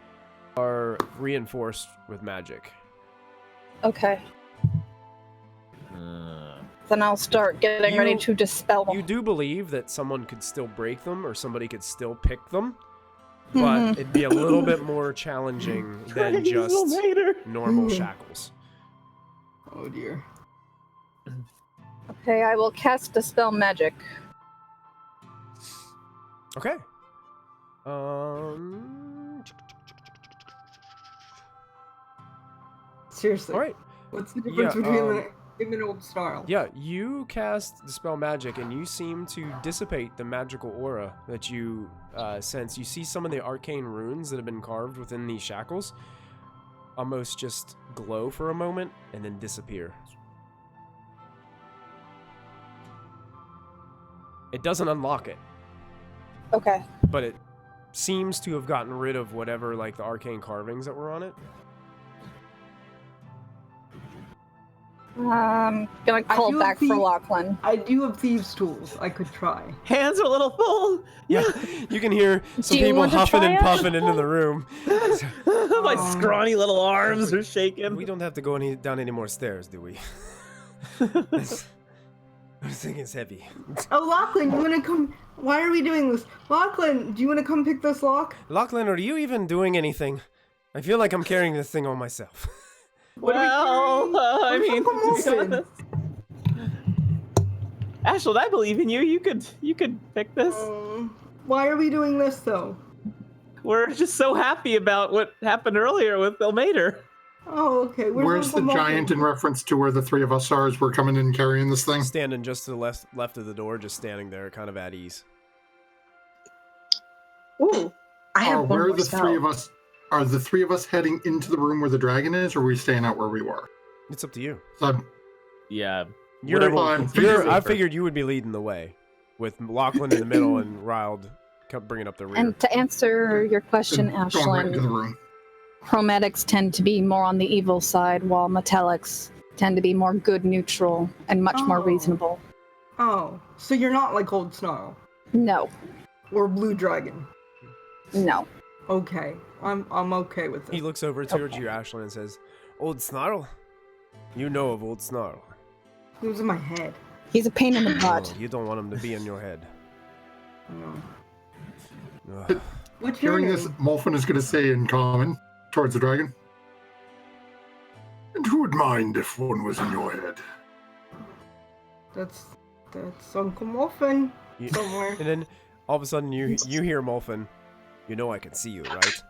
Speaker 3: are reinforced with magic.
Speaker 4: Okay. Then I'll start getting ready to dispel them.
Speaker 3: You do believe that someone could still break them or somebody could still pick them, but it'd be a little bit more challenging than just normal shackles.
Speaker 1: Oh dear.
Speaker 4: Okay, I will cast Dispel Magic.
Speaker 3: Okay.
Speaker 1: Seriously.
Speaker 3: All right.
Speaker 1: What's the difference between him and Old Snarl?
Speaker 3: Yeah, you cast Dispel Magic, and you seem to dissipate the magical aura that you sense. You see some of the arcane runes that have been carved within these shackles almost just glow for a moment and then disappear. It doesn't unlock it,
Speaker 4: Okay.
Speaker 3: but it seems to have gotten rid of whatever, like, the arcane carvings that were on it.
Speaker 4: Gonna call
Speaker 1: do
Speaker 4: back
Speaker 1: have
Speaker 4: for
Speaker 1: the-
Speaker 4: Lachlan.
Speaker 1: I do have thieves' tools. I could try.
Speaker 2: Hands are a little full.
Speaker 3: Yeah, you can hear some
Speaker 4: Do you
Speaker 3: people
Speaker 4: want to
Speaker 3: huffing
Speaker 4: try
Speaker 3: and
Speaker 4: it?
Speaker 3: puffing into the room.
Speaker 2: My scrawny little arms are shaking.
Speaker 3: We don't have to go down any more stairs, do we? This thing is heavy.
Speaker 1: Oh, Lachlan, you wanna come? Why are we doing this? Lachlan, do you wanna come pick this lock?
Speaker 3: Lachlan, are you even doing anything? I feel like I'm carrying this thing all myself.
Speaker 1: What are we
Speaker 2: Well, I
Speaker 1: Where's
Speaker 2: mean,
Speaker 1: Uncle Wilson?
Speaker 2: Ashland, I believe in you. You could pick this.
Speaker 1: Why are we doing this though?
Speaker 2: We're just so happy about what happened earlier with Ilmater.
Speaker 1: Oh, okay.
Speaker 5: Where's the
Speaker 1: Uncle
Speaker 5: giant
Speaker 1: Wilson?
Speaker 5: in reference to where the three of us are as we're coming in carrying this thing?
Speaker 3: Standing just to the left of the door, just standing there, kind of at ease.
Speaker 6: Ooh, I have one
Speaker 5: where are
Speaker 6: more
Speaker 5: the
Speaker 6: spell.
Speaker 5: three of us? Are the three of us heading into the room where the dragon is, or are we staying out where we were?
Speaker 3: It's up to you.
Speaker 5: So
Speaker 2: Yeah.
Speaker 3: I figured you would be leading the way, with Lachlan in the middle and Riled bringing up the rear.
Speaker 4: And to answer your question,
Speaker 5: going right into the
Speaker 4: Ashlyn,
Speaker 5: room.
Speaker 4: chromatics tend to be more on the evil side, while metallics tend to be more good neutral and much more
Speaker 1: Oh.
Speaker 4: reasonable.
Speaker 1: Oh, so you're not like Old Snarl
Speaker 4: No,
Speaker 1: or Blue Dragon.
Speaker 4: no.
Speaker 1: Okay, I'm okay with
Speaker 3: He
Speaker 1: it.
Speaker 3: looks over towards you, Ashlyn, and says, "Old Snarl? You know of Old Snarl.
Speaker 1: He was in my head.
Speaker 4: He's a pain in the butt.
Speaker 3: Oh, you don't want him to be in your head."
Speaker 1: No.
Speaker 3: Ugh.
Speaker 1: What's your
Speaker 5: Hearing
Speaker 1: name?
Speaker 5: this, Molfin is going to say in common towards the dragon. And who would mind if one was in your head?
Speaker 1: That's Uncle Muffin
Speaker 3: You-
Speaker 1: somewhere.
Speaker 3: And then all of a sudden you hear Molfin. You know I can see you, right?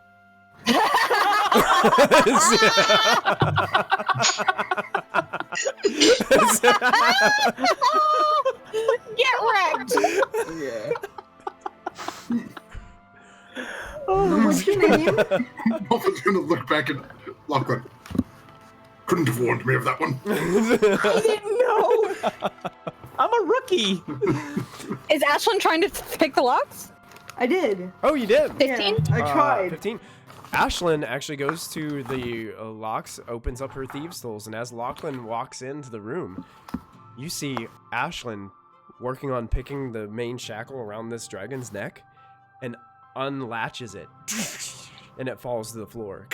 Speaker 4: Get wrecked.
Speaker 1: Yeah.
Speaker 2: Oh,
Speaker 1: What's your name?
Speaker 5: Wolfen's gonna look back at Lachlan. Couldn't have warned me of that one.
Speaker 2: I didn't know. I'm a rookie.
Speaker 4: Is Ashlyn trying to pick the locks?
Speaker 1: I did.
Speaker 3: Oh, you did.
Speaker 4: 15?
Speaker 1: Yeah, I tried.
Speaker 3: 15. Ashlyn actually goes to the locks, opens up her thieves' tools, and as Lachlan walks into the room, you see Ashlyn working on picking the main shackle around this dragon's neck and unlatches it, and it falls to the floor.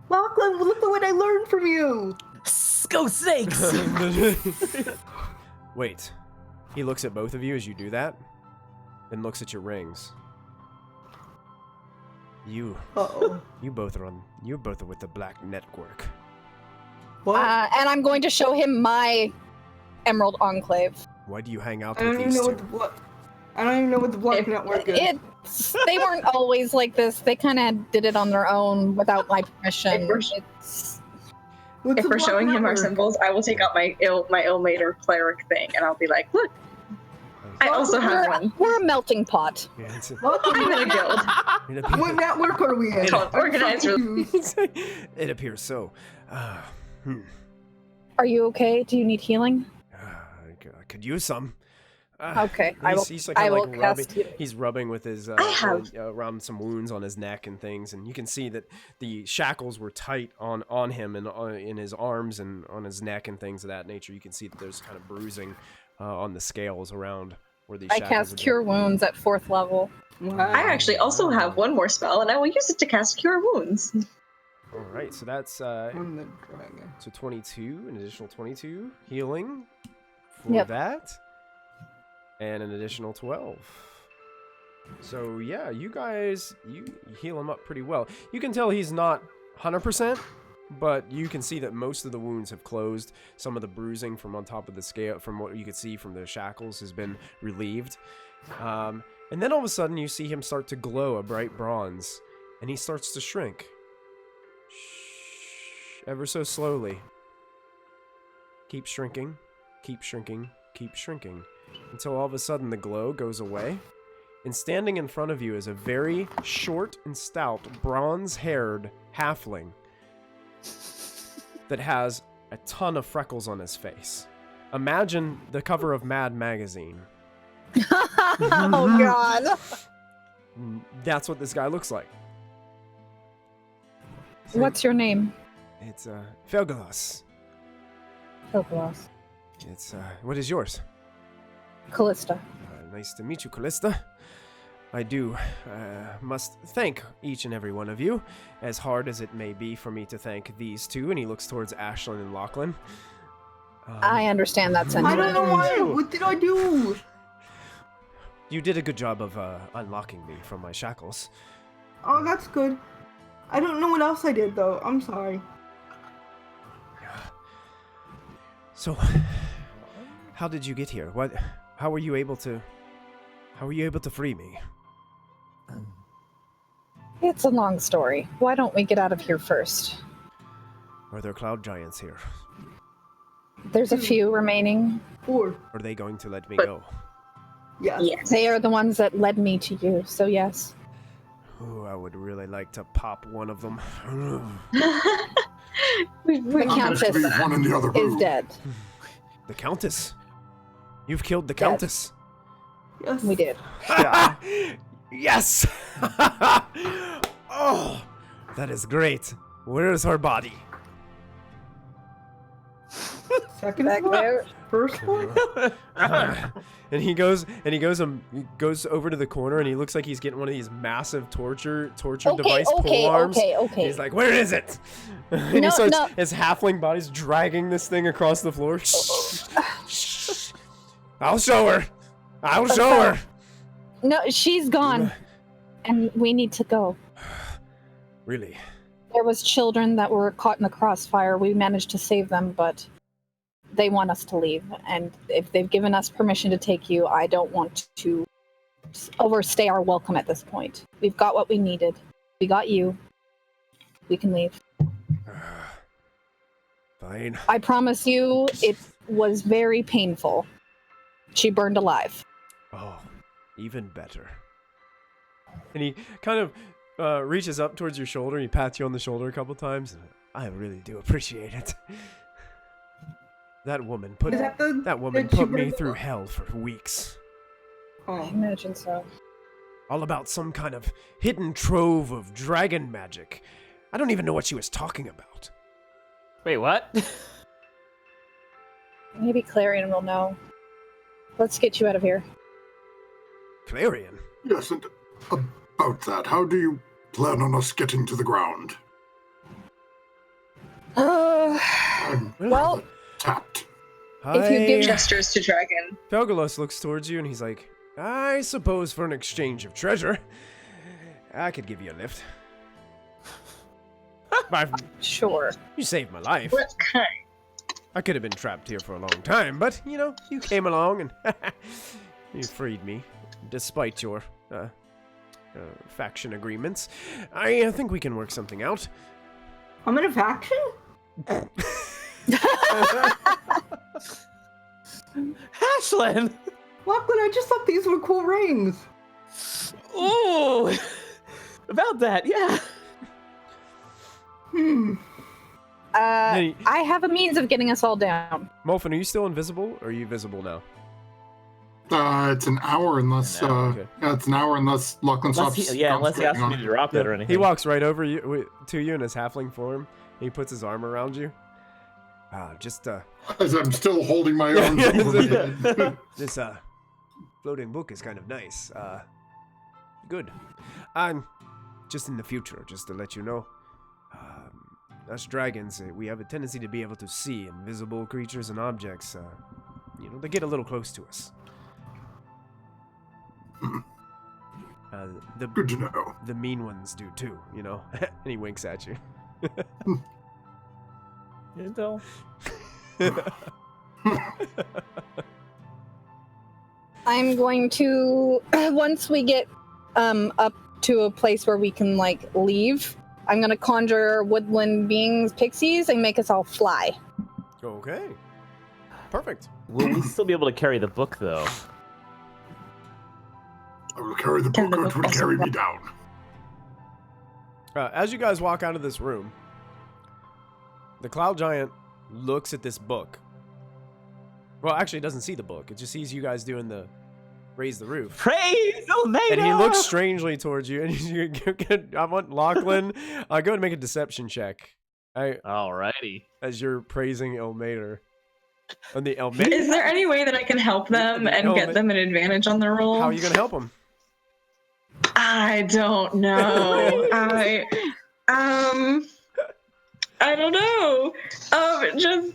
Speaker 1: Lachlan, look at what I learned from you.
Speaker 2: Go snakes.
Speaker 3: Wait. He looks at both of you as you do that, and looks at your rings. You both are with the Black Network.
Speaker 1: What?
Speaker 4: And I'm going to show him my Emerald Enclave.
Speaker 3: Why do you hang out
Speaker 1: I
Speaker 3: with
Speaker 1: don't even
Speaker 3: these
Speaker 1: know
Speaker 3: two?
Speaker 1: I don't even know what the Black Network is.
Speaker 4: They weren't always like this. They kind of did it on their own without my permission.
Speaker 1: What's
Speaker 6: If
Speaker 1: the
Speaker 6: we're
Speaker 1: Black
Speaker 6: showing him our
Speaker 1: Network?
Speaker 6: symbols, I will take out my Illmater cleric thing, and I'll be like, look, I also have one.
Speaker 4: We're a melting pot.
Speaker 3: Yeah, it's
Speaker 6: I'm in a guild.
Speaker 1: What network are we in?
Speaker 6: It's called Organized
Speaker 1: Confused.
Speaker 3: It appears so.
Speaker 4: Are you okay? Do you need healing?
Speaker 3: I could use some.
Speaker 4: Okay, I will-
Speaker 3: He's
Speaker 4: I will
Speaker 3: rubbing,
Speaker 4: cast healing.
Speaker 3: he's rubbing with his around some wounds on his neck and things, and you can see that the shackles were tight on him and in his arms and on his neck and things of that nature. You can see that there's kind of bruising on the scales around where these
Speaker 4: I
Speaker 3: shackles
Speaker 4: cast
Speaker 3: are
Speaker 4: Cure Wounds at 4th level.
Speaker 1: Wow.
Speaker 6: I actually also have one more spell, and I will use it to cast Cure Wounds.
Speaker 3: All right, so that's
Speaker 1: I'm the dragon.
Speaker 3: so 22, an additional 22 healing for
Speaker 4: Yep.
Speaker 3: that, and an additional 12. So yeah, you guys, you heal him up pretty well. You can tell he's not 100%, but you can see that most of the wounds have closed. Some of the bruising from on top of the scale, from what you could see from the shackles, has been relieved. And then all of a sudden, you see him start to glow a bright bronze, and he starts to shrink. Ever so slowly. Keep shrinking, keep shrinking, keep shrinking, until all of a sudden the glow goes away, and standing in front of you is a very short and stout, bronze-haired halfling that has a ton of freckles on his face. Imagine the cover of Mad Magazine.
Speaker 4: Oh god.
Speaker 3: That's what this guy looks like.
Speaker 4: What's your name?
Speaker 3: It's Felgalos.
Speaker 4: Philglass.
Speaker 3: It's what is yours?
Speaker 4: Callista.
Speaker 3: Nice to meet you, Callista. I do must thank each and every one of you, as hard as it may be for me to thank these two. And he looks towards Ashlyn and Lachlan.
Speaker 4: I understand that
Speaker 1: I
Speaker 4: sentiment.
Speaker 1: don't know why. What did I do?
Speaker 3: You did a good job of unlocking me from my shackles.
Speaker 1: Oh, that's good. I don't know what else I did though. I'm sorry.
Speaker 3: So, how did you get here? How were you able to free me?
Speaker 4: It's a long story. Why don't we get out of here first?
Speaker 3: Are there cloud giants here?
Speaker 4: There's a few remaining.
Speaker 1: 4.
Speaker 3: Are they going to let me
Speaker 6: But-
Speaker 3: go?
Speaker 1: Yes.
Speaker 6: Yes.
Speaker 4: They are the ones that led me to you, so yes.
Speaker 3: Ooh, I would really like to pop one of them.
Speaker 6: we
Speaker 4: The
Speaker 5: I'm
Speaker 4: Countess
Speaker 5: supposed to be one in the other
Speaker 4: is
Speaker 5: room.
Speaker 4: dead.
Speaker 3: The Countess? You've killed the
Speaker 4: Yes.
Speaker 3: Countess?
Speaker 1: Yes.
Speaker 4: We did.
Speaker 3: Yes! Oh, that is great. Where is her body?
Speaker 1: Second
Speaker 4: Back
Speaker 1: floor?
Speaker 4: there.
Speaker 1: First floor?
Speaker 3: And he goes over to the corner, and he looks like he's getting one of these massive torture device pole arms.
Speaker 4: Okay.
Speaker 3: He's like, "Where is it?" And he
Speaker 4: No,
Speaker 3: starts,
Speaker 4: no.
Speaker 3: his halfling body's dragging this thing across the floor. I'll show her. I'll show her.
Speaker 4: No, she's gone. And we need to go.
Speaker 3: Really?
Speaker 4: There was children that were caught in the crossfire. We managed to save them, but they want us to leave. And if they've given us permission to take you, I don't want to overstay our welcome at this point. We've got what we needed. We got you. we can leave.
Speaker 3: Fine.
Speaker 4: I promise you, it was very painful. She burned alive.
Speaker 3: Oh, even better. And he kind of reaches up towards your shoulder. And he pats you on the shoulder a couple times. I really do appreciate it. That woman put
Speaker 1: Is that the-
Speaker 3: that woman
Speaker 1: that she
Speaker 3: put me
Speaker 1: burned
Speaker 3: through
Speaker 1: alive?
Speaker 3: hell for weeks.
Speaker 4: I
Speaker 1: Oh.
Speaker 4: imagine so.
Speaker 3: All about some kind of hidden trove of dragon magic. I don't even know what she was talking about.
Speaker 2: Wait, what?
Speaker 4: Maybe Clarion will know. Let's get you out of here.
Speaker 3: Clarion?
Speaker 5: Yes, and about that, how do you plan on us getting to the ground? I'm
Speaker 4: Well,
Speaker 5: rather tapped.
Speaker 4: if you give
Speaker 6: Gestures to Dragon.
Speaker 3: Felgalos looks towards you and he's like, I suppose for an exchange of treasure, I could give you a lift.
Speaker 4: sure.
Speaker 3: You saved my life.
Speaker 6: What kind?
Speaker 3: I could have been trapped here for a long time, but, you know, you came along and you freed me, despite your faction agreements. I think we can work something out.
Speaker 1: I'm in a faction?
Speaker 2: Ashlyn!
Speaker 1: Lachlan, I just thought these were cool rings.
Speaker 2: Ooh! About that, yeah.
Speaker 3: Hey.
Speaker 4: I have a means of getting us all down.
Speaker 3: Molfin, are you still invisible, or are you visible now?
Speaker 5: It's an hour unless
Speaker 2: An hour,
Speaker 3: okay.
Speaker 5: yeah, it's an hour unless Lachlan stops.
Speaker 2: Unless he asks me to drop it or anything.
Speaker 3: He walks right over you to you in his halfling form. He puts his arm around you.
Speaker 5: As I'm still holding my arms
Speaker 3: Yeah,
Speaker 5: over my
Speaker 3: yeah.
Speaker 5: head.
Speaker 3: This floating book is kind of nice. Good. Just in the future, just to let you know, us dragons, we have a tendency to be able to see invisible creatures and objects. You know, they get a little close to us.
Speaker 5: Good to know.
Speaker 3: The mean ones do too, you know. And he winks at you.
Speaker 2: Intel.
Speaker 4: I'm going to, once we get up to a place where we can, like, leave, I'm going to conjure woodland beings, pixies, and make us all fly.
Speaker 3: Okay. Perfect.
Speaker 2: Will we still be able to carry the book, though?
Speaker 5: I will carry the
Speaker 6: Can
Speaker 5: book,
Speaker 6: the
Speaker 5: which
Speaker 6: book
Speaker 5: will
Speaker 6: also
Speaker 5: carry me
Speaker 6: fly?
Speaker 5: down.
Speaker 3: As you guys walk out of this room, the cloud giant looks at this book. Well, actually, it doesn't see the book. It just sees you guys doing the raise the roof.
Speaker 2: Praise Almeida!
Speaker 3: And he looks strangely towards you. And I want Lachlan. Go ahead and make a deception check.
Speaker 2: Alrighty.
Speaker 3: As you're praising Elmater. And the Elmater.
Speaker 6: Is there any way that I can help them and get them an advantage on their roll?
Speaker 3: How are you gonna help them?
Speaker 6: I don't know. I don't know. Just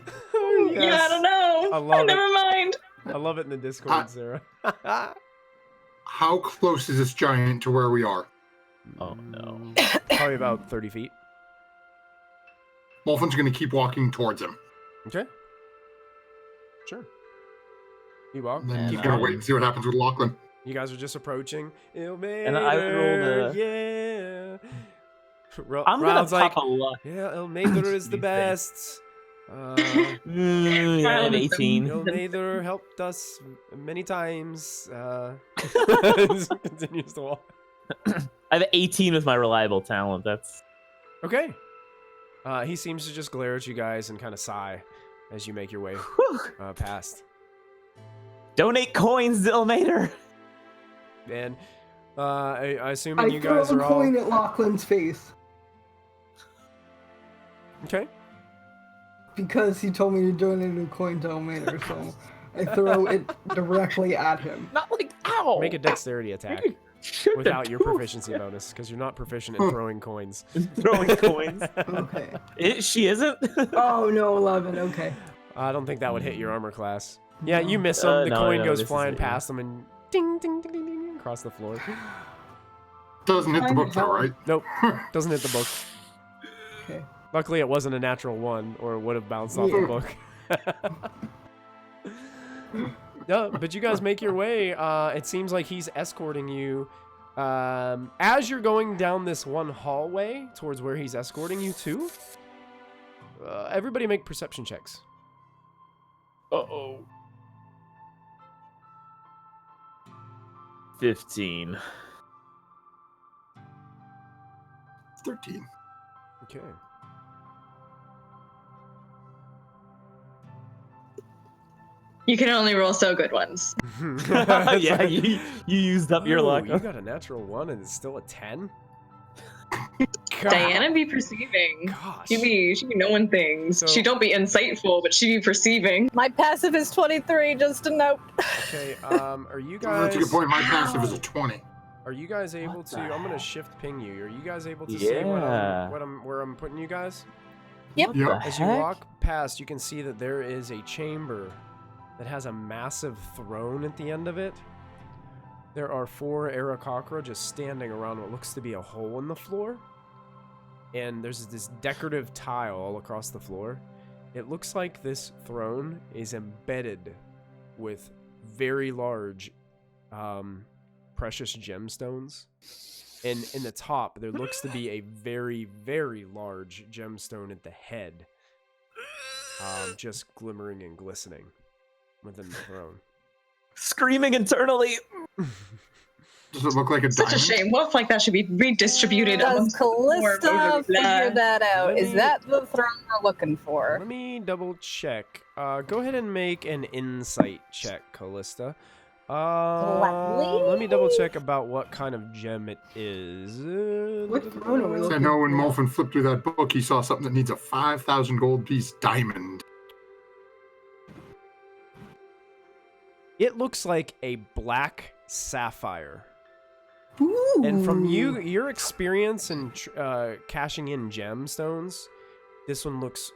Speaker 6: yeah, I don't know.
Speaker 3: I love it.
Speaker 6: Never mind.
Speaker 3: I love it in the Discord, Sarah.
Speaker 5: How close is this giant to where we are?
Speaker 2: Oh, no.
Speaker 3: Probably about 30 feet.
Speaker 5: Molfin's going to keep walking towards him.
Speaker 3: Okay. Sure. You walk.
Speaker 5: And then he's
Speaker 2: And,
Speaker 5: going to wait and see what happens with Lachlan.
Speaker 3: You guys are just approaching. Elmater,
Speaker 2: And I would roll the-
Speaker 3: yeah.
Speaker 2: I'm gonna
Speaker 3: Ron's
Speaker 2: pop
Speaker 3: like,
Speaker 2: a lot.
Speaker 3: yeah, Elmater is the
Speaker 2: Excuse me.
Speaker 3: best.
Speaker 2: Yeah, an 18.
Speaker 3: Elmater helped us many times. Continues to walk.
Speaker 2: I have 18 with my reliable talent. That's
Speaker 3: Okay. He seems to just glare at you guys and kind of sigh as you make your way past.
Speaker 2: donate coins, Dilmater.
Speaker 3: And I assume
Speaker 1: I
Speaker 3: you
Speaker 1: throw
Speaker 3: guys
Speaker 1: a
Speaker 3: are all
Speaker 1: coin at Lachlan's face
Speaker 3: okay.
Speaker 1: because he told me to donate a coin to Elmater, so I throw it directly at him.
Speaker 2: Not like ow.
Speaker 3: Make a dexterity attack
Speaker 2: Shoot
Speaker 3: without
Speaker 2: the
Speaker 3: your
Speaker 2: poof.
Speaker 3: proficiency bonus because you're not proficient in throwing coins.
Speaker 2: Throwing coins.
Speaker 1: Okay.
Speaker 2: She isn't.
Speaker 1: Oh no, 11. Okay.
Speaker 3: I don't think that would hit your armor class. Yeah, you miss him. The
Speaker 2: no,
Speaker 3: coin
Speaker 2: no,
Speaker 3: goes
Speaker 2: this is
Speaker 3: flying
Speaker 2: it, yeah.
Speaker 3: past him and ding, ding, ding, ding, ding, across the floor.
Speaker 5: Doesn't hit the book though, right?
Speaker 3: Nope, doesn't hit the book.
Speaker 1: Okay.
Speaker 3: Luckily, it wasn't a natural one, or it would have bounced off the
Speaker 1: Yeah.
Speaker 3: book. No, but you guys make your way. It seems like he's escorting you As you're going down this one hallway towards where he's escorting you to, everybody make perception checks.
Speaker 2: Uh-oh. 15.
Speaker 5: 13.
Speaker 3: Okay.
Speaker 6: You can only roll so good ones.
Speaker 2: Yeah, you used up your luck.
Speaker 3: You got a natural 1 and it's still a 10?
Speaker 6: Diana be perceiving.
Speaker 3: Gosh.
Speaker 6: She be knowing things.
Speaker 3: So-
Speaker 6: she don't be insightful, but she be perceiving.
Speaker 4: My passive is 23, just a note.
Speaker 3: Okay, are you guys...
Speaker 5: That's a good point. My passive is a 20.
Speaker 3: Are you guys able
Speaker 2: What
Speaker 3: to...
Speaker 2: the
Speaker 3: I'm gonna
Speaker 2: heck?
Speaker 3: shift ping you. Are you guys able to see
Speaker 2: Yeah.
Speaker 3: where I'm putting you guys?
Speaker 4: Yep.
Speaker 2: What
Speaker 5: Yep.
Speaker 2: the
Speaker 3: As you
Speaker 2: heck?
Speaker 3: walk past, you can see that there is a chamber that has a massive throne at the end of it. There are 4 Aarakocra just standing around what looks to be a hole in the floor. And there's this decorative tile all across the floor. It looks like this throne is embedded with very large precious gemstones. And in the top, there looks to be a very, very large gemstone at the head. Just glimmering and glistening within the throne.
Speaker 2: Screaming internally.
Speaker 5: Does it look like a
Speaker 6: Such
Speaker 5: diamond?
Speaker 6: a shame. Wealth like that should be redistributed.
Speaker 4: Does
Speaker 6: amongst the poor, blah,
Speaker 4: Callista
Speaker 6: blah,
Speaker 4: figure
Speaker 6: blah.
Speaker 4: that out?
Speaker 3: Let
Speaker 4: Is
Speaker 3: me-
Speaker 4: that the throne we're looking for?
Speaker 3: Let me double check. Go ahead and make an insight check, Callista.
Speaker 4: Gladly.
Speaker 3: Let me double check about what kind of gem it is.
Speaker 1: What throne are we
Speaker 5: I
Speaker 1: looking
Speaker 5: know when
Speaker 1: for?
Speaker 5: Molfin flipped through that book, he saw something that needs a 5,000 gold piece diamond.
Speaker 3: It looks like a black sapphire.
Speaker 1: Ooh.
Speaker 3: And from your experience in cashing in gemstones, this one looks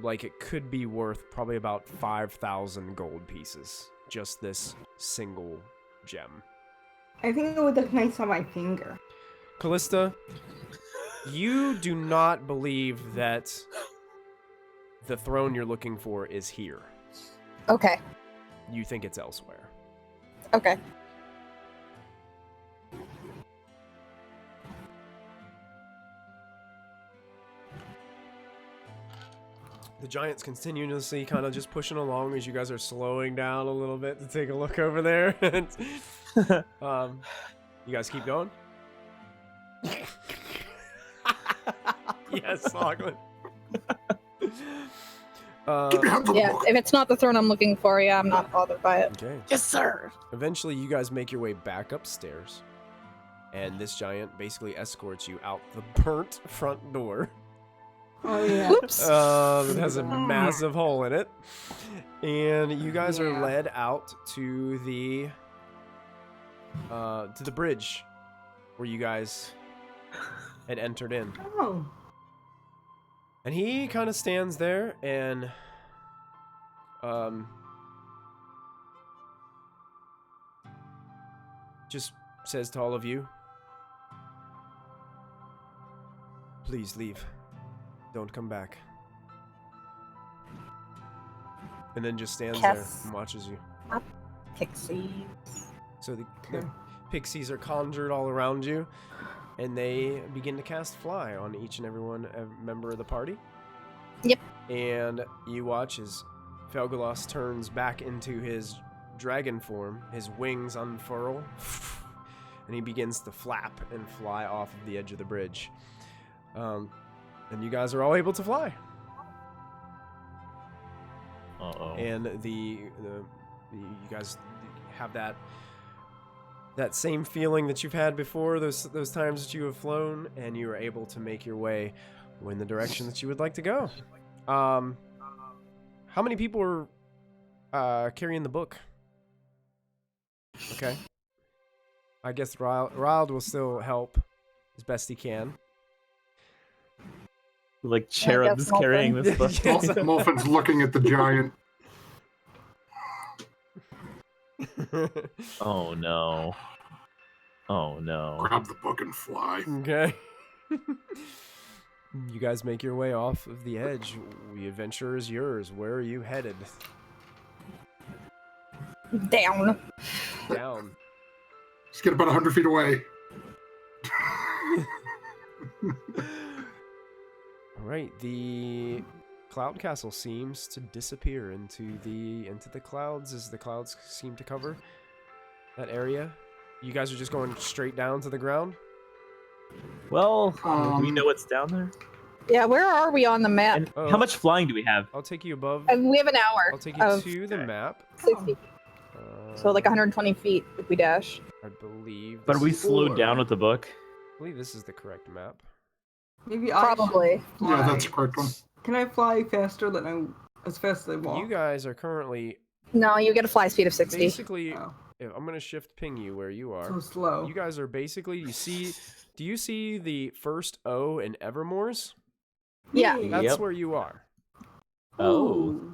Speaker 3: like it could be worth probably about 5,000 gold pieces. Just this single gem.
Speaker 1: I think it would look nice on my finger.
Speaker 3: Callista, you do not believe that the throne you're looking for is here.
Speaker 4: Okay.
Speaker 3: You think it's elsewhere.
Speaker 4: Okay.
Speaker 3: The giant's continuously kind of just pushing along as you guys are slowing down a little bit to take a look over there. You guys keep going? Yes, Lachlan.
Speaker 5: Keep your hands on the
Speaker 4: Yeah,
Speaker 5: book.
Speaker 4: if it's not the throne I'm looking for, yeah, I'm not bothered by it.
Speaker 3: Okay.
Speaker 2: Yes, sir.
Speaker 3: Eventually, you guys make your way back upstairs, and this giant basically escorts you out the burnt front door.
Speaker 1: Oh yeah.
Speaker 4: Whoops.
Speaker 3: It has a massive hole in it, and you guys are
Speaker 1: Yeah.
Speaker 3: led out to the bridge where you guys had entered in.
Speaker 1: Oh.
Speaker 3: And he kind of stands there and just says to all of you, please leave. Don't come back. And then just stands there
Speaker 4: Yes.
Speaker 3: and watches you.
Speaker 4: Pixies.
Speaker 3: So the
Speaker 1: Okay.
Speaker 3: pixies are conjured all around you, and they begin to cast fly on each and every one member of the party.
Speaker 4: Yep.
Speaker 3: And you watch as Felgalos turns back into his dragon form, his wings unfurl, and he begins to flap and fly off of the edge of the bridge. And you guys are all able to fly.
Speaker 2: Uh-oh.
Speaker 3: And you guys have that same feeling that you've had before, those times that you have flown, and you are able to make your way in the direction that you would like to go. How many people are carrying the book? Okay. I guess Riled will still help as best he can.
Speaker 2: Like cherubs
Speaker 4: Molfin.
Speaker 2: carrying this book.
Speaker 3: Yes.
Speaker 5: Molfin's looking at the giant.
Speaker 2: Oh no. Oh no.
Speaker 5: Grab the book and fly.
Speaker 3: Okay. You guys make your way off of the edge. The adventure is yours. Where are you headed?
Speaker 4: Down.
Speaker 3: Down.
Speaker 5: Just get about 100 feet away.
Speaker 3: All right, the cloud castle seems to disappear into the clouds as the clouds seem to cover that area. You guys are just going straight down to the ground?
Speaker 2: Well, do we know what's down there?
Speaker 4: Yeah, where are we on the map?
Speaker 2: And how much flying do we have?
Speaker 3: I'll take you above.
Speaker 4: We have an hour.
Speaker 3: I'll take you to the map.
Speaker 4: 60. So like 120 feet if we dash.
Speaker 3: I believe.
Speaker 2: But are we
Speaker 3: this is-
Speaker 2: slowed down with the book?
Speaker 3: I believe this is the correct map.
Speaker 1: Maybe I
Speaker 4: Probably.
Speaker 1: should fly.
Speaker 5: Yeah, that's the correct one.
Speaker 1: Can I fly faster than as fast as I walk?
Speaker 3: You guys are currently
Speaker 4: No, you get a fly speed of 60.
Speaker 3: basically.
Speaker 1: Oh,
Speaker 3: I'm gonna shift ping you where you are.
Speaker 1: so slow.
Speaker 3: You guys are basically. You see? Do you see the first O in Evermore's?
Speaker 4: Yeah.
Speaker 3: That's
Speaker 2: Yep.
Speaker 3: where you are.
Speaker 2: Oh.
Speaker 1: Ooh.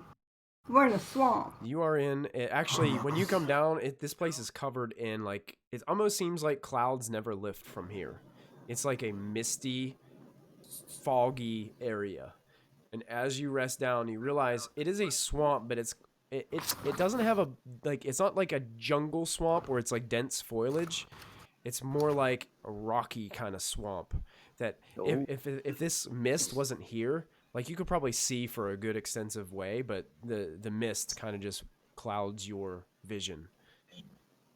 Speaker 1: We're in a swamp.
Speaker 3: You are in. Actually, when you come down, this place is covered in like. It almost seems like clouds never lift from here. It's like a misty, foggy area. And as you rest down, you realize it is a swamp, but it doesn't have a like. It's not like a jungle swamp where it's like dense foliage. It's more like a rocky kind of swamp. That if this mist wasn't here, like you could probably see for a good extensive way, but the mist kind of just clouds your vision.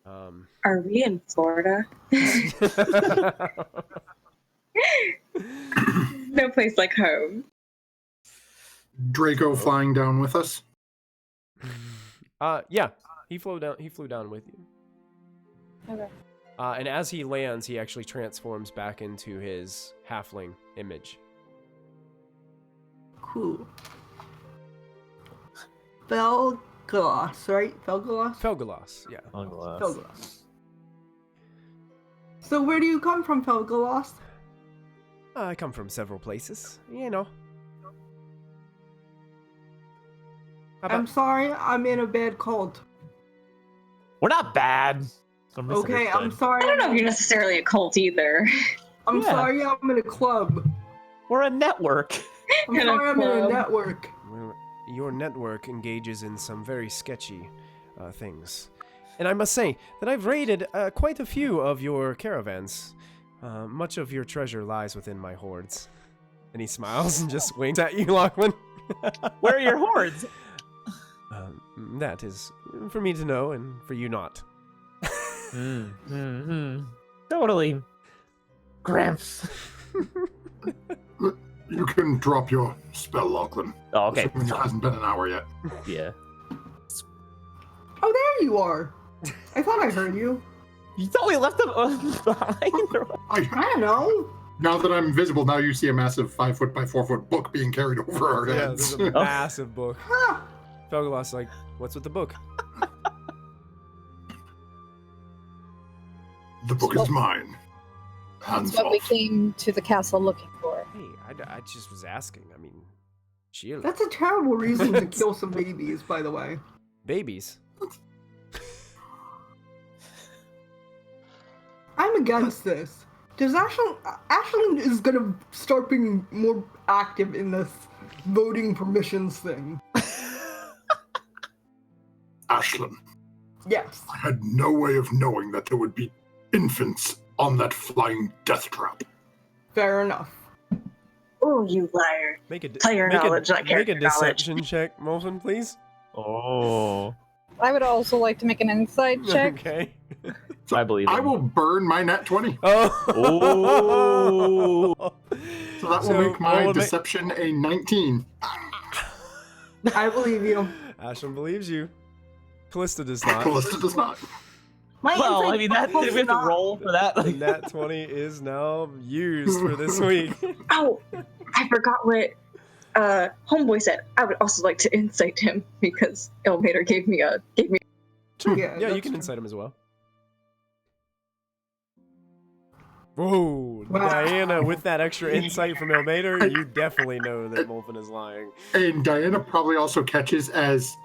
Speaker 6: Are we in Florida? No place like home.
Speaker 5: Draco flying down with us.
Speaker 3: Yeah, he flew down with you.
Speaker 4: Okay.
Speaker 3: And as he lands, he actually transforms back into his halfling image.
Speaker 1: Cool. Felgloss, right? Felgloss?
Speaker 3: Felgalos, yeah.
Speaker 1: Felgloss. So where do you come from, Felgloss?
Speaker 3: I come from several places, you know. How
Speaker 1: I'm
Speaker 3: about,
Speaker 1: sorry, I'm in a bad cult.
Speaker 2: We're not bad. I'm
Speaker 1: Okay, I'm
Speaker 2: misunderstood.
Speaker 1: sorry.
Speaker 6: I don't know if you're necessarily a cult either.
Speaker 1: I'm
Speaker 2: Yeah.
Speaker 1: sorry, I'm in a club.
Speaker 2: We're a network.
Speaker 1: I'm
Speaker 6: In a
Speaker 1: sorry, I'm in a
Speaker 6: club.
Speaker 1: network.
Speaker 3: well, your network engages in some very sketchy things. And I must say that I've raided quite a few of your caravans. Much of your treasure lies within my hoards. And he smiles and just winks at you, Lachlan.
Speaker 2: Where are your hordes?
Speaker 3: That is for me to know and for you not.
Speaker 2: Totally. Gramps.
Speaker 5: You can drop your spell, Lachlan.
Speaker 2: Oh, okay.
Speaker 5: Assuming it hasn't been an hour yet.
Speaker 2: Yeah.
Speaker 1: Oh, there you are. I thought I heard you.
Speaker 2: You thought we left them behind? Or what?
Speaker 1: I don't know.
Speaker 5: Now that I'm visible, now you see a massive 5 foot by 4 foot book being carried over our
Speaker 3: Yeah,
Speaker 5: heads.
Speaker 3: there's a massive book.
Speaker 1: Huh.
Speaker 3: Felgalos like, what's with the book?
Speaker 5: The book is mine. Hands
Speaker 4: That's what we
Speaker 5: off.
Speaker 4: came to the castle looking for.
Speaker 3: Hey, I just was asking. I mean, Sheila.
Speaker 1: That's a terrible reason to kill some babies, by the way.
Speaker 3: Babies.
Speaker 1: I'm against this. Does Ashlyn is gonna start being more active in this voting permissions thing.
Speaker 5: Ashlyn,
Speaker 1: Yes.
Speaker 5: I had no way of knowing that there would be infants on that flying death trap.
Speaker 1: Fair enough.
Speaker 6: Oh, you liar.
Speaker 3: Make a
Speaker 6: Player knowledge, not
Speaker 3: make a
Speaker 6: character knowledge.
Speaker 3: deception check, Molson, please.
Speaker 2: Oh.
Speaker 4: I would also like to make an insight check.
Speaker 3: Okay.
Speaker 5: So
Speaker 2: I believe
Speaker 5: I
Speaker 2: him.
Speaker 5: will burn my nat 20.
Speaker 3: Oh.
Speaker 5: So that will
Speaker 3: So,
Speaker 5: make my
Speaker 3: roll a ma-
Speaker 5: deception a 19.
Speaker 1: I believe you.
Speaker 3: Ashton believes you. Callista does not.
Speaker 5: Callista does not.
Speaker 1: My
Speaker 2: Well,
Speaker 1: insight
Speaker 2: I mean, that
Speaker 1: was
Speaker 2: did we have to
Speaker 1: not-
Speaker 2: roll for that?
Speaker 3: And that 20 is now used for this week.
Speaker 6: Oh, I forgot what Homeboy said. I would also like to insight him because Elmater gave me
Speaker 1: Yeah,
Speaker 3: Yeah, you
Speaker 1: that's
Speaker 3: can
Speaker 1: true.
Speaker 3: insight him as well. Whoa,
Speaker 1: Wow.
Speaker 3: Diana, with that extra insight from Elmater, you definitely know that Molfin is lying.
Speaker 5: And Diana probably also catches as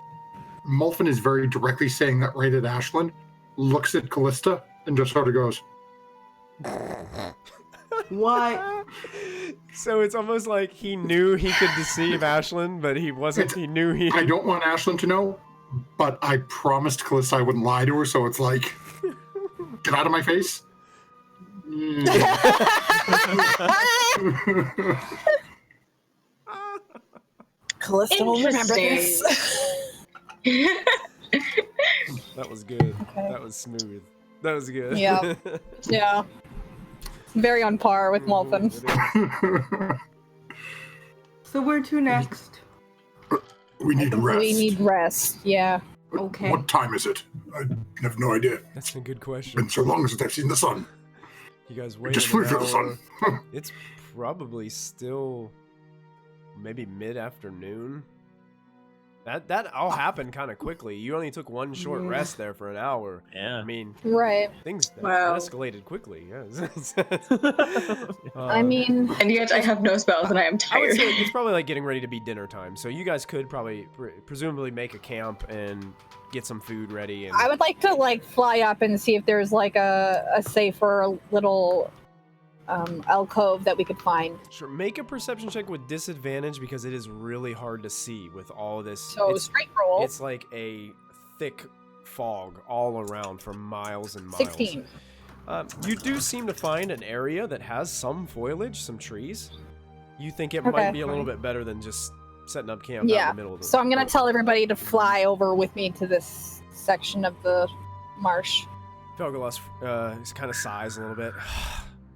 Speaker 5: Molfin is very directly saying that right at Ashlyn, looks at Callista, and just sort of goes,
Speaker 1: What?
Speaker 3: So it's almost like he knew he could deceive Ashlyn, but he wasn't. He knew he.
Speaker 5: I don't want Ashlyn to know, but I promised Callista I wouldn't lie to her, so it's like, get out of my face.
Speaker 4: Callista will remember this.
Speaker 3: That was good.
Speaker 4: Okay.
Speaker 3: That was smooth. That was good.
Speaker 4: Yeah. Yeah. Very on par with Molten.
Speaker 3: It is.
Speaker 1: So where to next?
Speaker 5: We need rest.
Speaker 4: We need rest, yeah.
Speaker 1: Okay.
Speaker 5: What time is it? I have no idea.
Speaker 3: That's a good question.
Speaker 5: Been so long since I've seen the sun.
Speaker 3: You guys
Speaker 5: I
Speaker 3: wait
Speaker 5: just
Speaker 3: an
Speaker 5: flew through the
Speaker 3: hour.
Speaker 5: sun.
Speaker 3: It's probably still maybe mid-afternoon. That all happened kind of quickly. You only took one short
Speaker 1: Yeah.
Speaker 3: rest there for an hour.
Speaker 2: Yeah.
Speaker 3: I mean,
Speaker 4: Right.
Speaker 3: things that
Speaker 6: Wow.
Speaker 3: escalated quickly. Yes.
Speaker 4: I mean,
Speaker 6: And yet I have no spells and I am
Speaker 3: I would
Speaker 6: tired.
Speaker 3: say it's probably like getting ready to be dinner time. So you guys could probably presumably make a camp and get some food ready. And
Speaker 4: I would like to like fly up and see if there's like a safer little alcove that we could find.
Speaker 3: sure, make a perception check with disadvantage because it is really hard to see with all this.
Speaker 4: So
Speaker 3: it's,
Speaker 4: straight roll.
Speaker 3: it's like a thick fog all around for miles and miles.
Speaker 4: 16.
Speaker 3: You do seem to find an area that has some foliage, some trees. You think it
Speaker 4: Okay.
Speaker 3: might be a little bit better than just setting up camp out
Speaker 4: Yeah.
Speaker 3: in the middle of the
Speaker 4: So I'm gonna tell everybody to fly over with me to this section of the marsh.
Speaker 3: Felgalos kind of sighs a little bit,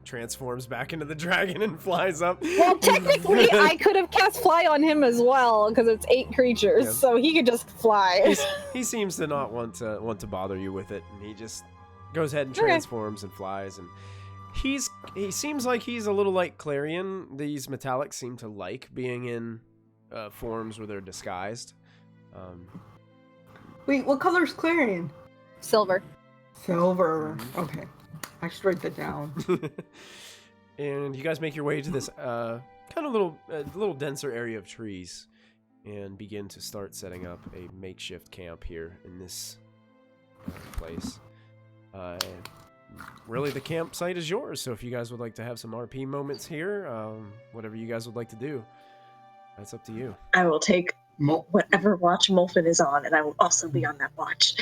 Speaker 3: transforms back into the dragon and flies up.
Speaker 4: Well, technically, I could have cast fly on him as well because it's 8 creatures,
Speaker 3: Yeah.
Speaker 4: so he could just fly.
Speaker 3: He seems to not want to bother you with it, and he just goes ahead and
Speaker 4: Okay.
Speaker 3: transforms and flies. And he seems like he's a little like Clarion. These metallics seem to like being in forms where they're disguised.
Speaker 1: Wait, what color's Clarion?
Speaker 4: Silver.
Speaker 1: Silver. Okay. I should write that down.
Speaker 3: And you guys make your way to this kind of little denser area of trees and begin to start setting up a makeshift camp here in this place. Really, the campsite is yours, so if you guys would like to have some RP moments here, whatever you guys would like to do, that's up to you.
Speaker 6: I will take
Speaker 5: Mo-
Speaker 6: whatever watch Molfin is on, and I will also be on that watch.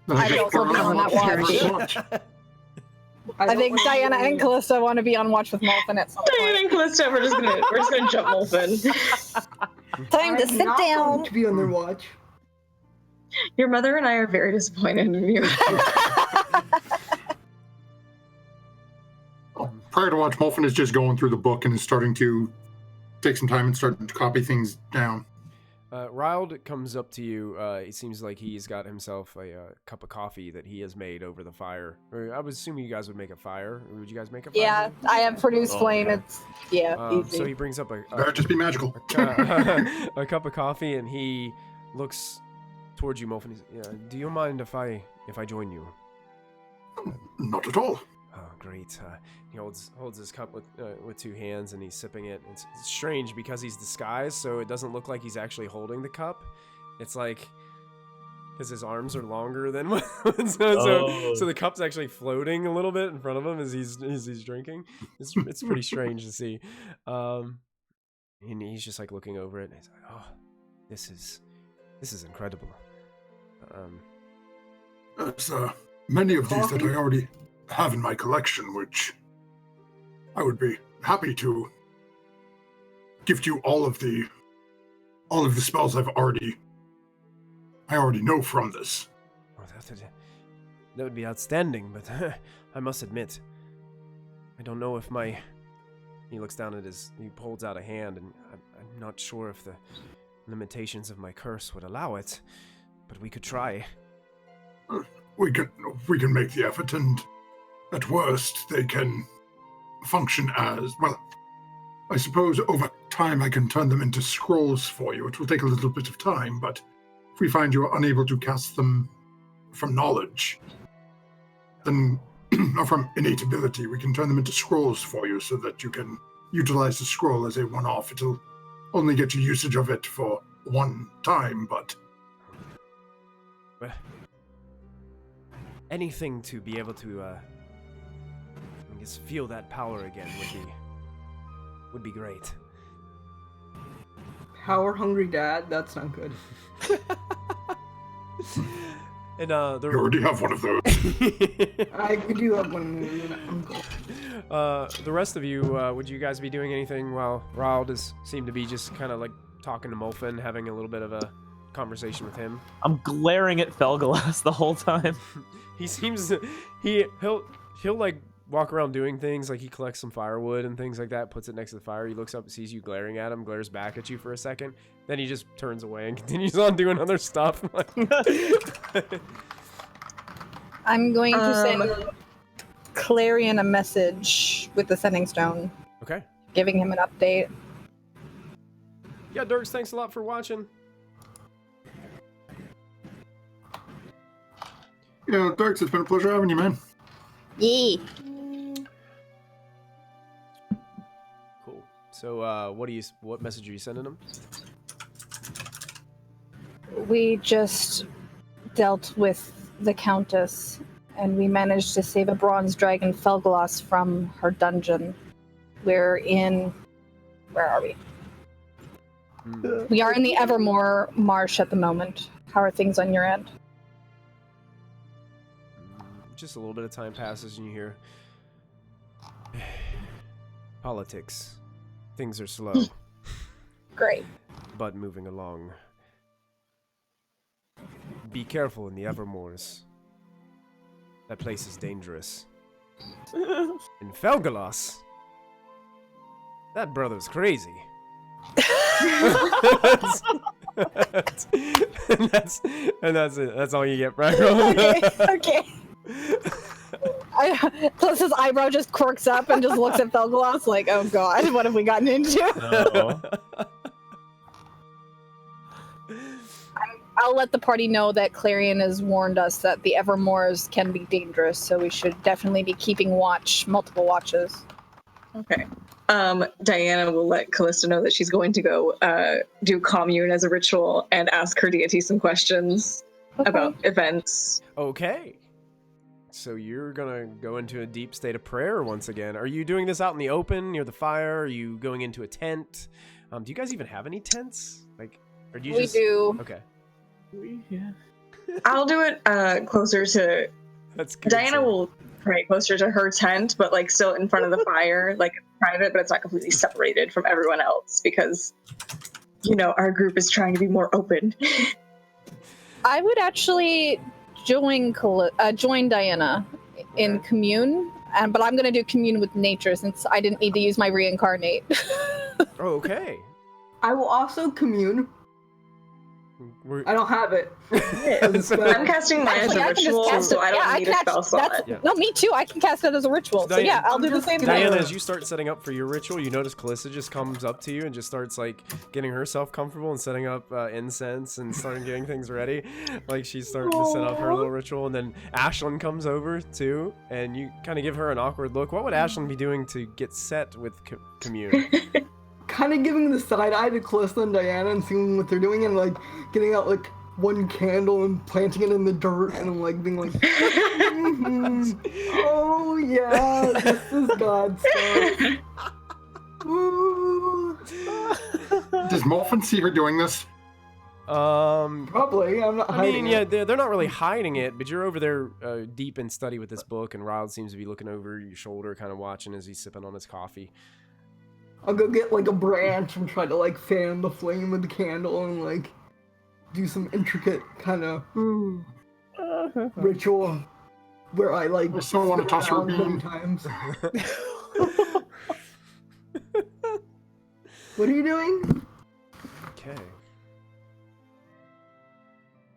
Speaker 4: I would also be on that watch. I think Diana and Callista want to be on watch with Molfin at some
Speaker 6: Diana
Speaker 4: point.
Speaker 6: and Callista, we're just gonna jump Molfin.
Speaker 4: Time to
Speaker 1: I'm
Speaker 4: sit
Speaker 1: not going
Speaker 4: down.
Speaker 1: to be on their watch.
Speaker 6: Your mother and I are very disappointed in you.
Speaker 5: Prior to watch, Molfin is just going through the book and is starting to take some time and starting to copy things down.
Speaker 3: Riled comes up to you. It seems like he's got himself a cup of coffee that he has made over the fire. Or I was assuming you guys would make a fire. Would you guys make a fire?
Speaker 4: Yeah, I have produced
Speaker 2: Oh,
Speaker 4: flame.
Speaker 2: yeah.
Speaker 4: It's easy.
Speaker 3: So he brings up
Speaker 5: That'd just be magical.
Speaker 3: a cup of coffee, and he looks towards you, Molfin. Do you mind if I join you?
Speaker 5: Not at all.
Speaker 3: Oh, great. He holds his cup with 2 hands, and he's sipping it. It's strange because he's disguised, so it doesn't look like he's actually holding the cup. It's like because his arms are longer than so the cup's actually floating a little bit in front of him as he's drinking. It's pretty strange to see. And he's just like looking over it, and he's like, "Oh, this is incredible."
Speaker 5: There's many of these that I already have in my collection, which I would be happy to gift you all of the spells I already know from this.
Speaker 3: Oh, that would be outstanding, but I must admit, I don't know if my... He looks down at he holds out a hand, and I'm not sure if the limitations of my curse would allow it, but we could try.
Speaker 5: We can make the effort, and at worst, they can function as, well, I suppose over time I can turn them into scrolls for you. It will take a little bit of time, but if we find you are unable to cast them from knowledge, then, or from innate ability, we can turn them into scrolls for you so that you can utilize the scroll as a one-off. It'll only get you usage of it for one time, but...
Speaker 3: Anything to be able to, I guess, feel that power again would be great.
Speaker 1: Power hungry dad? That's not good.
Speaker 3: And
Speaker 5: You already have one of those.
Speaker 1: I do have one, uncle.
Speaker 3: The rest of you, would you guys be doing anything while Raul seemed to be just kind of like talking to Molfin, having a little bit of a conversation with him?
Speaker 2: I'm glaring at Felgalas the whole time.
Speaker 3: He seems to, he'll like walk around doing things, like he collects some firewood and things like that, puts it next to the fire. He looks up, sees you glaring at him, glares back at you for a second, then he just turns away and continues on doing other stuff.
Speaker 4: I'm going to send Clarion a message with the sending stone,
Speaker 3: Okay.
Speaker 4: giving him an update.
Speaker 3: Yeah, Dirks, thanks a lot for watching.
Speaker 5: Yeah, Dirks, it's been a pleasure having you, man.
Speaker 4: Yee.
Speaker 3: Cool. So, what message are you sending him?
Speaker 4: We just dealt with the Countess, and we managed to save a bronze dragon Felgloss from her dungeon. We're in... Where are we? We are in the Evermore Marsh at the moment. How are things on your end?
Speaker 3: Just a little bit of time passes and you hear... Politics. Things are slow,
Speaker 4: Great.
Speaker 3: but moving along. Be careful in the Evermores. That place is dangerous. In Felgalas, that brother's crazy. and that's it. That's all you get, right?
Speaker 4: Okay. Plus eyebrow just quirks up and just looks at Felgloss like, oh god, what have we gotten into?
Speaker 2: No.
Speaker 4: I'll let the party know that Clarion has warned us that the Evermores can be dangerous, so we should definitely be keeping watch, multiple watches.
Speaker 6: Okay. Diana will let Callista know that she's going to go do commune as a ritual and ask her deity some questions about events.
Speaker 3: Okay. So you're gonna go into a deep state of prayer once again. Are you doing this out in the open near the fire? Are you going into a tent? Do you guys even have any tents? Like, or do you
Speaker 4: We
Speaker 3: just...
Speaker 4: do.
Speaker 3: Okay.
Speaker 2: Yeah.
Speaker 6: I'll do it closer to...
Speaker 3: That's good.
Speaker 6: Diana will pray closer to her tent, but like still in front of the fire, like private, but it's not completely separated from everyone else because, you know, our group is trying to be more open.
Speaker 4: I would actually join Diana in commune, but I'm going to do commune with nature since I didn't need to use my reincarnate.
Speaker 3: Oh, okay.
Speaker 1: I will also commune. I don't have it.
Speaker 6: I'm casting mine as a
Speaker 4: Actually, I can just
Speaker 6: ritual,
Speaker 4: cast
Speaker 6: so
Speaker 4: it.
Speaker 6: I don't
Speaker 4: Yeah,
Speaker 6: need a spell slot.
Speaker 3: Yeah.
Speaker 4: No, me too. I can cast it as a ritual. So yeah, I'll do the same thing.
Speaker 3: Diana, as you start setting up for your ritual, you notice Callista just comes up to you and just starts like getting herself comfortable and setting up incense and starting getting things ready. Like she's starting to set up her little ritual, and then Ashlyn comes over too, and you kind of give her an awkward look. What would Ashlyn be doing to get set with commune?
Speaker 1: Kind of giving the side eye to Callista and Diana and seeing what they're doing and like getting out like one candle and planting it in the dirt and like being like, oh yeah, this is God stuff. Ooh.
Speaker 5: Does Molfin see her doing this?
Speaker 1: Probably. I'm not
Speaker 3: I
Speaker 1: hiding
Speaker 3: mean, yeah,
Speaker 1: it.
Speaker 3: they're not really hiding it, but you're over there deep in study with this book, and Ryle seems to be looking over your shoulder, kind of watching as he's sipping on his coffee.
Speaker 1: I'll go get like a branch and try to like fan the flame with the candle and like do some intricate kind of ritual where I like
Speaker 5: I still want to toss her a
Speaker 1: around
Speaker 5: bean.
Speaker 1: sometimes. What are you doing?
Speaker 3: Okay.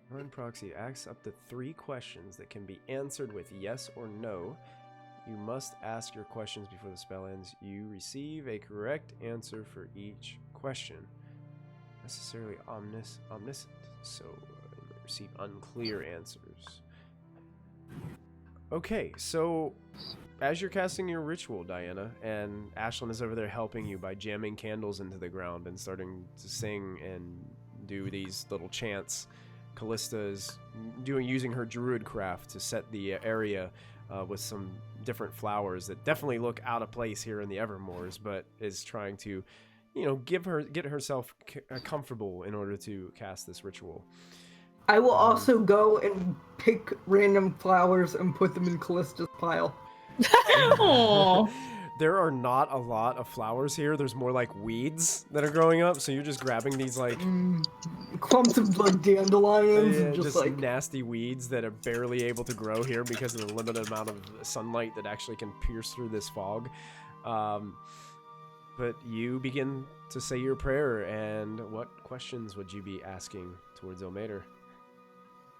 Speaker 3: Run proxy asks up to 3 questions that can be answered with yes or no. You must ask your questions before the spell ends. You receive a correct answer for each question. Necessarily omniscient, so you may receive unclear answers. Okay, so as you're casting your ritual, Diana, and Ashlyn is over there helping you by jamming candles into the ground and starting to sing and do these little chants, Callista is using her druid craft to set the area with some different flowers that definitely look out of place here in the Evermores, but is trying to, you know, get herself comfortable in order to cast this ritual.
Speaker 1: I will also go and pick random flowers and put them in Callista's pile.
Speaker 4: Aw.
Speaker 3: There are not a lot of flowers here. There's more like weeds that are growing up. So you're just grabbing these like
Speaker 1: Clumps of like dandelions and just like
Speaker 3: nasty weeds that are barely able to grow here because of the limited amount of sunlight that actually can pierce through this fog. But you begin to say your prayer, and what questions would you be asking towards Omater?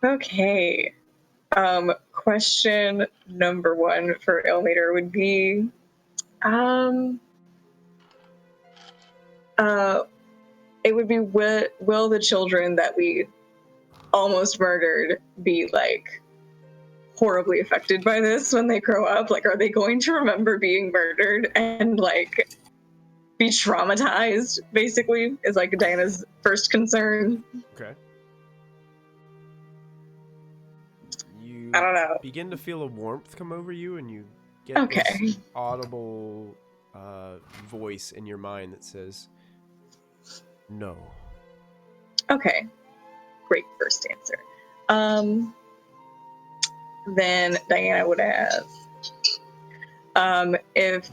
Speaker 6: Okay. Question number 1 for Ilmater would be, it would be, will the children that we almost murdered be like horribly affected by this when they grow up? Like, are they going to remember being murdered and like be traumatized? Basically, is like Diana's first concern.
Speaker 3: Okay. You
Speaker 6: I don't know.
Speaker 3: begin to feel a warmth come over you, and you get this audible voice in your mind that says, no.
Speaker 6: Okay. Great first answer. Then Diana would ask, if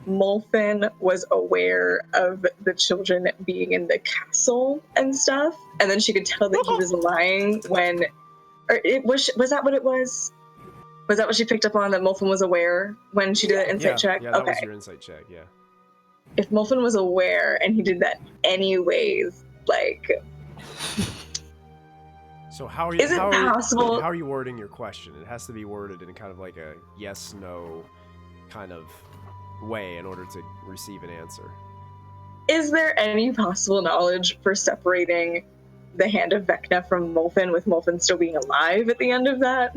Speaker 6: Molfin was aware of the children being in the castle and stuff, and then she could tell that he was lying when, or was that what it was? Was that what she picked up on, that Molfin was aware when she did that insight check?
Speaker 3: Yeah, that was your insight check, yeah.
Speaker 6: If Molfin was aware and he did that anyways, like...
Speaker 3: So how are you,
Speaker 6: is it possible?
Speaker 3: How are you wording your question? It has to be worded in kind of like a yes-no kind of way in order to receive an answer.
Speaker 6: Is there any possible knowledge for separating the hand of Vecna from Molfin, with Molfin still being alive at the end of that?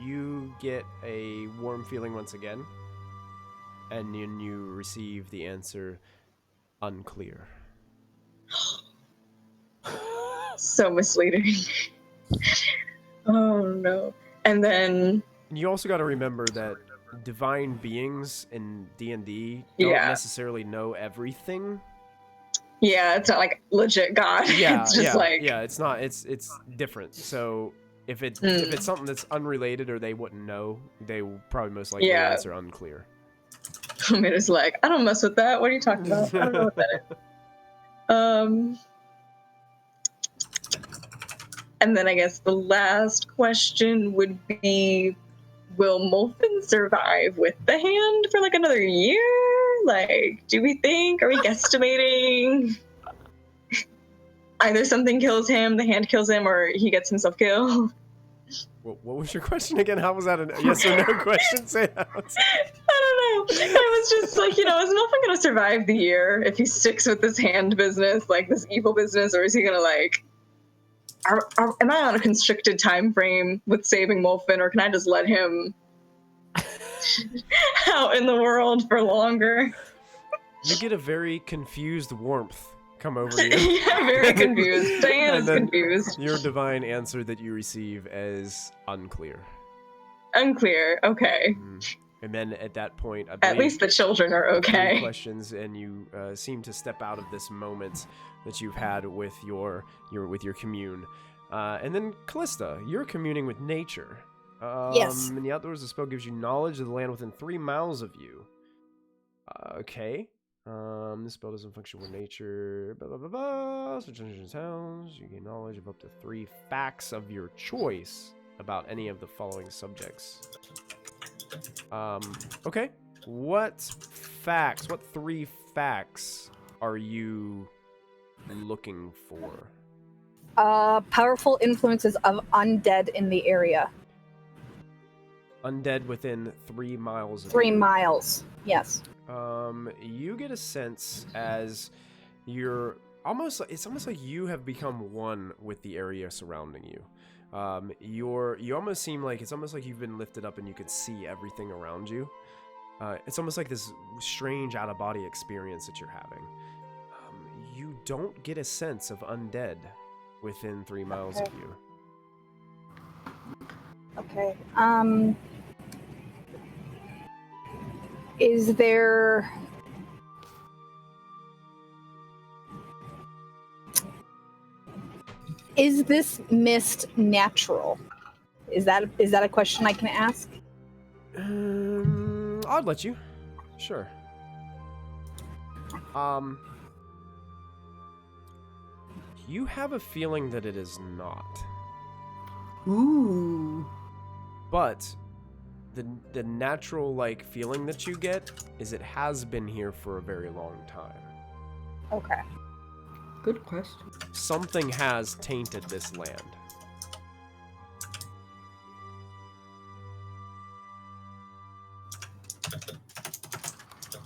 Speaker 3: You get a warm feeling once again, and then you receive the answer, unclear.
Speaker 6: So misleading. Oh no. And then
Speaker 3: you also got to remember that divine beings in D&D don't necessarily know everything.
Speaker 6: Yeah, it's not like legit God.
Speaker 3: Yeah,
Speaker 6: it's just
Speaker 3: it's not. It's different. So if it's something that's unrelated or they wouldn't know, they will probably most likely answer unclear.
Speaker 6: I mean, it's like, I don't mess with that. What are you talking about? I don't know what that is. And then I guess the last question would be, will Molfin survive with the hand for like another year? Like, do we think? Are we guesstimating? Either something kills him, the hand kills him, or he gets himself killed.
Speaker 3: What was your question again? How was that a yes or no question? Say that.
Speaker 6: I don't know. It was just like, is Molfin going to survive the year if he sticks with this hand business, like this evil business, or is he going to like... am I on a constricted time frame with saving Molfin, or can I just let him out in the world for longer?
Speaker 3: You get a very confused warmth come over you.
Speaker 6: Yeah, very confused. Diana's confused.
Speaker 3: Your divine answer that you receive as unclear.
Speaker 6: Unclear, okay.
Speaker 3: And then at that point, I believe
Speaker 6: at least the children are okay.
Speaker 3: 3 questions, and you seem to step out of this moment that you've had with your commune. And then Callista, you're communing with nature.
Speaker 4: Yes.
Speaker 3: In the outdoors, the spell gives you knowledge of the land within 3 miles of you. Okay. This spell doesn't function with nature. Blah, blah, blah, blah. So change towns. You gain knowledge of up to 3 facts of your choice about any of the following subjects. Okay. What 3 facts are you looking for?
Speaker 4: Powerful influences of undead in the area.
Speaker 3: Undead within 3 miles of
Speaker 4: 3
Speaker 3: you.
Speaker 4: miles, yes.
Speaker 3: You get a sense as it's almost like you have become one with the area surrounding you. You almost seem like it's almost like you've been lifted up and you can see everything around you. It's almost like this strange out-of-body experience that you're having. You don't get a sense of undead within 3 miles of you.
Speaker 4: Okay. Is there Is this mist natural? Is that a question I can ask?
Speaker 3: I'll let you. Sure. You have a feeling that it is not.
Speaker 1: Ooh.
Speaker 3: But the natural like feeling that you get is it has been here for a very long time.
Speaker 4: Okay.
Speaker 1: Good question.
Speaker 3: Something has tainted this land.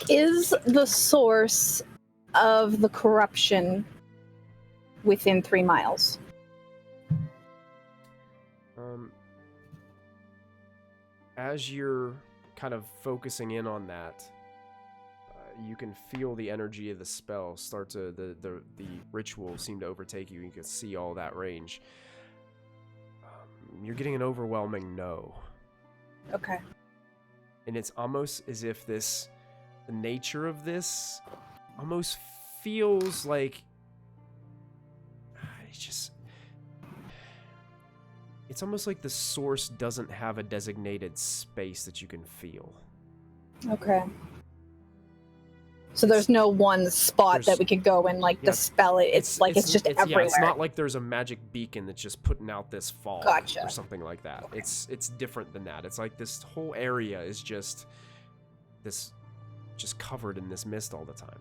Speaker 4: Is the source of the corruption within 3 miles?
Speaker 3: As you're kind of focusing in on that, you can feel the energy of the spell start to the ritual seem to overtake you. You can see all that range. You're getting an overwhelming no.
Speaker 4: Okay.
Speaker 3: And it's almost as if the nature of this almost feels like it's almost like the source doesn't have a designated space that you can feel.
Speaker 4: Okay. So there's no one spot that we could go and like dispel it. It's just everywhere.
Speaker 3: Yeah, it's not like there's a magic beacon that's just putting out this fog or something like that. Okay. It's different than that. It's like this whole area is just covered in this mist all the time.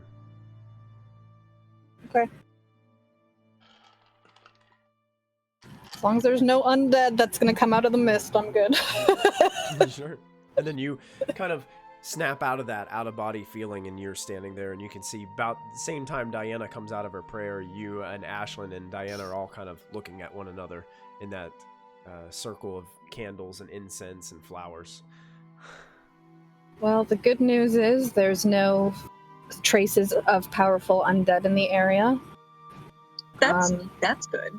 Speaker 4: Okay. As long as there's no undead that's gonna come out of the mist, I'm good.
Speaker 3: Sure. And then you kind of snap out of that out-of-body feeling, and you're standing there, and you can see about the same time Diana comes out of her prayer, you and Ashlyn and Diana are all kind of looking at one another in that circle of candles and incense and flowers.
Speaker 4: Well, the good news is there's no traces of powerful undead in the area.
Speaker 6: That's good.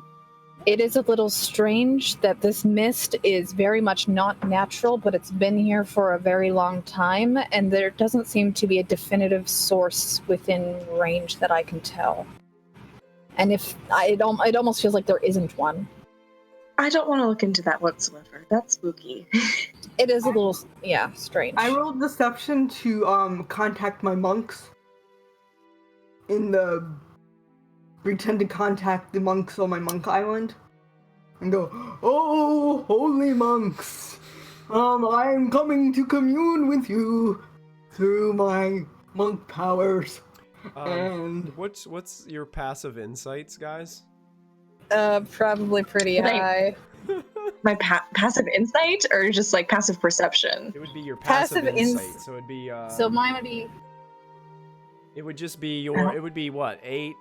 Speaker 4: It is a little strange that this mist is very much not natural, but it's been here for a very long time, and there doesn't seem to be a definitive source within range that I can tell. And it almost feels like there isn't one.
Speaker 6: I don't want to look into that whatsoever. That's spooky.
Speaker 4: It is a little, strange.
Speaker 1: I rolled deception to contact my monks pretend to contact the monks on my monk island and go, "Oh, holy monks, I am coming to commune with you through my monk powers." And
Speaker 3: what's your passive insights, guys?
Speaker 4: Probably pretty high.
Speaker 6: My passive insight, or just like passive perception?
Speaker 3: It would be your passive insight. So it'd be.
Speaker 4: So mine would be.
Speaker 3: It would just be your. It would be what 8.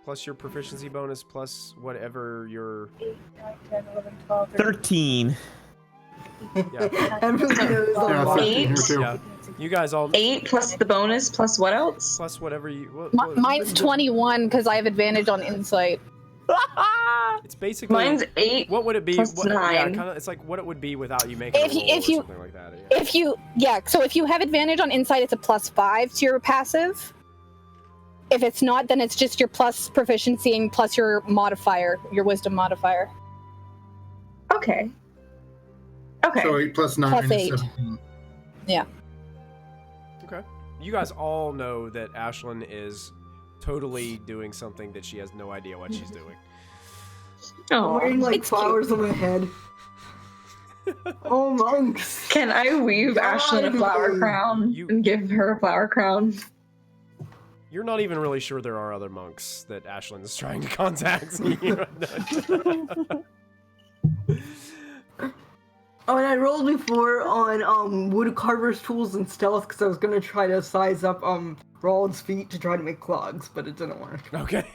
Speaker 3: Plus your proficiency bonus, plus whatever your...
Speaker 4: 8, 9, 10, 11, 12,
Speaker 2: 13.
Speaker 3: Yeah.
Speaker 6: 8?
Speaker 3: Yeah. You guys all...
Speaker 6: 8 plus the bonus, plus what else?
Speaker 3: Plus whatever you...
Speaker 4: Mine's 21, because I have advantage on insight.
Speaker 3: It's basically...
Speaker 6: Mine's 8
Speaker 3: What would it be?
Speaker 6: plus 9.
Speaker 3: Yeah, kind of, it's like what it would be without you making a roll or something like that.
Speaker 4: So if you have advantage on insight, it's a +5 to your passive. If it's not, then it's just your plus proficiency and plus your modifier, your wisdom modifier.
Speaker 6: Okay.
Speaker 5: So 8 plus 9
Speaker 4: plus
Speaker 5: is
Speaker 4: 8.
Speaker 5: 17.
Speaker 4: Yeah.
Speaker 3: Okay. You guys all know that Ashlyn is totally doing something that she has no idea what she's doing.
Speaker 1: I'm wearing like
Speaker 4: It's
Speaker 1: flowers on my head. Oh, monks.
Speaker 6: Can I weave Ashlyn a flower crown and give her a flower crown?
Speaker 3: You're not even really sure there are other monks that Ashlyn is trying to contact.
Speaker 1: Oh, and I rolled before on woodcarver's tools and stealth because I was gonna try to size up Roland's feet to try to make clogs, but it didn't work.
Speaker 3: Okay.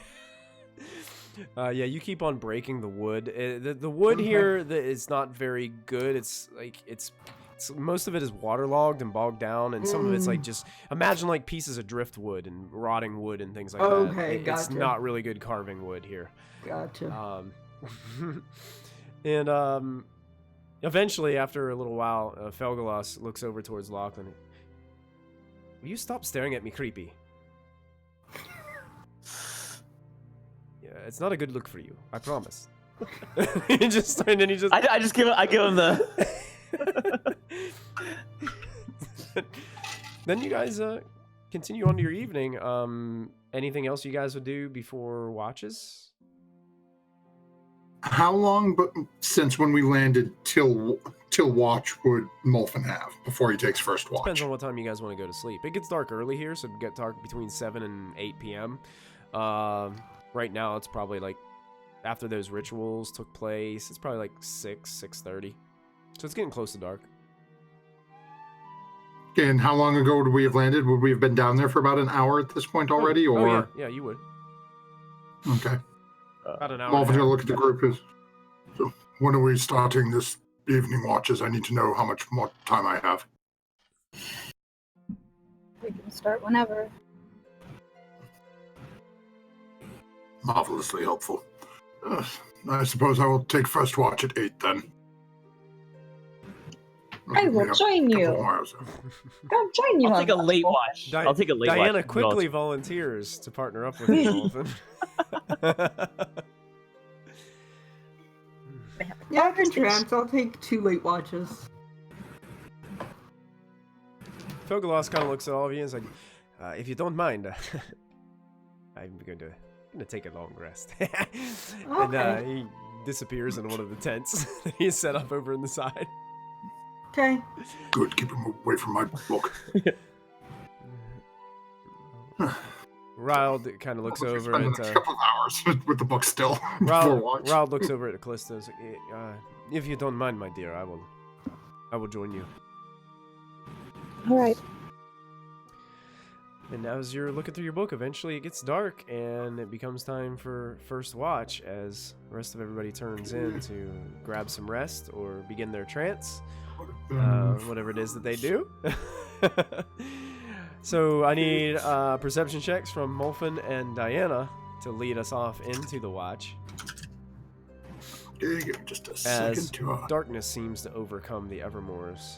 Speaker 3: Yeah, you keep on breaking the wood. The wood here is not very good. It's like it's most of it is waterlogged and bogged down, and some of it's like just imagine like pieces of driftwood and rotting wood and things like that.
Speaker 1: Okay, gotcha.
Speaker 3: It's not really good carving wood here.
Speaker 1: Gotcha.
Speaker 3: And eventually, after a little while, Felgalos looks over towards Lachlan. Will you stop staring at me creepy? It's not a good look for you. I promise. I just give him the. Then you guys continue on to your evening. Anything else you guys would do before watches?
Speaker 5: How long, but since when we landed till watch would Molfen have before he takes first watch?
Speaker 3: Depends on what time you guys want to go to sleep. It gets dark early here, so it gets dark between 7 and 8 p.m. Right now, it's probably like after those rituals took place, it's probably like 6:30. So it's getting close to dark.
Speaker 5: And how long ago would we have landed? Would we have been down there for about an hour at this point already?
Speaker 3: Yeah, you would.
Speaker 5: Okay.
Speaker 3: About an hour.
Speaker 5: Molfen's gonna look at the group. So when are we starting this evening watches? I need to know how much more time I have.
Speaker 4: We can start whenever.
Speaker 5: Marvelously helpful. I suppose I will take first watch at 8 then.
Speaker 6: I will join you. I'll join you.
Speaker 2: I'll take a late watch. I'll take a late watch.
Speaker 3: Diana quickly volunteers to partner up with you, Molfen.
Speaker 1: Yeah, I can trance. I'll take 2 late watches.
Speaker 3: Togelos kind of looks at all of you and is like, if you don't mind, I'm going to take a long rest. And he disappears in one of the tents that he set up over in the side.
Speaker 1: Okay.
Speaker 5: Good, keep him away from my book.
Speaker 3: Riled kind of looks over
Speaker 5: at a couple of hours with the book still.
Speaker 3: Riled looks over at Callista and is like, if you don't mind, my dear, I will join you.
Speaker 4: All right.
Speaker 3: And as you're looking through your book, eventually it gets dark and it becomes time for first watch as the rest of everybody turns in to grab some rest or begin their trance, whatever it is that they do. So I need perception checks from Molfen and Diana to lead us off into the watch.
Speaker 5: Give me just a
Speaker 3: As
Speaker 5: second.
Speaker 3: darkness seems to overcome the Evermores.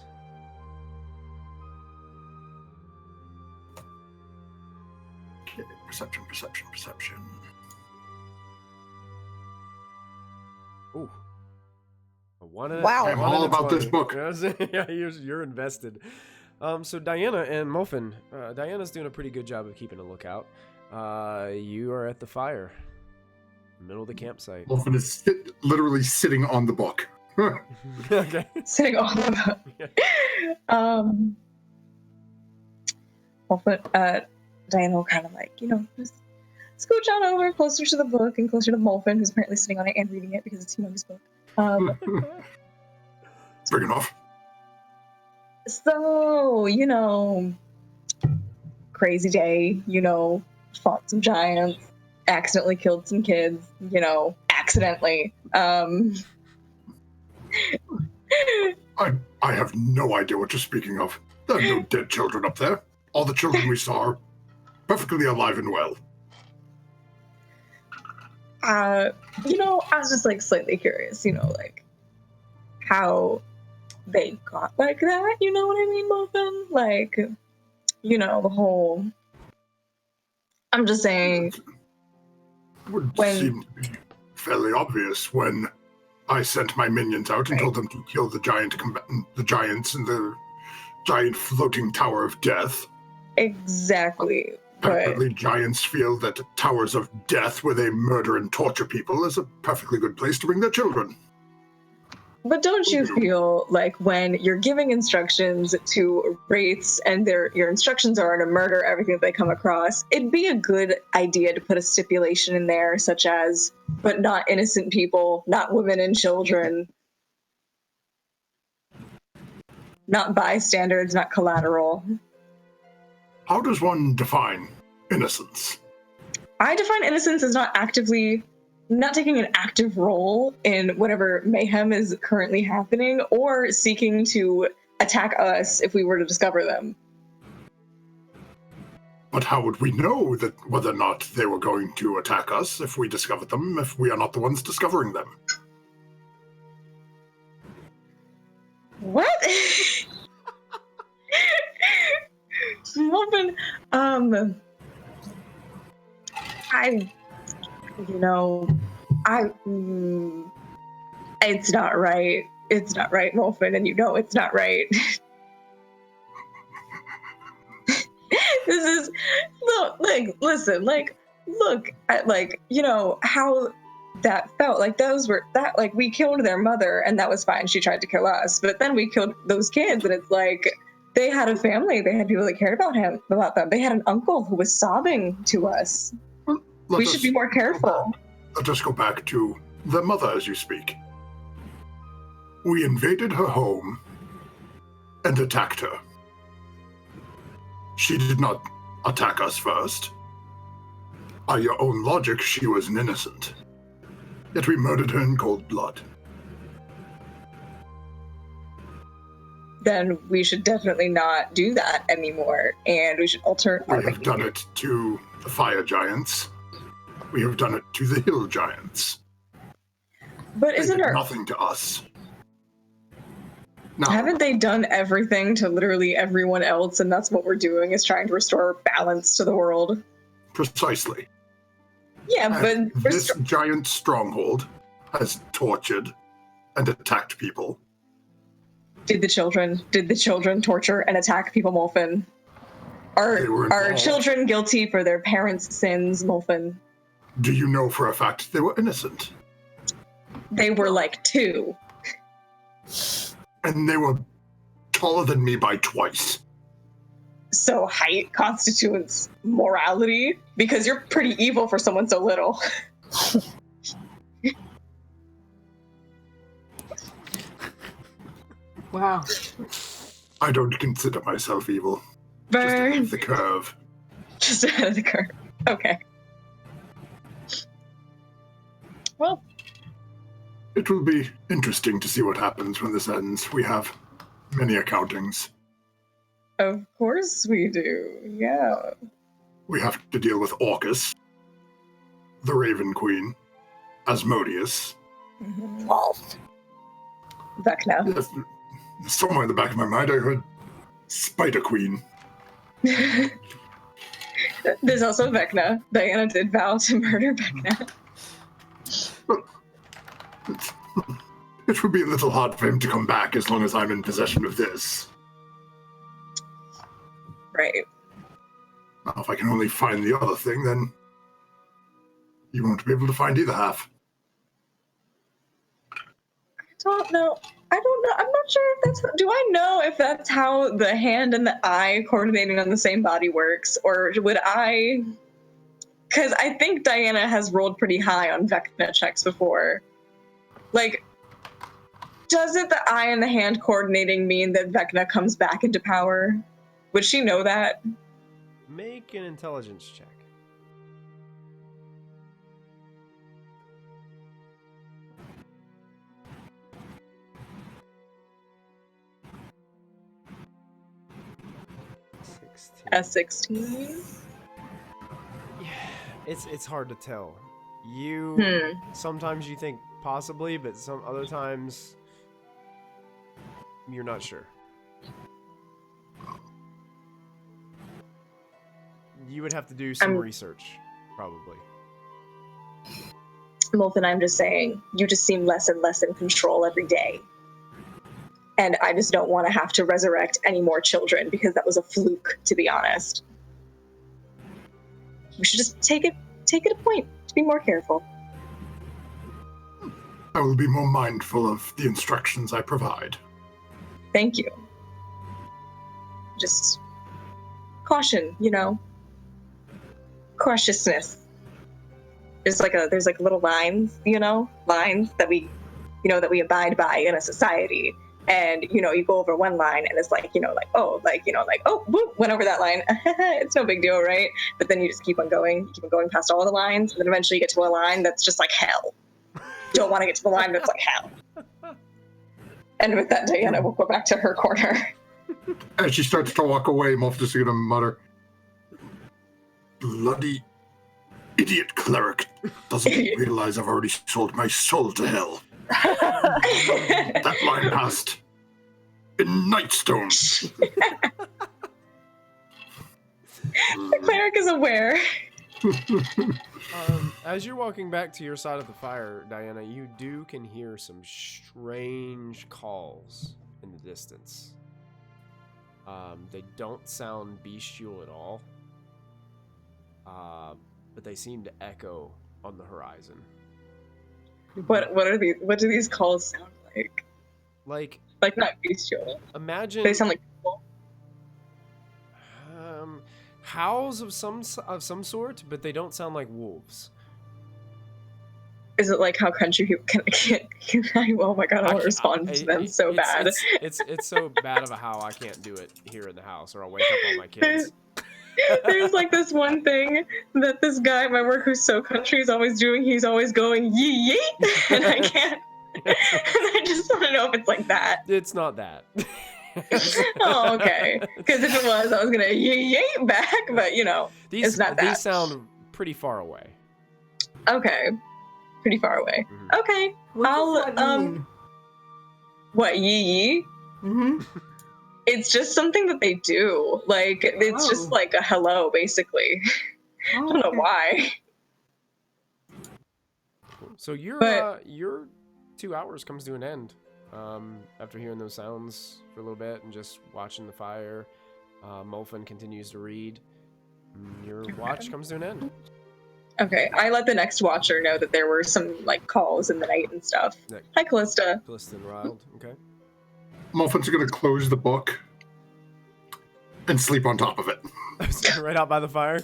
Speaker 5: Okay, perception.
Speaker 3: Ooh.
Speaker 4: Wow.
Speaker 5: I'm all about this book.
Speaker 3: Yeah, you're invested. So Diana and Molfen, Diana's doing a pretty good job of keeping a lookout. You are at the fire, middle of the campsite.
Speaker 5: Molfen is literally sitting on the book.
Speaker 3: Okay.
Speaker 6: Sitting on the book. Molfen, Diana will kind of like, just scooch on over closer to the book and closer to Molfen, who's apparently sitting on it and reading it because it's his book.
Speaker 5: Bring it off.
Speaker 6: So, crazy day, fought some giants, accidentally killed some kids, accidentally.
Speaker 5: I have no idea what you're speaking of. There are no dead children up there. All the children we saw are perfectly alive and well.
Speaker 6: I was just slightly curious, how they got like that, you know what I mean, Molfen? The whole... I'm just saying...
Speaker 5: It would seem to be fairly obvious when I sent my minions out and told them to kill the giants in the giant floating tower of death.
Speaker 6: Exactly.
Speaker 5: Apparently, giants feel that towers of death where they murder and torture people is a perfectly good place to bring their children.
Speaker 6: But don't you feel like when you're giving instructions to wraiths and your instructions are to murder everything that they come across, it'd be a good idea to put a stipulation in there such as, but not innocent people, not women and children, not bystanders, not collateral.
Speaker 5: How does one define innocence?
Speaker 6: I define innocence as not taking an active role in whatever mayhem is currently happening or seeking to attack us if we were to discover them.
Speaker 5: But how would we know that whether or not they were going to attack us if we discovered them, if we are not the ones discovering them?
Speaker 6: What? Molfen, You know, it's not right. It's not right, Wolfen, and you know it's not right. This is, look at, like, you know, how that felt. Like, we killed their mother, and that was fine. She tried to kill us, but then we killed those kids, and it's like, they had a family. They had people that cared about them. They had an uncle who was sobbing to us. We should be more careful.
Speaker 5: Let us go back to the mother as you speak. We invaded her home and attacked her. She did not attack us first. By your own logic, she was an innocent. Yet we murdered her in cold blood.
Speaker 6: Then we should definitely not do that anymore, and we should alter our
Speaker 5: We have done it to the fire giants. We have done it to the hill giants.
Speaker 6: But
Speaker 5: They
Speaker 6: isn't
Speaker 5: did
Speaker 6: there...
Speaker 5: nothing to us. Now,
Speaker 6: Haven't they done everything to literally everyone else, and that's what we're doing, is trying to restore balance to the world?
Speaker 5: precisely.
Speaker 6: Yeah,
Speaker 5: And
Speaker 6: but...
Speaker 5: this giant stronghold has tortured and attacked people.
Speaker 6: Did the children torture and attack people, Molfen?
Speaker 5: They were
Speaker 6: Are
Speaker 5: involved.
Speaker 6: children guilty for their parents' sins, Molfen?
Speaker 5: Do you know for a fact they were innocent?
Speaker 6: They were like 2.
Speaker 5: And they were taller than me by twice.
Speaker 6: So height constitutes morality? Because you're pretty evil for someone so little.
Speaker 1: Wow.
Speaker 5: I don't consider myself evil.
Speaker 6: Burn.
Speaker 5: Just ahead of the curve.
Speaker 6: Just ahead of the curve. Okay. Well,
Speaker 5: It will be interesting to see what happens when this ends. We have many accountings.
Speaker 6: of course we do. Yeah.
Speaker 5: We have to deal with Orcus, the Raven Queen, Asmodeus.
Speaker 4: Wolf.
Speaker 6: Vecna.
Speaker 5: Yes, somewhere in the back of my mind I heard Spider Queen.
Speaker 6: There's also Vecna. Diana did vow to murder Vecna.
Speaker 5: It would be a little hard for him to come back as long as I'm in possession of this.
Speaker 6: Right.
Speaker 5: Now, if I can only find the other thing, then you won't be able to find either half.
Speaker 6: Don't know. I don't know. I'm not sure if that's... Do I know if that's how the hand and the eye coordinating on the same body works? Or would I... Because I think Diana has rolled pretty high on Vecna checks before. Like, does it the eye and the hand coordinating mean that Vecna comes back into power? Would she know that?
Speaker 3: Make an intelligence check.
Speaker 6: A 16?
Speaker 3: Yeah, it's hard to tell. You sometimes you think possibly, but some other times you're not sure. You would have to do some research, probably.
Speaker 6: Molten, I'm just saying, you just seem less and less in control every day. And I just don't want to have to resurrect any more children because that was a fluke, to be honest. We should just take it a point to be more careful.
Speaker 5: I will be more mindful of the instructions I provide.
Speaker 6: Thank you. Just caution, you know. Cautiousness. There's like little lines, you know, lines that we abide by in a society. And, you know, you go over one line and it's like, oh, whoop, went over that line. It's no big deal, right? But then you just keep on going past all the lines. And then eventually you get to a line that's just like hell. Don't want to get to the line that's like hell. And with that, Diana will go back to her corner.
Speaker 5: As she starts to walk away, Moff just going to mutter, "Bloody idiot cleric doesn't realize I've already sold my soul to hell." That line passed in Nightstone.
Speaker 6: The cleric is aware.
Speaker 3: As you're walking back to your side of the fire, Diana, you can hear some strange calls in the distance. They don't sound bestial at all, but they seem to echo on the horizon.
Speaker 6: What do these calls sound like?
Speaker 3: Like
Speaker 6: not bestial.
Speaker 3: imagine
Speaker 6: They sound like people.
Speaker 3: howls of some sort, but they don't sound like wolves.
Speaker 6: Is it like how country people can oh my god, I want to respond to them so bad.
Speaker 3: It's so bad of a howl, I can't do it here in the house, or I'll wake up all my kids.
Speaker 6: There's like this one thing that this guy at my work who's so country is always doing. He's always going yee yeet, and I can't. And I just want to know if it's like that.
Speaker 3: It's not that.
Speaker 6: Oh, okay. Because if it was, I was gonna yee yeet back, but it's not that.
Speaker 3: These sound pretty far away.
Speaker 6: Okay. Pretty far away.
Speaker 3: Mm-hmm.
Speaker 6: Okay.
Speaker 1: What does that mean?
Speaker 6: What yee yee?
Speaker 1: Mm-hmm.
Speaker 6: It's just something that they do. Like it's just like a hello, basically. I don't know why.
Speaker 3: So your 2 hours comes to an end after hearing those sounds for a little bit and just watching the fire. Molfen continues to read. Your watch comes to an end.
Speaker 6: Okay, I let the next watcher know that there were some like calls in the night and stuff.
Speaker 3: Yeah.
Speaker 6: Hi, Callista.
Speaker 3: Callista and Riled, okay.
Speaker 5: Molfin's going to close the book and sleep on top of it.
Speaker 3: Right out by the fire?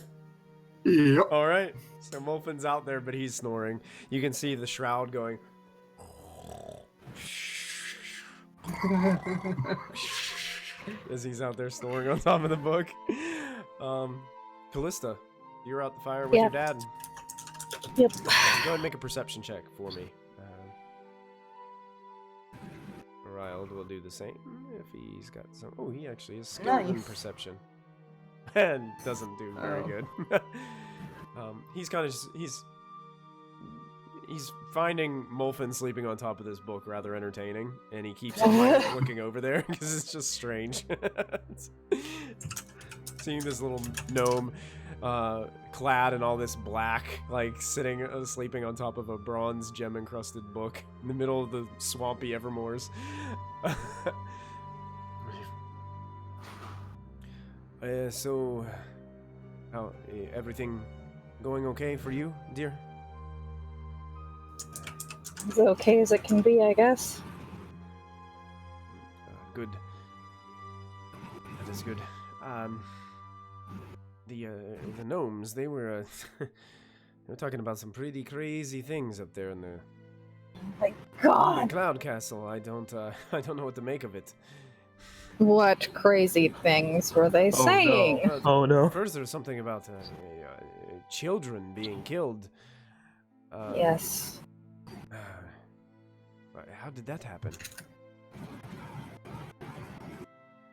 Speaker 5: Yep.
Speaker 3: All right. So Molfin's out there, but he's snoring. You can see the shroud going. As he's out there snoring on top of the book. Callista, you're out the fire with your dad.
Speaker 4: Yep.
Speaker 3: Go ahead and make a perception check for me. Riled will do the same if he's got some. Oh, he actually is skilled in perception. And doesn't do very good. He's kind of he's finding Molfen sleeping on top of this book rather entertaining, and he keeps looking over there because it's just strange. Seeing this little gnome clad in all this black, like sitting sleeping on top of a bronze gem encrusted book in the middle of the swampy Evermoors. So how everything going okay for you, dear?
Speaker 4: As okay as it can be, I guess.
Speaker 3: Good. That is good. The gnomes, they were they were talking about some pretty crazy things up there in the
Speaker 4: My God,
Speaker 3: Cloud Castle. I don't know what to make of it.
Speaker 4: what crazy things were they saying?
Speaker 3: No.
Speaker 2: Oh no.
Speaker 3: First, there was something about children being killed.
Speaker 4: Yes.
Speaker 3: How did that happen?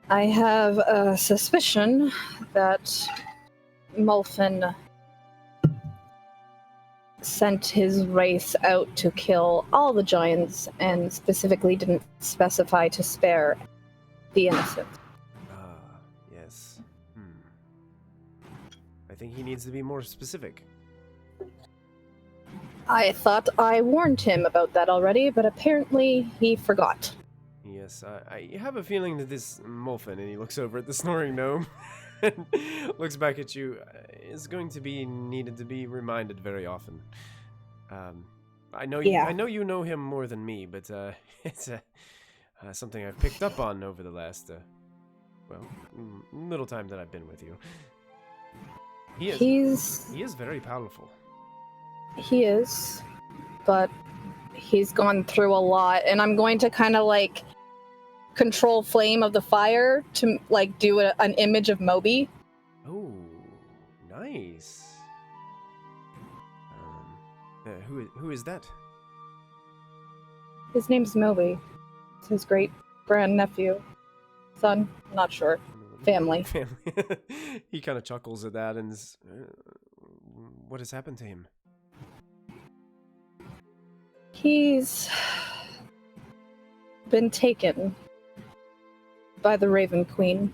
Speaker 4: I have a suspicion that Molfen sent his wraith out to kill all the giants and specifically didn't specify to spare the innocent.
Speaker 3: Yes. I think he needs to be more specific.
Speaker 4: I thought I warned him about that already, but apparently he forgot.
Speaker 3: Yes, I have a feeling that this Molfen, and he looks over at the snoring gnome, and looks back at you, is going to be needed to be reminded very often. I know you know him more than me, but it's something I've picked up on over the last, little time that I've been with you. He is very powerful.
Speaker 4: He is, but he's gone through a lot, and I'm going to kind of like control flame of the fire to like do an image of Moby.
Speaker 3: Oh, nice. Who is that?
Speaker 4: His name's Moby. It's his great grandnephew, son, not sure. Family.
Speaker 3: He kind of chuckles at that and what has happened to him?
Speaker 4: He's been taken by the Raven Queen,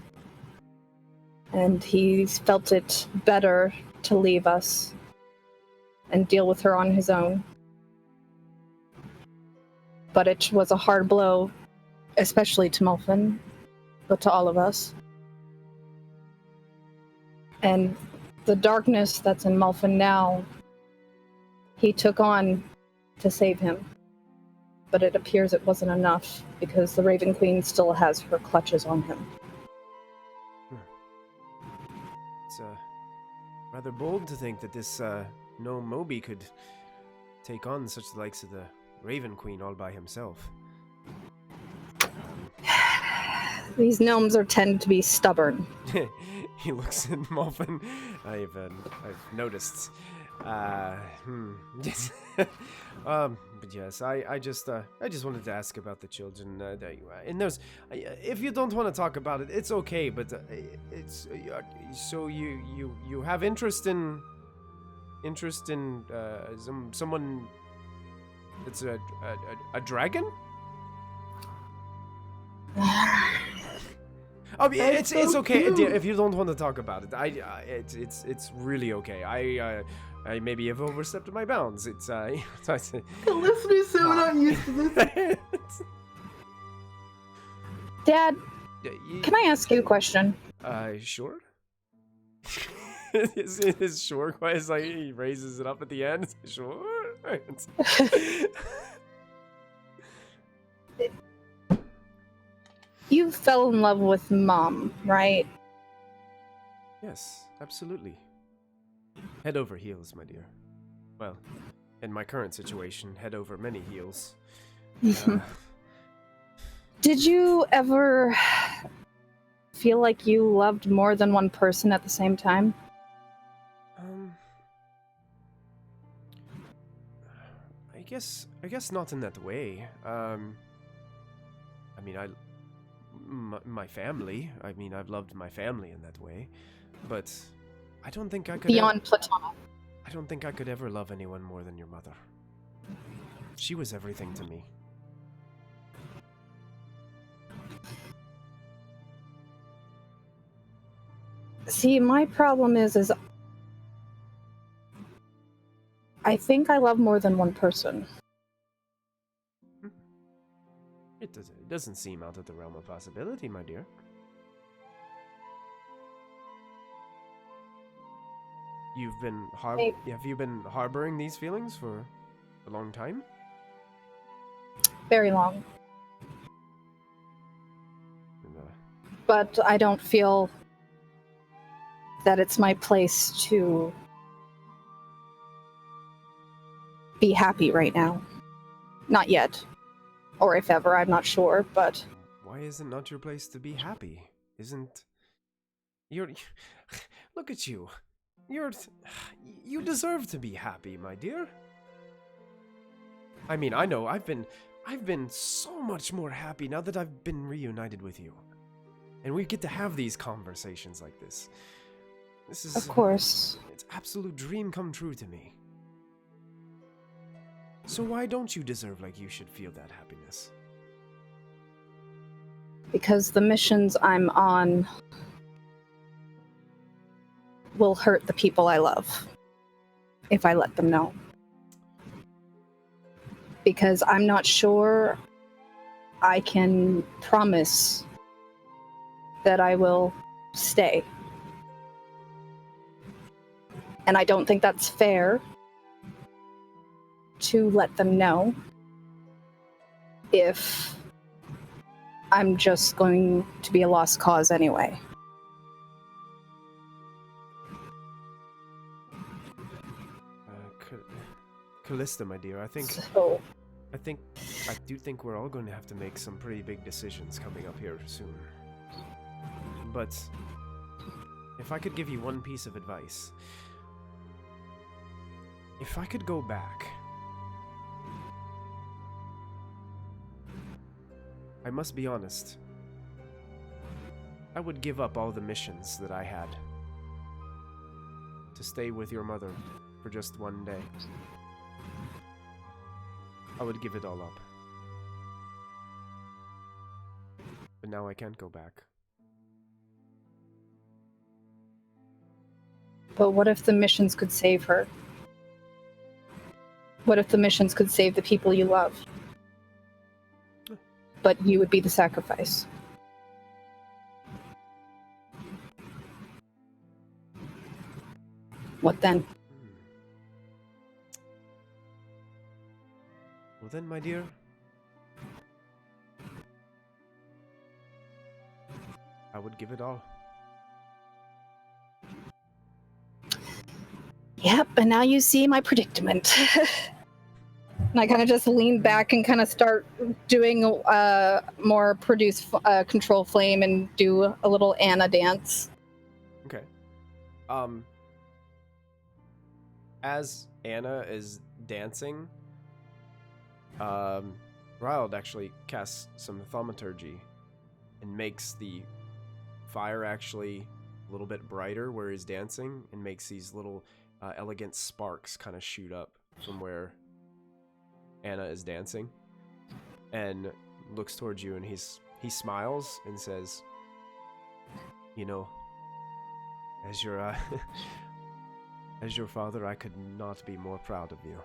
Speaker 4: and he's felt it better to leave us. and deal with her on his own. But it was a hard blow, especially to Mulfin, but to all of us. And the darkness that's in Mulfin now, he took on to save him. But it appears it wasn't enough, because the Raven Queen still has her clutches on him.
Speaker 3: It's rather bold to think that this gnome Moby could take on such the likes of the Raven Queen all by himself.
Speaker 4: These gnomes tend to be stubborn.
Speaker 3: He looks at Mulfin. I've noticed. Yes. But yes, I just wanted to ask about the children. And there's, if you don't want to talk about it, it's okay. But it's so you have interest in someone that's a dragon. Oh, it's okay, dear, if you don't want to talk about it. It's really okay. I maybe have overstepped my bounds. It's
Speaker 1: Listen, so not used to this.
Speaker 4: Dad, can I ask you a question?
Speaker 3: Sure. His sure is like he raises it up at the end. Sure.
Speaker 4: You fell in love with Mom, right?
Speaker 3: Yes, absolutely. Head over heels, my dear. Well, in my current situation, head over many heels.
Speaker 4: Did you ever feel like you loved more than one person at the same time?
Speaker 3: I guess not in that way. I mean, my family. I mean, I've loved my family in that way, but I don't think I could.
Speaker 4: Beyond platonic.
Speaker 3: I don't think I could ever love anyone more than your mother. She was everything to me.
Speaker 4: See, my problem is I think I love more than one person.
Speaker 3: It doesn't seem out of the realm of possibility, my dear. Have you been harboring these feelings for a long time?
Speaker 4: Very long. But I don't feel that it's my place to be happy right now. Not yet. Or if ever, I'm not sure, but...
Speaker 3: Why is it not your place to be happy? Look at you. You deserve to be happy, my dear. I mean, I know, I've been so much more happy now that I've been reunited with you. And we get to have these conversations like this. This is...
Speaker 4: Of course.
Speaker 3: It's absolute dream come true to me. So why don't you deserve like you should feel that happiness?
Speaker 4: Because the missions I'm on will hurt the people I love if I let them know. Because I'm not sure I can promise that I will stay. And I don't think that's fair to let them know if I'm just going to be a lost cause anyway.
Speaker 3: Callista, my dear, I do think we're all going to have to make some pretty big decisions coming up here soon. But if I could give you one piece of advice, if I could go back, I must be honest, I would give up all the missions that I had to stay with your mother for just one day. I would give it all up. But now I can't go back.
Speaker 4: But what if the missions could save her? What if the missions could save the people you love? But you would be the sacrifice. What then?
Speaker 3: Well then, my dear, I would give it all.
Speaker 4: Yep, and now you see my predicament. And I kind of just lean back and kind of start doing more produce control flame and do a little Anna dance.
Speaker 3: Okay. As Anna is dancing, Riled actually casts some thaumaturgy and makes the fire actually a little bit brighter where he's dancing, and makes these little elegant sparks kind of shoot up from where Anna is dancing, and looks towards you, and he smiles and says, "You know, as your as your father, I could not be more proud of you."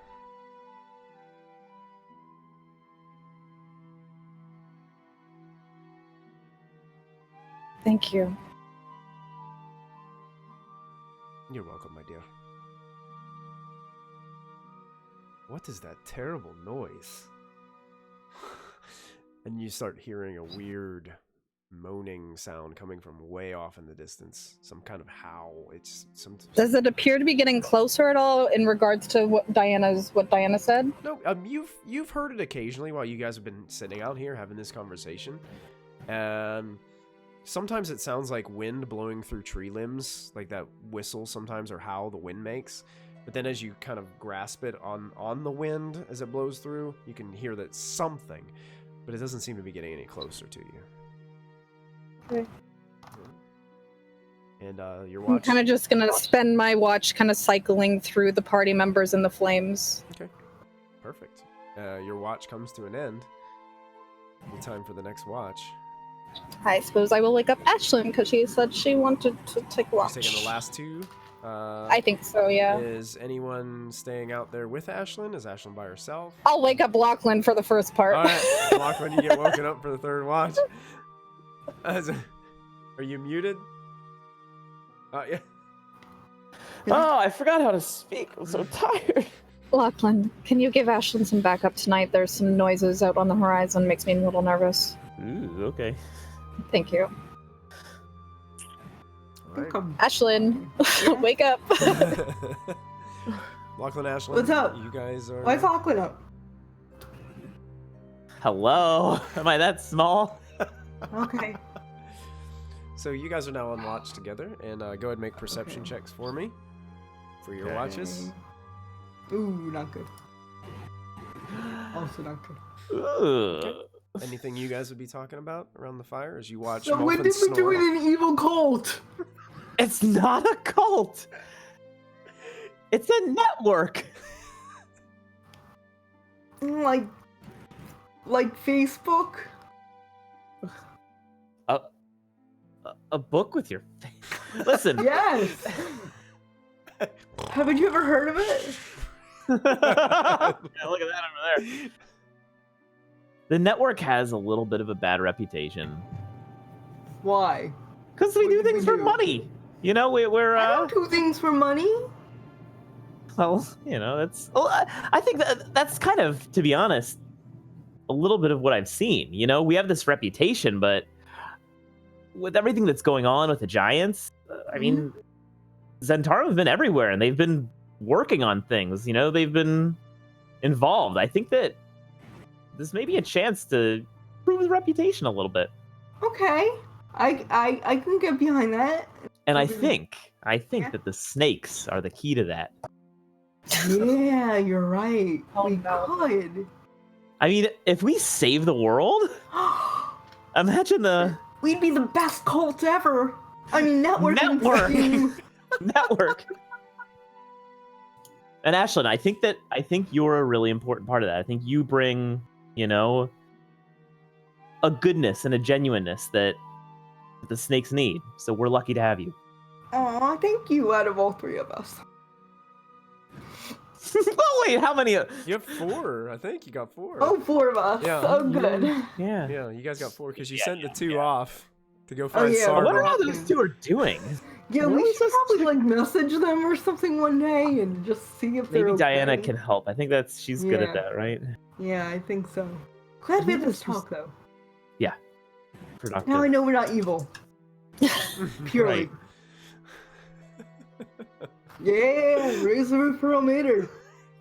Speaker 4: Thank you.
Speaker 3: You're welcome, my dear. What is that terrible noise? And you start hearing a weird moaning sound coming from way off in the distance. Some kind of howl. It's some.
Speaker 4: Does it appear to be getting closer at all in regards to what Diana said?
Speaker 3: No, you've heard it occasionally while you guys have been sitting out here having this conversation. Sometimes it sounds like wind blowing through tree limbs, like that whistle sometimes, or howl the wind makes. But then as you kind of grasp it on the wind as it blows through, you can hear that something, but it doesn't seem to be getting any closer to you.
Speaker 4: Okay.
Speaker 3: And your watch...
Speaker 4: I'm kind of just going to spend my watch kind of cycling through the party members in the flames.
Speaker 3: Okay, perfect. Your watch comes to an end. The time for the next watch.
Speaker 4: I suppose I will wake up Ashlyn because she said she wanted to take a watch.
Speaker 3: She's taking the last two.
Speaker 4: I think so, yeah.
Speaker 3: Is anyone staying out there with Ashlyn? Is Ashlyn by herself?
Speaker 4: I'll wake up Lachlan for the first part.
Speaker 3: All right, Lachlan, you get woken up for the third watch. Are you muted? Yeah.
Speaker 2: Oh, I forgot how to speak. I'm so tired.
Speaker 4: Lachlan, can you give Ashlyn some backup tonight? There's some noises out on the horizon. Makes me a little nervous.
Speaker 2: Ooh, okay.
Speaker 4: Thank you.
Speaker 3: Right.
Speaker 4: Ashlyn, wake up.
Speaker 3: Lachlan, Ashlyn,
Speaker 1: What's up?
Speaker 3: You guys are...
Speaker 1: Why's Lachlan up?
Speaker 2: Hello? Am I that small?
Speaker 1: Okay.
Speaker 3: So you guys are now on watch together, and go ahead and make perception checks for me. For your watches.
Speaker 1: Ooh, not good. Also not good.
Speaker 2: Ooh.
Speaker 3: Anything you guys would be talking about around the fire as you watch
Speaker 1: So when
Speaker 3: Molfin
Speaker 1: did we
Speaker 3: snore?
Speaker 1: join an evil cult?
Speaker 2: It's not a cult. It's a network.
Speaker 1: Like Facebook?
Speaker 2: A book with your face. Listen.
Speaker 1: Yes. Haven't you ever heard of it?
Speaker 2: Yeah, look at that over there. The network has a little bit of a bad reputation.
Speaker 1: Why?
Speaker 2: Because we
Speaker 1: What
Speaker 2: do
Speaker 1: did
Speaker 2: things
Speaker 1: we
Speaker 2: for
Speaker 1: do?
Speaker 2: money. You know, we're
Speaker 1: I don't do things for money.
Speaker 2: well, you know, that's. Well, I think that's kind of, to be honest, a little bit of what I've seen. You know, we have this reputation, but with everything that's going on with the Giants, I mean, Zentarum have been everywhere, and they've been working on things. You know, they've been involved. I think that this may be a chance to prove his reputation a little bit.
Speaker 1: Okay. I can get behind that.
Speaker 2: And I think that the snakes are the key to that.
Speaker 1: Yeah, you're right.
Speaker 4: Oh,
Speaker 1: we
Speaker 4: no.
Speaker 1: could.
Speaker 2: I mean, if we save the world, imagine the
Speaker 1: We'd be the best cult ever. I mean, networking
Speaker 2: Network.
Speaker 1: scheme.
Speaker 2: network. And Ashlyn, I think you're a really important part of that. I think you bring, you know, a goodness and a genuineness that the snakes need. So we're lucky to have you.
Speaker 1: Aw, thank you out of all three of us.
Speaker 2: Oh wait, how many?
Speaker 3: You have 4. I think you got 4.
Speaker 1: Oh, 4 of us.
Speaker 3: Yeah.
Speaker 1: Oh, good.
Speaker 2: Yeah.
Speaker 3: Yeah, you guys got 4 because you
Speaker 2: Yeah,
Speaker 3: sent the
Speaker 2: yeah,
Speaker 3: 2
Speaker 2: yeah.
Speaker 3: off to go find
Speaker 1: yeah,
Speaker 2: I wonder
Speaker 3: Sarver.
Speaker 2: how those 2 are doing.
Speaker 1: Yeah,
Speaker 2: What
Speaker 1: we
Speaker 2: was
Speaker 1: should
Speaker 2: this
Speaker 1: probably
Speaker 2: chick-
Speaker 1: like message them or something one day and just see if they're
Speaker 2: Maybe Diana
Speaker 1: okay.
Speaker 2: can help. I think she's good at
Speaker 1: Yeah.
Speaker 2: that, right?
Speaker 1: Yeah, I think so. Glad we had this
Speaker 2: She's-
Speaker 1: talk though.
Speaker 2: Productive.
Speaker 1: Now I know we're not evil. Purely.
Speaker 2: Right.
Speaker 1: Yeah, raise the roof for Almater.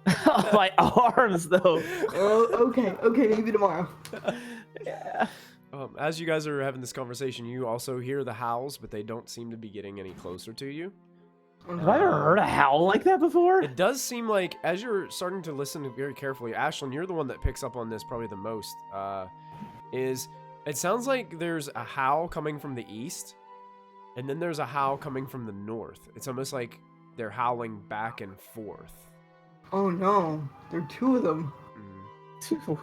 Speaker 2: Oh, my arms, though.
Speaker 1: Oh, okay, maybe tomorrow.
Speaker 2: Yeah.
Speaker 3: As you guys are having this conversation, you also hear the howls, but they don't seem to be getting any closer to you.
Speaker 2: Have I ever heard a howl like that before?
Speaker 3: It does seem like, as you're starting to listen very carefully, Ashlyn, you're the one that picks up on this probably the most, it sounds like there's a howl coming from the east, and then there's a howl coming from the north. It's almost like they're howling back and forth.
Speaker 1: Oh no, there are 2 of them.
Speaker 3: Mm.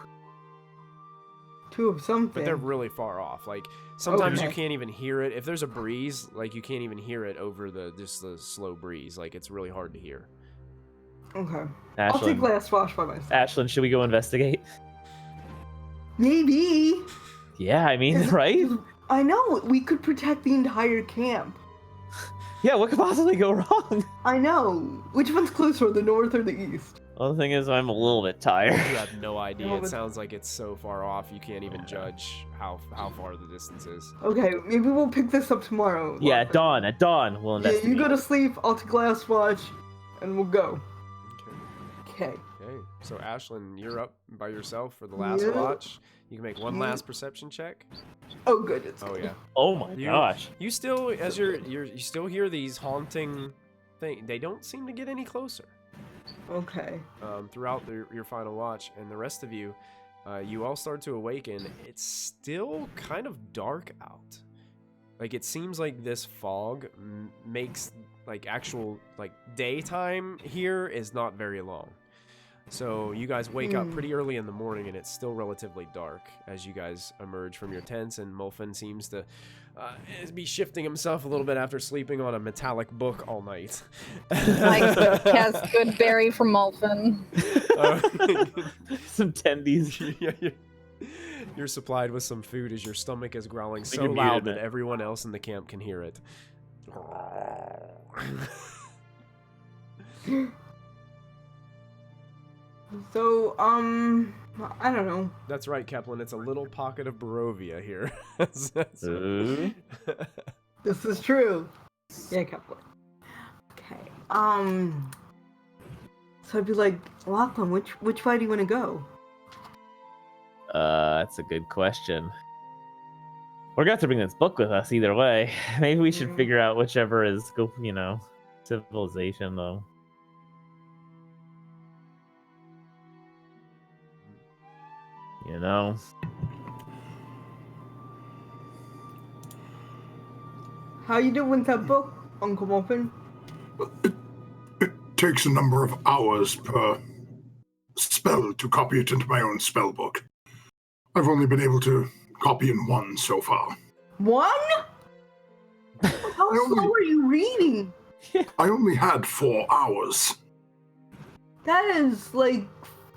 Speaker 1: 2 of something.
Speaker 3: But they're really far off. Like, sometimes you
Speaker 1: Okay.
Speaker 3: can't even hear it. If there's a breeze, like, you can't even hear it over just the slow breeze. Like, it's really hard to hear.
Speaker 1: Okay. I'll take
Speaker 2: Ashlyn,
Speaker 1: last wash by myself.
Speaker 2: Ashlyn, should we go investigate?
Speaker 1: Maybe.
Speaker 2: Yeah, I mean, right?
Speaker 1: I know, we could protect the entire camp.
Speaker 2: Yeah, what could possibly go wrong?
Speaker 1: I know. Which one's closer, the north or the east?
Speaker 2: Well, the thing is, I'm a little bit tired.
Speaker 3: You have no idea.
Speaker 1: No,
Speaker 3: It
Speaker 1: but-
Speaker 3: sounds like it's so far off, you can't even judge how far the distance is.
Speaker 1: Okay, maybe we'll pick this up tomorrow.
Speaker 2: Yeah, at dawn, we'll
Speaker 1: Yeah,
Speaker 2: investigate.
Speaker 1: you go to sleep, I'll take last watch, and we'll go.
Speaker 3: Okay.
Speaker 1: Okay.
Speaker 3: Okay. So, Ashlyn, you're up by yourself for the last
Speaker 1: Yeah.
Speaker 3: watch. You can make one last perception check.
Speaker 1: Oh, good. It's
Speaker 3: Oh,
Speaker 1: good.
Speaker 3: yeah.
Speaker 2: Oh my
Speaker 3: You-
Speaker 2: gosh.
Speaker 3: You still, as you still hear these haunting things. They don't seem to get any closer.
Speaker 1: Okay.
Speaker 3: Throughout your final watch, and the rest of you, you all start to awaken. It's still kind of dark out. Like, it seems like this fog makes like actual like daytime here is not very long. So you guys wake up pretty early in the morning, and it's still relatively dark as you guys emerge from your tents. And Mulfin seems to be shifting himself a little bit after sleeping on a metallic book all night.
Speaker 4: Like, yes, good berry from Mulfin.
Speaker 2: Some tendies.
Speaker 3: Yeah, you're supplied with some food as your stomach is growling so
Speaker 2: you're
Speaker 3: loud
Speaker 2: muted,
Speaker 3: that
Speaker 2: man.
Speaker 3: everyone else in the camp can hear it.
Speaker 1: So, I don't know.
Speaker 3: That's right, Kepler. It's a little pocket of Barovia here.
Speaker 2: Ooh.
Speaker 1: This is true. Yeah, Kepler. Okay. So I'd be like, Lachlan, which way do you want to go?
Speaker 2: That's a good question. We're gonna have to bring this book with us either way. Maybe we should figure out whichever is, civilization though. You know?
Speaker 1: How you doing with that book, Uncle Muffin?
Speaker 5: It takes a number of hours per spell to copy it into my own spell book. I've only been able to copy in one so far.
Speaker 1: One? How slow are you reading?
Speaker 5: I only had 4 hours.
Speaker 1: That is like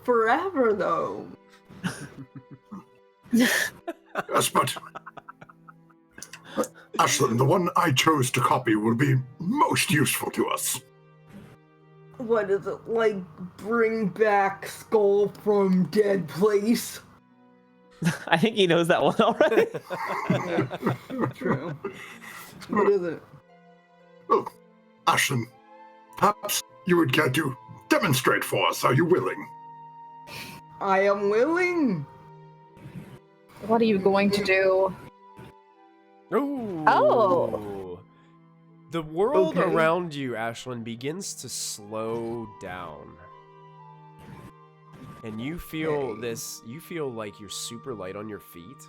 Speaker 1: forever, though.
Speaker 5: Yes, but Ashlyn, the one I chose to copy will be most useful to us.
Speaker 1: What is it, like bring back Skull from dead place?
Speaker 2: I think he knows that one already.
Speaker 1: True. What is it?
Speaker 5: Oh, Ashlyn, perhaps you would care to demonstrate for us. Are you willing?
Speaker 1: I am willing.
Speaker 4: What are you going to do?
Speaker 3: Ooh.
Speaker 4: Oh.
Speaker 3: The world
Speaker 1: Okay.
Speaker 3: around you, Ashlyn, begins to slow down. And you feel you feel like you're super light on your feet.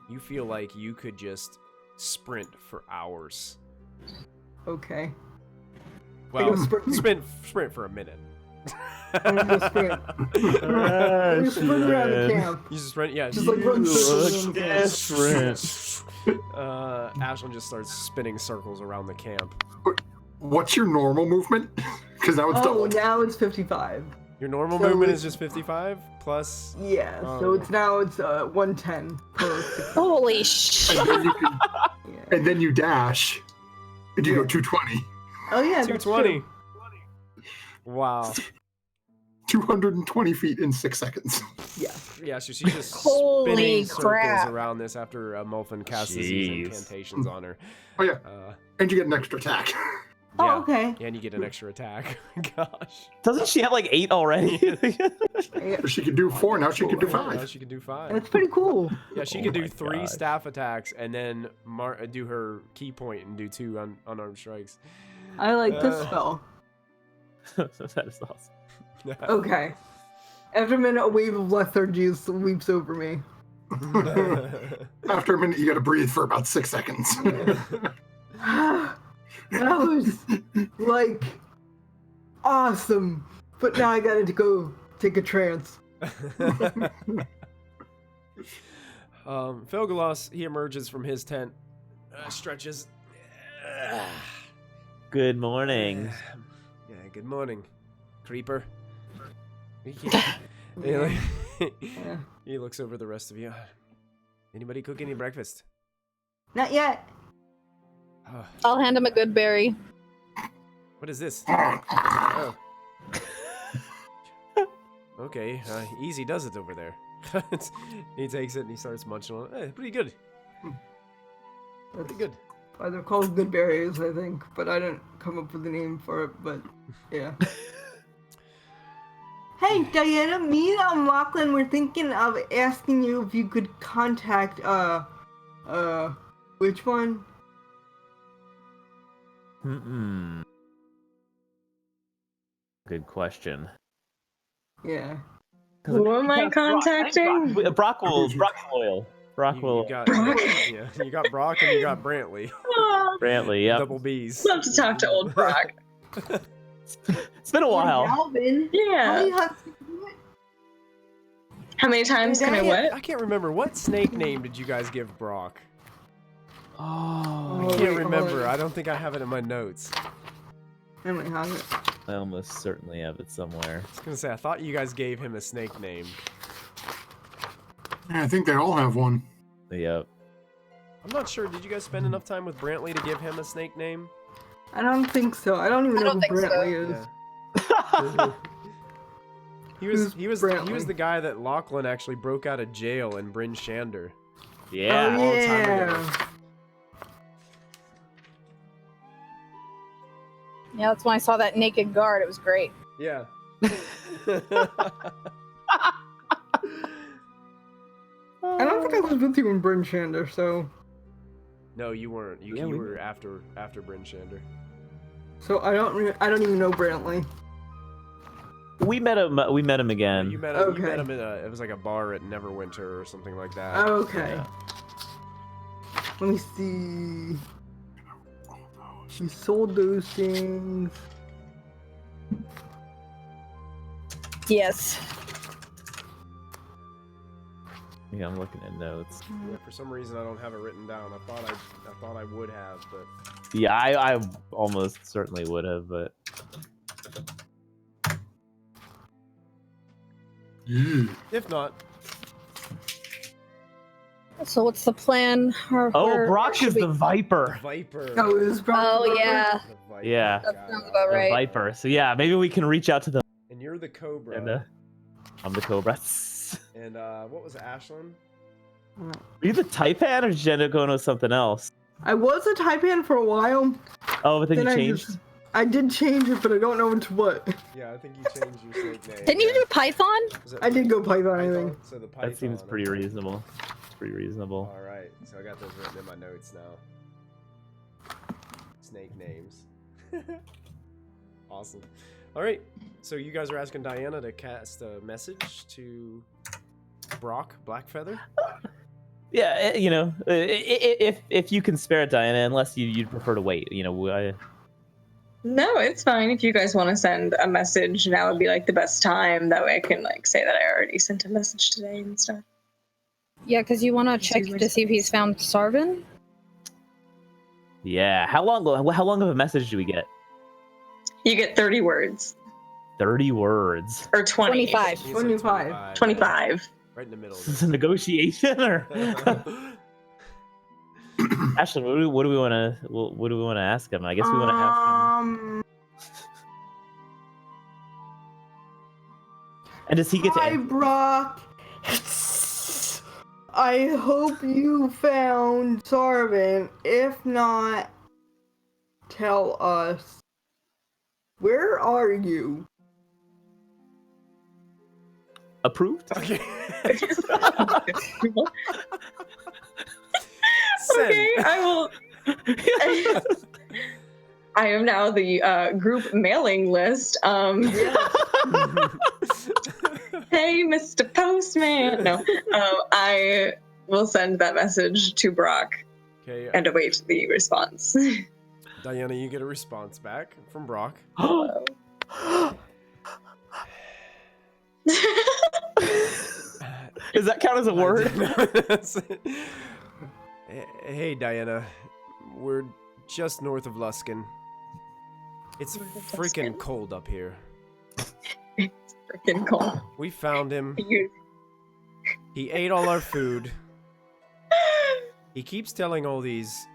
Speaker 3: You feel like you could just sprint for hours.
Speaker 1: Okay.
Speaker 3: Well,
Speaker 1: sprint.
Speaker 3: sprint for a minute.
Speaker 1: I'm gonna sprint. I'm gonna sprint around the camp.
Speaker 3: You just sprint, yeah.
Speaker 1: Just like run circles around the camp.
Speaker 3: Ashlyn just starts spinning circles around the camp.
Speaker 5: What's your normal movement? Because now it's double.
Speaker 1: now it's 55.
Speaker 3: Your normal
Speaker 1: So
Speaker 3: movement
Speaker 1: it's-
Speaker 3: is just 55 plus.
Speaker 1: Yeah,
Speaker 3: Oh.
Speaker 1: so it's 110 per 60.
Speaker 4: Holy shit.
Speaker 5: And then you can,
Speaker 1: Yeah.
Speaker 5: and then you dash, and you go 220.
Speaker 1: Oh yeah, that's
Speaker 3: 220.
Speaker 1: true.
Speaker 3: Wow.
Speaker 5: 220 feet in 6 seconds.
Speaker 1: Yeah.
Speaker 3: Yeah, so she's just
Speaker 4: Holy
Speaker 3: spinning circles
Speaker 4: crap.
Speaker 3: around this after Muffin casts these
Speaker 2: Jeez.
Speaker 3: incantations on her.
Speaker 5: Oh yeah,
Speaker 3: Uh,
Speaker 5: and you get an extra attack.
Speaker 1: Oh,
Speaker 3: yeah.
Speaker 1: okay.
Speaker 3: And you get an extra attack. Gosh.
Speaker 2: Doesn't she have like 8 already?
Speaker 1: Yeah.
Speaker 5: She could do 4, now she can do
Speaker 3: Now
Speaker 5: 5.
Speaker 3: she can do 5.
Speaker 1: That's pretty cool.
Speaker 3: Yeah, she
Speaker 2: Oh
Speaker 3: could do
Speaker 2: my
Speaker 3: 3
Speaker 2: gosh.
Speaker 3: staff attacks and then do her key point and do 2 unarmed strikes.
Speaker 1: I like this
Speaker 3: Uh.
Speaker 1: spell.
Speaker 2: That is awesome.
Speaker 1: Okay. After a minute, a wave of lethargy sweeps over me.
Speaker 5: After a minute, you gotta breathe for about 6 seconds.
Speaker 1: That was like awesome, but now I gotta go take a trance.
Speaker 3: Felgalos, he emerges from his tent, stretches.
Speaker 2: Good morning.
Speaker 3: Yeah, good morning, creeper.
Speaker 1: Yeah.
Speaker 3: He looks over the rest of you. Anybody cook any breakfast?
Speaker 1: Not yet.
Speaker 3: Oh,
Speaker 4: I'll hand him a good berry.
Speaker 3: what is this? Oh. Okay, easy does it over there. He takes it and he starts munching on it. Hey, pretty good. Pretty good.
Speaker 1: They're called good berries, I think, but I didn't come up with a name for it, but yeah. Hey, Diana, me and Lachlan were thinking of asking you if you could contact, which one?
Speaker 2: Good question.
Speaker 1: Yeah.
Speaker 6: Who am I contacting?
Speaker 2: Brock's loyal. Brock
Speaker 3: You
Speaker 2: will.
Speaker 3: got, yeah, you got Brock and you got Brantley.
Speaker 6: Oh,
Speaker 2: Brantley, yep.
Speaker 3: Double B's.
Speaker 6: love to talk to old Brock.
Speaker 2: It's been a while.
Speaker 1: Alvin.
Speaker 6: Yeah. How many times can I what?
Speaker 3: I can't remember. What snake name did you guys give Brock?
Speaker 2: Oh,
Speaker 3: I can't
Speaker 1: wait,
Speaker 3: remember.
Speaker 1: hold on.
Speaker 3: I don't think I have it in my notes.
Speaker 1: I might have it.
Speaker 2: I almost certainly have it somewhere.
Speaker 3: I was gonna say I thought you guys gave him a snake name.
Speaker 5: Yeah, I think they all have one.
Speaker 2: Yep.
Speaker 3: I'm not sure. Did you guys spend enough time with Brantley to give him a snake name?
Speaker 1: I don't think so. I don't even
Speaker 4: I
Speaker 1: know
Speaker 4: don't
Speaker 1: who
Speaker 4: think so.
Speaker 1: Brantley is.
Speaker 3: Yeah. He was
Speaker 1: Who's
Speaker 3: the
Speaker 1: Brantley?
Speaker 3: guy that Lachlan actually broke out of jail in Bryn Shander.
Speaker 2: Yeah.
Speaker 1: Oh,
Speaker 3: long time
Speaker 1: yeah.
Speaker 3: ago.
Speaker 4: Yeah, that's when I saw that naked guard. It was great.
Speaker 3: Yeah.
Speaker 1: I don't think I was with you in Bryn Shander, so
Speaker 3: No, you weren't. You,
Speaker 2: Yeah,
Speaker 3: you
Speaker 2: we
Speaker 3: were after Bryn Shander.
Speaker 1: I don't even know Brantley.
Speaker 2: We met him. We met him again.
Speaker 3: You met him. You
Speaker 1: Okay.
Speaker 3: met him in it was like a bar at Neverwinter or something like that.
Speaker 1: Okay.
Speaker 2: Yeah.
Speaker 1: Let me see. We sold those things.
Speaker 4: Yes.
Speaker 2: Yeah, I'm looking at notes.
Speaker 3: Yeah, for some reason I don't have it written down. I thought I would have, but
Speaker 2: Yeah, I almost certainly would have, but
Speaker 5: Yeah.
Speaker 3: if not,
Speaker 4: So what's the plan?
Speaker 2: Brock
Speaker 4: should
Speaker 2: is
Speaker 4: we-
Speaker 2: the Viper.
Speaker 3: Viper.
Speaker 1: Oh, it was
Speaker 4: Oh
Speaker 1: Brantley.
Speaker 4: yeah.
Speaker 3: The Viper.
Speaker 2: Yeah.
Speaker 4: That sounds
Speaker 3: God.
Speaker 4: about
Speaker 2: The
Speaker 4: right.
Speaker 2: Viper. So yeah, maybe we can reach out to the.
Speaker 3: And you're the Cobra.
Speaker 2: And, I'm the Cobra.
Speaker 3: And what was Ashlyn?
Speaker 2: Are you the Taipan or did you end up going with something else?
Speaker 1: I was a Taipan for a while.
Speaker 2: Oh, but then you
Speaker 1: I
Speaker 2: changed.
Speaker 1: I did change it, but I don't know into what.
Speaker 3: Yeah, I think you changed your snake name.
Speaker 4: Didn't you do Python?
Speaker 3: Was it
Speaker 1: I did go Python, I
Speaker 3: Python?
Speaker 1: think.
Speaker 3: So the Python.
Speaker 2: That seems pretty
Speaker 3: okay.
Speaker 2: reasonable. It's pretty reasonable.
Speaker 3: All right, so I got those written in my notes now. Snake names. Awesome. All right, so you guys are asking Diana to cast a message to Brock Blackfeather.
Speaker 2: Yeah, if you can spare it, Diana, unless you'd prefer to wait.
Speaker 6: No, it's fine. If you guys want to send a message, now would be like the best time. That way I can like say that I already sent a message today and stuff.
Speaker 4: Yeah, because you want to check
Speaker 6: Excuse me.
Speaker 4: to see if he's found Sarvin.
Speaker 2: Yeah. How long of a message do we get?
Speaker 6: You get 30 words.
Speaker 2: 30 words.
Speaker 6: Or 20.
Speaker 4: 25.
Speaker 3: He said
Speaker 1: 25.
Speaker 6: 25.
Speaker 3: Right in the middle of
Speaker 2: This is a negotiation, or
Speaker 3: it.
Speaker 2: Ashley, what do we want to ask him? I guess we want to ask him. And does he get to?
Speaker 1: Hi, Brock. I hope you found Sarvin. If not, tell us. Where are you?
Speaker 2: Approved?
Speaker 3: Okay.
Speaker 6: Okay, I will. I am now the group mailing list. Hey, Mr. Postman. No, I will send that message to Brock
Speaker 3: Okay,
Speaker 6: and await the response.
Speaker 3: Diana, you get a response back from Brock.
Speaker 6: Hello.
Speaker 2: Does that count as a word?
Speaker 3: Hey, Diana. We're just north of Luskin. It's freaking cold up here.
Speaker 6: It's freaking cold.
Speaker 3: We found him.
Speaker 6: You-
Speaker 3: He ate all our food. He keeps telling all these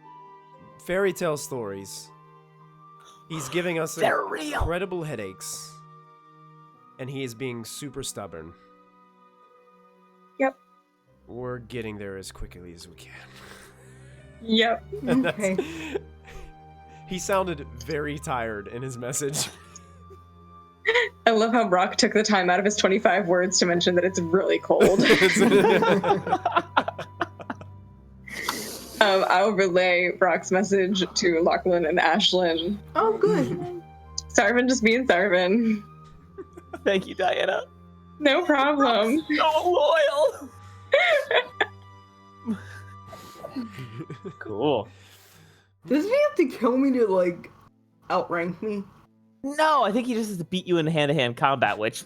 Speaker 3: fairy tale stories. He's giving us
Speaker 2: They're real.
Speaker 3: incredible headaches. And he is being super stubborn.
Speaker 6: Yep.
Speaker 3: We're getting there as quickly as we can.
Speaker 6: Yep.
Speaker 3: And that's-
Speaker 1: Okay.
Speaker 3: He sounded very tired in his message.
Speaker 6: I love how Brock took the time out of his 25 words to mention that it's really cold. I'll relay Brock's message to Lachlan and Ashlyn.
Speaker 1: Oh, good.
Speaker 6: Sarvin just being Sarvin.
Speaker 2: Thank you, Diana.
Speaker 6: No problem.
Speaker 2: So loyal. Cool.
Speaker 1: Does he have to kill me to, like, outrank me?
Speaker 2: No, I think he just has to beat you in hand-to-hand combat, which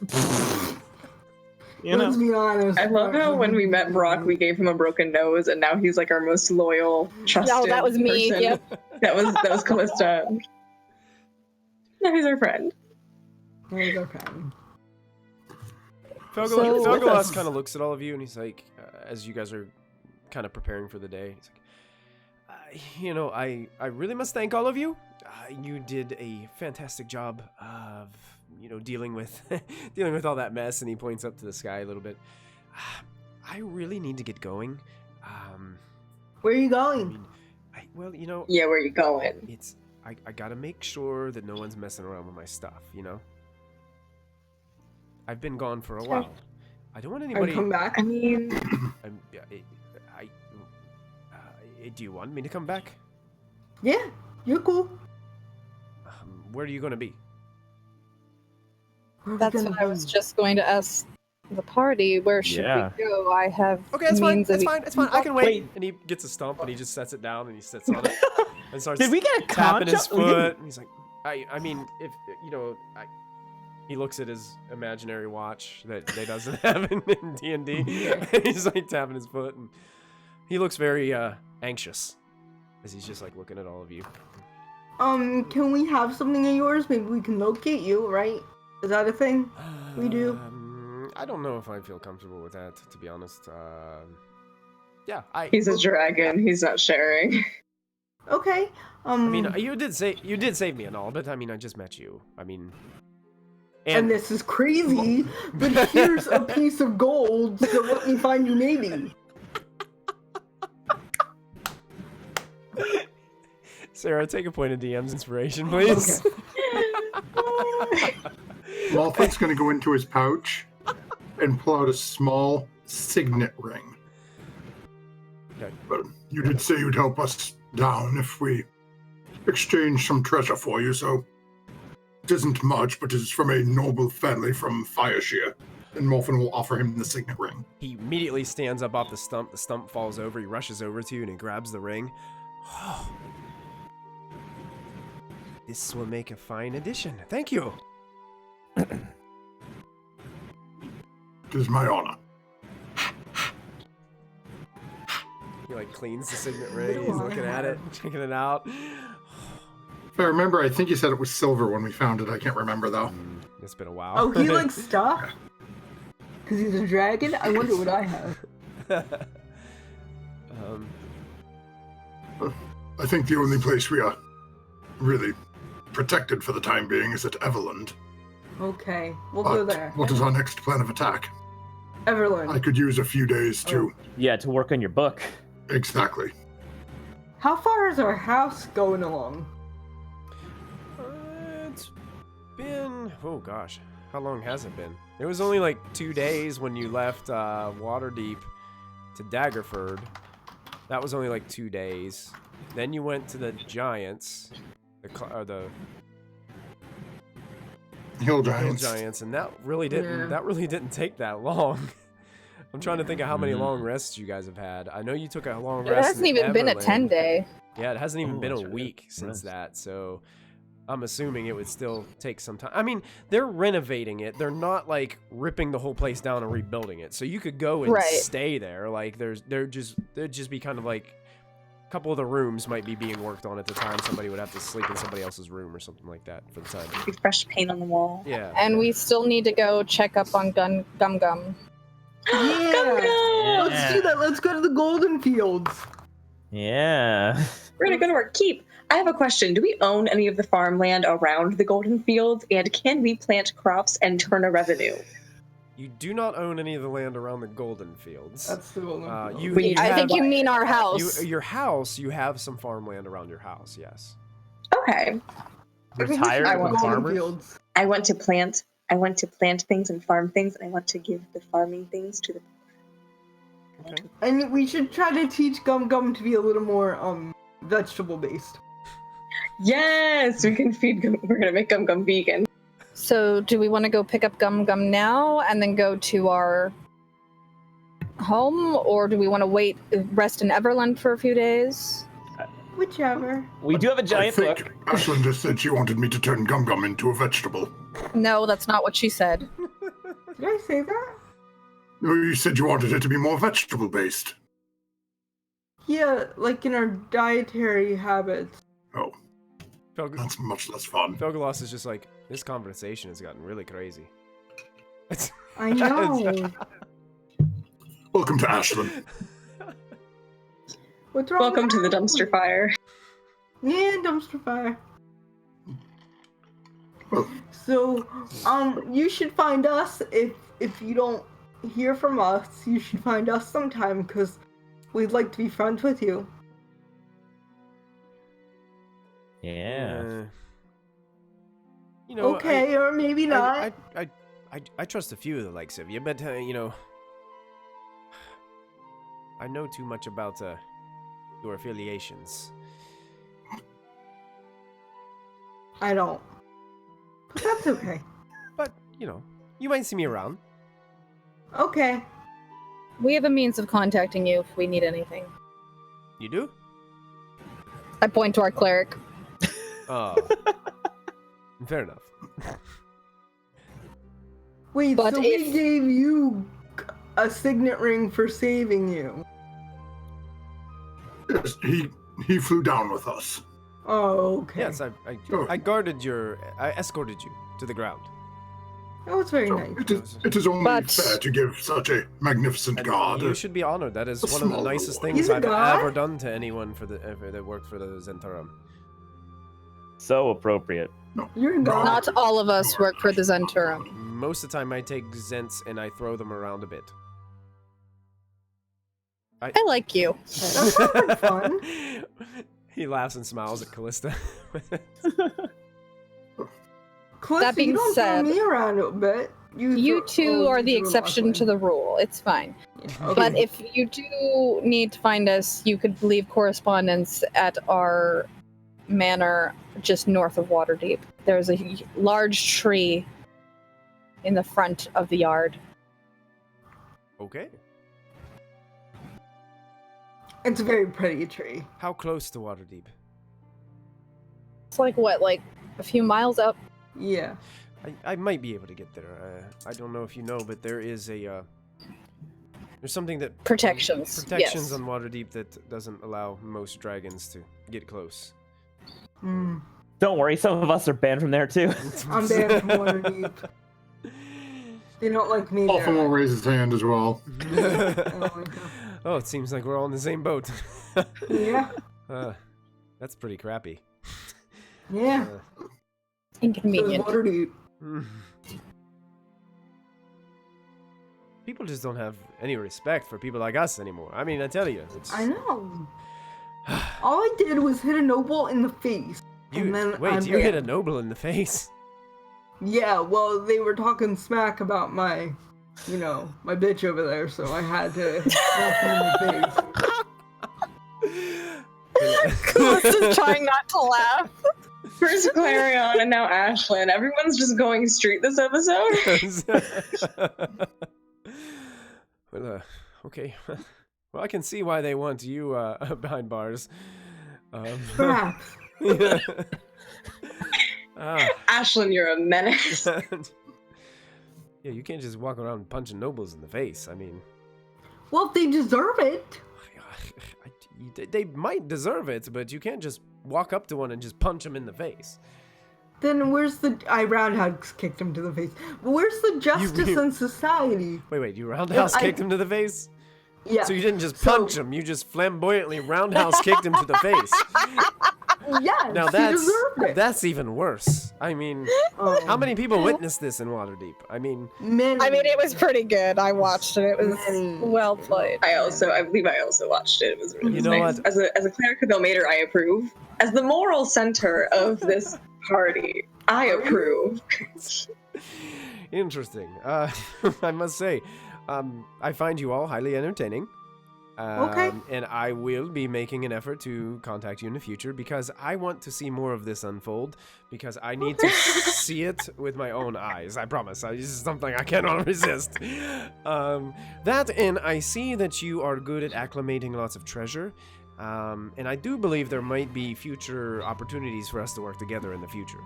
Speaker 2: you
Speaker 1: Let's
Speaker 2: know.
Speaker 1: be honest.
Speaker 6: I love how when we met Brock, we gave him a broken nose, and now he's like our most loyal, trusted
Speaker 4: No, that was me.
Speaker 6: person.
Speaker 4: Yep.
Speaker 6: That was Callista. Now he's our friend.
Speaker 1: He's okay.
Speaker 3: Felgolas kind of looks at all of you and he's like, as you guys are kind of preparing for the day, he's like, I really must thank all of you. You did a fantastic job of, dealing with dealing with all that mess. And he points up to the sky a little bit. I really need to get going.
Speaker 1: Where are you
Speaker 3: I
Speaker 1: going?
Speaker 3: mean,
Speaker 6: Yeah, where you going?
Speaker 3: it's I gotta make sure that no one's messing around with my stuff. I've been gone for a while. I don't want
Speaker 1: Are
Speaker 3: anybody.
Speaker 1: you come back?
Speaker 6: I mean,
Speaker 3: Do you want me to come back?
Speaker 1: Yeah, you're cool.
Speaker 3: Where are you gonna be?
Speaker 1: Where are we
Speaker 4: That's
Speaker 1: gonna
Speaker 4: what I was
Speaker 1: go?
Speaker 4: just going to ask the party. Where should
Speaker 2: Yeah.
Speaker 4: we go? I have
Speaker 3: Okay, that's fine.
Speaker 4: means
Speaker 3: That's
Speaker 4: of-
Speaker 3: fine. It's fine. I can wait.
Speaker 2: Wait.
Speaker 3: And he gets a stump and he just sets it down and he sits on it and starts
Speaker 2: Did we get a
Speaker 3: tapping his
Speaker 2: concha? We
Speaker 3: foot.
Speaker 2: didn't-
Speaker 3: And he's like, I mean, if he looks at his imaginary watch that he doesn't have in D&D. And he's like tapping his foot and he looks very anxious as he's just like looking at all of you.
Speaker 1: Can we have something of yours? Maybe we can locate you, right? Is that a thing? We do.
Speaker 3: I don't know if I feel comfortable with that, to be honest. Yeah,
Speaker 6: he's a dragon. He's not sharing.
Speaker 1: Okay.
Speaker 3: I mean, you did save me and all, but I mean, I just met you. I mean,
Speaker 1: and this is crazy, but here's a piece of gold, so let me find you maybe.
Speaker 3: Sarah, take a point of DM's inspiration, please.
Speaker 5: Malfoy's going to go into his pouch and pull out a small signet ring.
Speaker 3: Okay.
Speaker 5: But you did say you'd help us down if we exchange some treasure for you, so it isn't much, but it's from a noble family from Fireshire. And Morphin will offer him the signet ring.
Speaker 3: He immediately stands up off the stump. The stump falls over. He rushes over to you and he grabs the ring. Oh. This will make a fine addition. Thank you.
Speaker 5: It is my honor.
Speaker 3: He like cleans the signet ring. He's looking at it, checking it out.
Speaker 5: If I remember, I think you said it was silver when we found it. I can't remember, though.
Speaker 3: It's been a while.
Speaker 1: Oh, he likes stuff? Because he's a dragon? I wonder what I have.
Speaker 5: I think the only place we are really protected for the time being is at Everland.
Speaker 1: Okay, we'll go there.
Speaker 5: What is our next plan of attack?
Speaker 1: Everland.
Speaker 5: I could use a few days to...
Speaker 2: Yeah, to work on your book.
Speaker 5: Exactly.
Speaker 1: How far is our house going along?
Speaker 3: It's been... Oh, gosh. How long has it been? It was only like 2 days when you left Waterdeep to Daggerford. That was only like 2 days. Then you went to the Giants. The
Speaker 5: Hill Giants.
Speaker 3: Giants, and that really didn't take that long. I'm trying to think of how many long rests you guys have had. I know you took a long rest.
Speaker 4: It hasn't even been a
Speaker 3: Everland.
Speaker 4: 10-day.
Speaker 3: Yeah, it hasn't even been a
Speaker 2: that's right.
Speaker 3: week since
Speaker 2: Rest.
Speaker 3: that, so I'm assuming it would still take some time. I mean, they're renovating it. They're not like ripping the whole place down and rebuilding it. So you could go and
Speaker 4: Right.
Speaker 3: stay there. Like there'd just be kind of like a couple of the rooms might be being worked on at the time. Somebody would have to sleep in somebody else's room or something like that for the time.
Speaker 6: Be fresh paint on the wall.
Speaker 3: Yeah.
Speaker 4: And we still need to go check up on Gum Gum.
Speaker 1: Yeah! Let's do that. Let's go to the Golden Fields.
Speaker 2: Yeah.
Speaker 6: We're gonna go to our keep. I have a question. Do we own any of the farmland around the Golden Fields? And can we plant crops and turn a revenue?
Speaker 3: You do not own any of the land around the Golden Fields.
Speaker 1: That's the Golden Fields.
Speaker 3: You
Speaker 4: I
Speaker 3: have,
Speaker 4: think you mean our house.
Speaker 3: your house. You have some farmland around your house. Yes.
Speaker 6: Okay.
Speaker 2: Retired
Speaker 6: I
Speaker 2: from
Speaker 6: want
Speaker 2: the
Speaker 1: Golden
Speaker 2: farmers.
Speaker 1: Fields.
Speaker 6: I want to plant things and farm things, and I want to give the farming things to the...
Speaker 3: Okay.
Speaker 1: And we should try to teach Gum Gum to be a little more vegetable based.
Speaker 6: Yes! We can feed Gum. We're gonna make Gum Gum vegan.
Speaker 4: So do we want to go pick up Gum Gum now and then go to our home? Or do we want to wait, rest in Everland for a few days?
Speaker 1: Whichever.
Speaker 2: We do have a
Speaker 5: I
Speaker 2: giant
Speaker 5: think
Speaker 2: book.
Speaker 5: Ashlyn just said she wanted me to turn Gum Gum into a vegetable.
Speaker 4: No, that's not what she said.
Speaker 1: Did I say that?
Speaker 5: No, you said you wanted it to be more vegetable-based.
Speaker 1: Yeah, like in our dietary habits.
Speaker 5: Oh, that's much less fun.
Speaker 3: Felgalos is just like, this conversation has gotten really crazy.
Speaker 1: I know.
Speaker 5: Welcome to Ashlyn.
Speaker 1: What's wrong?
Speaker 6: Welcome
Speaker 1: with
Speaker 6: to the
Speaker 1: that?
Speaker 6: dumpster fire.
Speaker 1: Yeah, dumpster fire.
Speaker 5: Well,
Speaker 1: So, you should find us if you don't hear from us. You should find us sometime because we'd like to be friends with you.
Speaker 2: Yeah.
Speaker 3: You know,
Speaker 1: Okay, or maybe not.
Speaker 3: I trust a few of the likes of you, but you know, I know too much about your affiliations.
Speaker 1: I don't. But that's okay.
Speaker 3: But you know, you might see me around.
Speaker 1: Okay.
Speaker 4: We have a means of contacting you if we need anything.
Speaker 3: You do?
Speaker 4: I point to our cleric.
Speaker 3: Oh, fair enough.
Speaker 1: Wait,
Speaker 4: But
Speaker 1: so
Speaker 4: if-
Speaker 1: we gave you a signet ring for saving you.
Speaker 5: yes, he flew down with us.
Speaker 1: Oh, okay.
Speaker 3: Yes, I guarded I escorted you to the ground.
Speaker 1: That was very
Speaker 5: So
Speaker 1: nice.
Speaker 5: it is only
Speaker 4: But-
Speaker 5: fair to give such a magnificent
Speaker 3: And
Speaker 5: god.
Speaker 3: you should be honored. That is
Speaker 5: A
Speaker 3: one of the
Speaker 5: small
Speaker 3: nicest
Speaker 5: reward.
Speaker 3: things
Speaker 1: He's a
Speaker 3: I've
Speaker 1: god?
Speaker 3: ever done to anyone that worked for the Zentarum.
Speaker 2: So appropriate.
Speaker 1: You're gone.
Speaker 4: Not all of us work for the Zentarum.
Speaker 3: Most of the time, I take Zents and I throw them around a bit.
Speaker 4: I like you.
Speaker 1: That sounds like fun.
Speaker 3: He laughs and smiles at Callista.
Speaker 1: Callista,
Speaker 4: That being
Speaker 1: you don't
Speaker 4: said,
Speaker 1: throw me around a bit.
Speaker 4: You two are the exception to the rule. It's fine. But if you do need to find us, you could leave correspondence at our manor just north of Waterdeep. There's a large tree in the front of the yard.
Speaker 3: Okay.
Speaker 1: It's a very pretty tree.
Speaker 3: How close to Waterdeep?
Speaker 4: It's like, what, like a few miles up?
Speaker 1: Yeah.
Speaker 3: I might be able to get there. I don't know if you know, but there is a there's something that
Speaker 4: Protections.
Speaker 3: protections
Speaker 4: Yes.
Speaker 3: on Waterdeep that doesn't allow most dragons to get close.
Speaker 1: Mm.
Speaker 2: Don't worry, some of us are banned from there too.
Speaker 1: I'm banned from Waterdeep. They don't like me
Speaker 5: Alpha
Speaker 1: there.
Speaker 5: will raise his hand as well.
Speaker 3: Oh, it seems like we're all in the same boat.
Speaker 1: Yeah.
Speaker 3: That's pretty crappy.
Speaker 1: Yeah. So
Speaker 4: Inconvenient.
Speaker 1: Waterdeep.
Speaker 3: People just don't have any respect for people like us anymore. I mean, I tell you.
Speaker 1: I know. All I did was hit a noble in the face. And then
Speaker 3: Wait,
Speaker 1: I'm
Speaker 3: you hit a
Speaker 1: banned.
Speaker 3: noble in the face?
Speaker 1: Yeah, well, they were talking smack about my, my bitch over there, so I had to smack them in the face.
Speaker 4: Callista's trying not to laugh.
Speaker 6: First Clarion and now Ashlyn. Everyone's just going straight this episode.
Speaker 3: Well, okay. Well, I can see why they want you behind bars.
Speaker 1: Perhaps.
Speaker 3: Yeah.
Speaker 6: Ashlyn, you're a menace.
Speaker 3: Yeah, you can't just walk around punching nobles in the face. I mean,
Speaker 1: Well, if they deserve it.
Speaker 3: they might deserve it, but you can't just walk up to one and just punch them in the face.
Speaker 1: Then where's I roundhouse kicked him to the face. Where's the justice in society?
Speaker 3: Wait, you roundhouse
Speaker 1: I-
Speaker 3: kicked him to the face?
Speaker 1: Yeah.
Speaker 3: So you didn't just punch him, you just flamboyantly roundhouse kicked him to the face.
Speaker 1: Yes,
Speaker 3: Now
Speaker 1: he deserved it.
Speaker 3: that's even worse. I mean,
Speaker 1: Oh,
Speaker 3: how many people witnessed this in Waterdeep? I mean,
Speaker 1: many.
Speaker 4: I mean, it was pretty good. I watched it. It was
Speaker 1: Many.
Speaker 4: well played.
Speaker 6: I believe I also watched it. It was really
Speaker 3: You know
Speaker 6: nice.
Speaker 3: what?
Speaker 6: As a cleric of Ilmater, I approve. As the moral center of this party, I approve.
Speaker 3: interesting. I must say, I find you all highly entertaining.
Speaker 1: Okay.
Speaker 3: And I will be making an effort to contact you in the future because I want to see more of this unfold because I need to see it with my own eyes. I promise. This is something I cannot resist. That and I see that you are good at acclimating lots of treasure. And I do believe there might be future opportunities for us to work together in the future.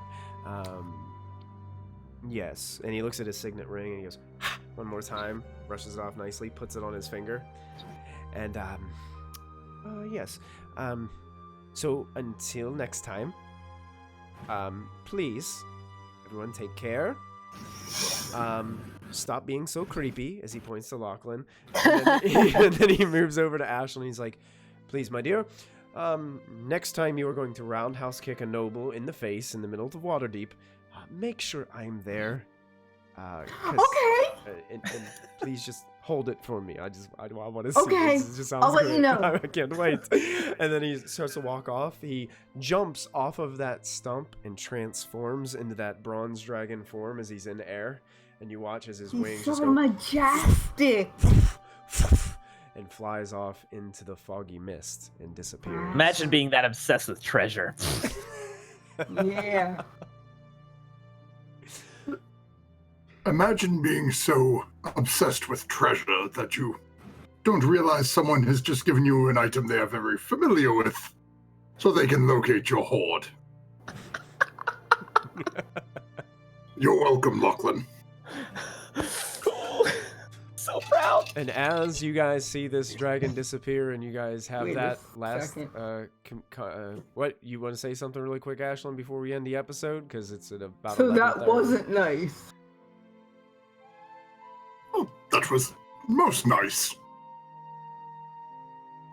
Speaker 3: Yes. And he looks at his signet ring and he goes, one more time, brushes it off nicely, puts it on his finger. And, yes. So until next time, please, everyone take care. Stop being so creepy, as he points to Lachlan. And then he moves over to Ashlyn and he's like, please, my dear, next time you are going to roundhouse kick a noble in the face in the middle of Waterdeep, make sure I'm there.
Speaker 1: Okay.
Speaker 3: And please just hold it for me. I want to see
Speaker 1: Okay.
Speaker 3: this. It just sounds
Speaker 1: I'll let
Speaker 3: great.
Speaker 1: you know.
Speaker 3: I can't wait. And then he starts to walk off. He jumps off of that stump and transforms into that bronze dragon form as he's in air. And you watch as his wings
Speaker 1: He's
Speaker 3: just
Speaker 1: so
Speaker 3: go
Speaker 1: majestic.
Speaker 3: and flies off into the foggy mist and disappears.
Speaker 2: Imagine being that obsessed with treasure.
Speaker 1: Yeah.
Speaker 5: Imagine being so obsessed with treasure that you don't realize someone has just given you an item they are very familiar with, so they can locate your hoard. You're welcome, Lachlan.
Speaker 2: Cool. So proud.
Speaker 3: And as you guys see this dragon disappear and you guys have
Speaker 1: Wait
Speaker 3: that
Speaker 1: a
Speaker 3: last
Speaker 1: second.
Speaker 3: what, you want to say something really quick, Ashlyn, before we end the episode, because it's at about
Speaker 1: So that
Speaker 3: 11:30.
Speaker 1: wasn't nice.
Speaker 5: Oh, that was most nice.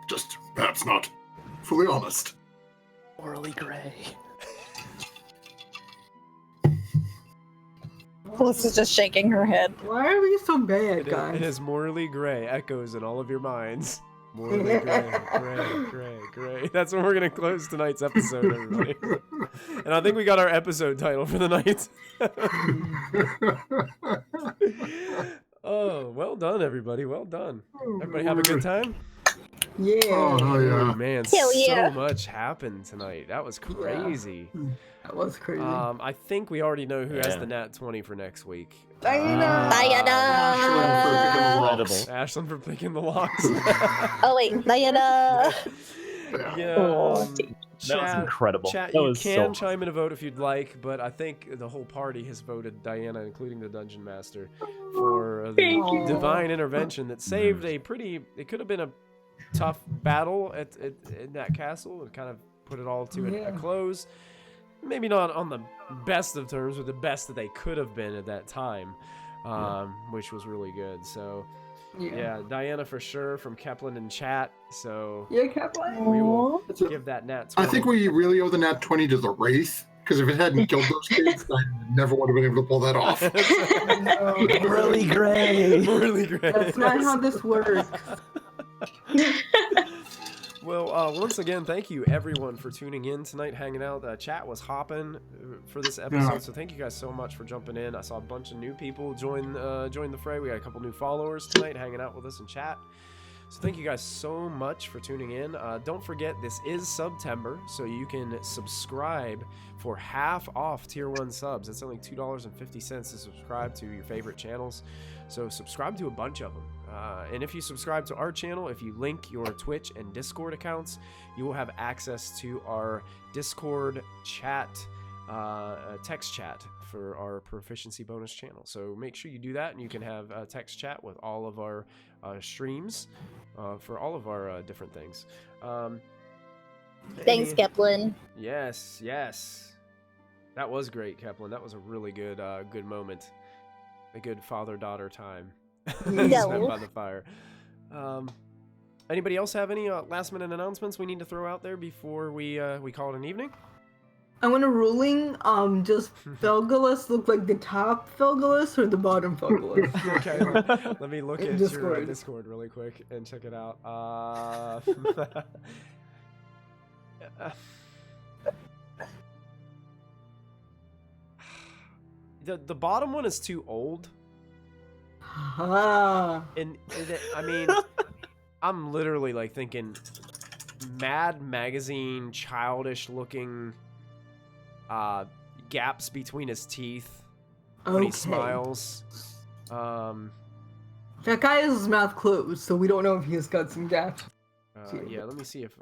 Speaker 5: Just perhaps not fully honest.
Speaker 2: Morally gray.
Speaker 4: Melissa's just shaking her head.
Speaker 1: Why are we so bad,
Speaker 3: It
Speaker 1: guys?
Speaker 3: is morally gray echoes in all of your minds. Morally gray. That's when we're gonna close tonight's episode, everybody. And I think we got our episode title for the night. Oh, well done, everybody. Well done. Everybody have a good time?
Speaker 1: Yeah.
Speaker 5: Oh, yeah.
Speaker 3: Man,
Speaker 4: Hell yeah.
Speaker 3: so much happened tonight. That was crazy.
Speaker 1: That was crazy.
Speaker 3: I think we already know who has
Speaker 2: Yeah.
Speaker 3: the nat 20 for next week.
Speaker 1: Diana!
Speaker 2: Incredible.
Speaker 3: Ashlyn for picking the locks.
Speaker 4: Oh wait, Diana.
Speaker 3: Yeah.
Speaker 4: Oh,
Speaker 2: That was incredible.
Speaker 3: Chat,
Speaker 2: That
Speaker 3: you
Speaker 2: was
Speaker 3: can
Speaker 2: so
Speaker 3: chime in a vote if you'd like, but I think the whole party has voted Diana, including the Dungeon Master, for the
Speaker 6: Thank
Speaker 1: you.
Speaker 3: divine intervention that saved a pretty... It could have been a tough battle in that castle and kind of put it all to a
Speaker 1: Yeah.
Speaker 3: close. maybe not on the best of terms, but the best that they could have been at that time, which was really good. So, yeah, Diana for sure from Kepler in chat. So,
Speaker 1: Yeah, Kaplan.
Speaker 3: we will
Speaker 5: That's it.
Speaker 3: give that nat 20.
Speaker 5: I think we really owe the nat 20 to the Wraith, because if it hadn't killed those kids, I never would have been able to pull that off.
Speaker 2: Really great.
Speaker 3: Really great.
Speaker 1: That's not how this works.
Speaker 3: Well, once again, thank you everyone for tuning in tonight, hanging out. Chat was hopping for this episode,
Speaker 5: Yeah.
Speaker 3: so thank you guys so much for jumping in. I saw a bunch of new people join the fray. We got a couple new followers tonight hanging out with us in chat. So thank you guys so much for tuning in. Don't forget, this is September, so you can subscribe for half off Tier 1 subs. That's only $2.50 to subscribe to your favorite channels. So subscribe to a bunch of them. And if you subscribe to our channel, if you link your Twitch and Discord accounts, you will have access to our Discord chat, text chat for our Proficiency Bonus channel. So make sure you do that, and you can have text chat with all of our streams for all of our different things.
Speaker 4: Thanks, Keplin.
Speaker 3: Yes, yes. That was great, Keplin. That was a really good good moment. A good father-daughter time. Spent by the fire. Anybody else have any last-minute announcements we need to throw out there before we call it an evening?
Speaker 1: I want a ruling. Does Felgalus look like the top Felgalus or the bottom Felgalus?
Speaker 3: Okay, let me look
Speaker 1: In
Speaker 3: at your
Speaker 1: Discord.
Speaker 3: Discord really quick and check it out. The bottom one is too old,
Speaker 1: Ah.
Speaker 3: and I mean, I'm literally like thinking Mad Magazine, childish looking gaps between his teeth when he
Speaker 1: Okay.
Speaker 3: smiles.
Speaker 1: That guy has his mouth closed, so we don't know if he's got some gaps.
Speaker 3: Yeah, let me see if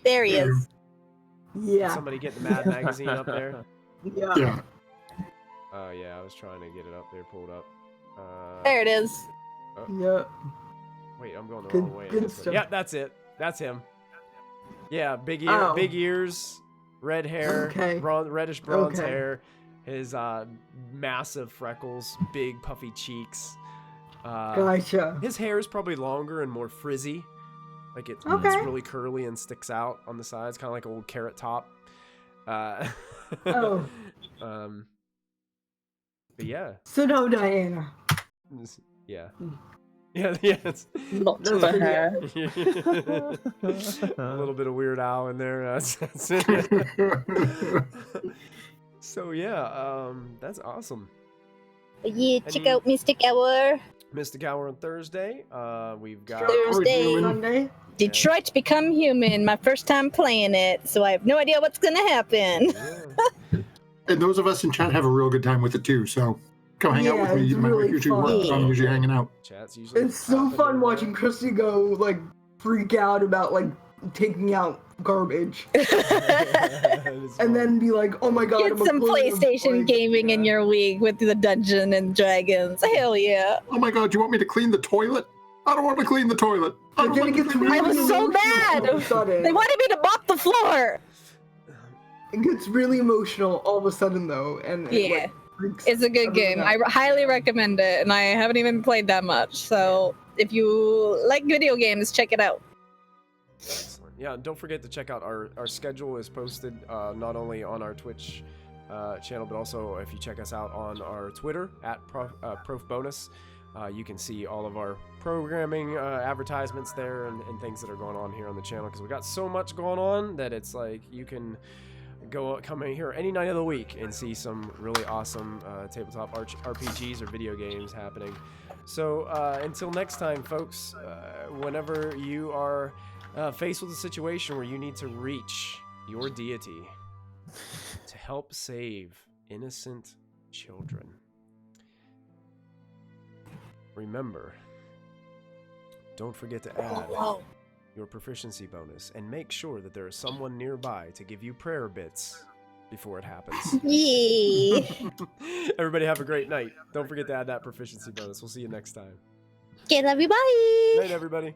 Speaker 4: There he is.
Speaker 1: Yeah.
Speaker 3: somebody get the Mad Magazine up there.
Speaker 1: Yeah.
Speaker 5: Yeah.
Speaker 3: Oh yeah, I was trying to get it up there, pulled up.
Speaker 4: There it is.
Speaker 1: Yeah.
Speaker 3: Wait, I'm going the
Speaker 1: Good-
Speaker 3: wrong way.
Speaker 1: good
Speaker 3: This way.
Speaker 1: stuff.
Speaker 3: Yeah, that's it. That's him. Yeah, big
Speaker 1: Oh.
Speaker 3: big ears, red hair,
Speaker 1: Okay.
Speaker 3: reddish bronze
Speaker 1: Okay.
Speaker 3: hair, his massive freckles, big puffy cheeks.
Speaker 1: Gotcha.
Speaker 3: His hair is probably longer and more frizzy. Like it's
Speaker 1: Okay.
Speaker 3: really curly and sticks out on the sides, kind of like an old Carrot Top.
Speaker 1: Oh.
Speaker 3: But yeah.
Speaker 1: So no, Diana.
Speaker 3: Yeah. Yeah, it's
Speaker 6: Not
Speaker 1: That's
Speaker 6: for
Speaker 1: pretty
Speaker 6: her.
Speaker 3: a little bit of Weird Al in there. That's it. So yeah, that's awesome.
Speaker 4: Yeah, check
Speaker 3: Any-
Speaker 4: out Mystic Hour.
Speaker 3: Mystic Hour on Thursday. We've got
Speaker 4: Thursday.
Speaker 1: Sunday.
Speaker 4: Detroit Become Human. My first time playing it, so I have no idea what's gonna happen.
Speaker 3: Yeah.
Speaker 5: And those of us in chat have a real good time with it too. So come hang out
Speaker 1: Yeah,
Speaker 5: with me.
Speaker 1: it's
Speaker 5: You might
Speaker 1: really
Speaker 5: usually work.
Speaker 1: fun.
Speaker 5: So I'm usually hanging out.
Speaker 3: Chat's usually
Speaker 1: It's so
Speaker 3: popping
Speaker 1: fun
Speaker 3: in
Speaker 1: watching
Speaker 3: there.
Speaker 1: Christy go like freak out about like taking out garbage,
Speaker 3: It is fun.
Speaker 1: and then be like, "Oh my god!"
Speaker 4: Get
Speaker 1: I'm a
Speaker 4: some
Speaker 1: queen of,
Speaker 4: PlayStation
Speaker 1: like,
Speaker 4: gaming in
Speaker 3: yeah.
Speaker 4: your week with the Dungeon and Dragons. Hell yeah.
Speaker 5: Oh my god, you want me to clean the toilet? I don't want to clean the toilet. I
Speaker 1: But
Speaker 5: don't
Speaker 1: then
Speaker 5: want
Speaker 1: it
Speaker 5: to
Speaker 1: gets
Speaker 5: clean the
Speaker 4: I was
Speaker 1: really
Speaker 4: so
Speaker 1: emotional all of a
Speaker 4: mad.
Speaker 1: sudden.
Speaker 4: They wanted me to mop the floor.
Speaker 1: It gets really emotional all of a sudden though, and it,
Speaker 4: Yeah.
Speaker 1: like, freaks
Speaker 4: It's a good
Speaker 1: everyone
Speaker 4: game.
Speaker 1: out.
Speaker 4: I highly recommend it, and I haven't even played that much. So if you like video games, check it out.
Speaker 3: Excellent. Yeah, and don't forget to check out our schedule is posted not only on our Twitch channel, but also if you check us out on our Twitter at Prof Bonus, you can see all of our programming advertisements there and things that are going on here on the channel, because we got so much going on that it's like you can come in here any night of the week and see some really awesome tabletop RPGs or video games happening. So until next time, folks, whenever you are faced with a situation where you need to reach your deity to help save innocent children, remember, don't forget to add your proficiency bonus and make sure that there is someone nearby to give you prayer bits before it happens.
Speaker 4: Yeah.
Speaker 3: Everybody have a great night. Don't forget to add that proficiency bonus. We'll see you next time.
Speaker 4: Okay, love you. Bye.
Speaker 3: Night, everybody.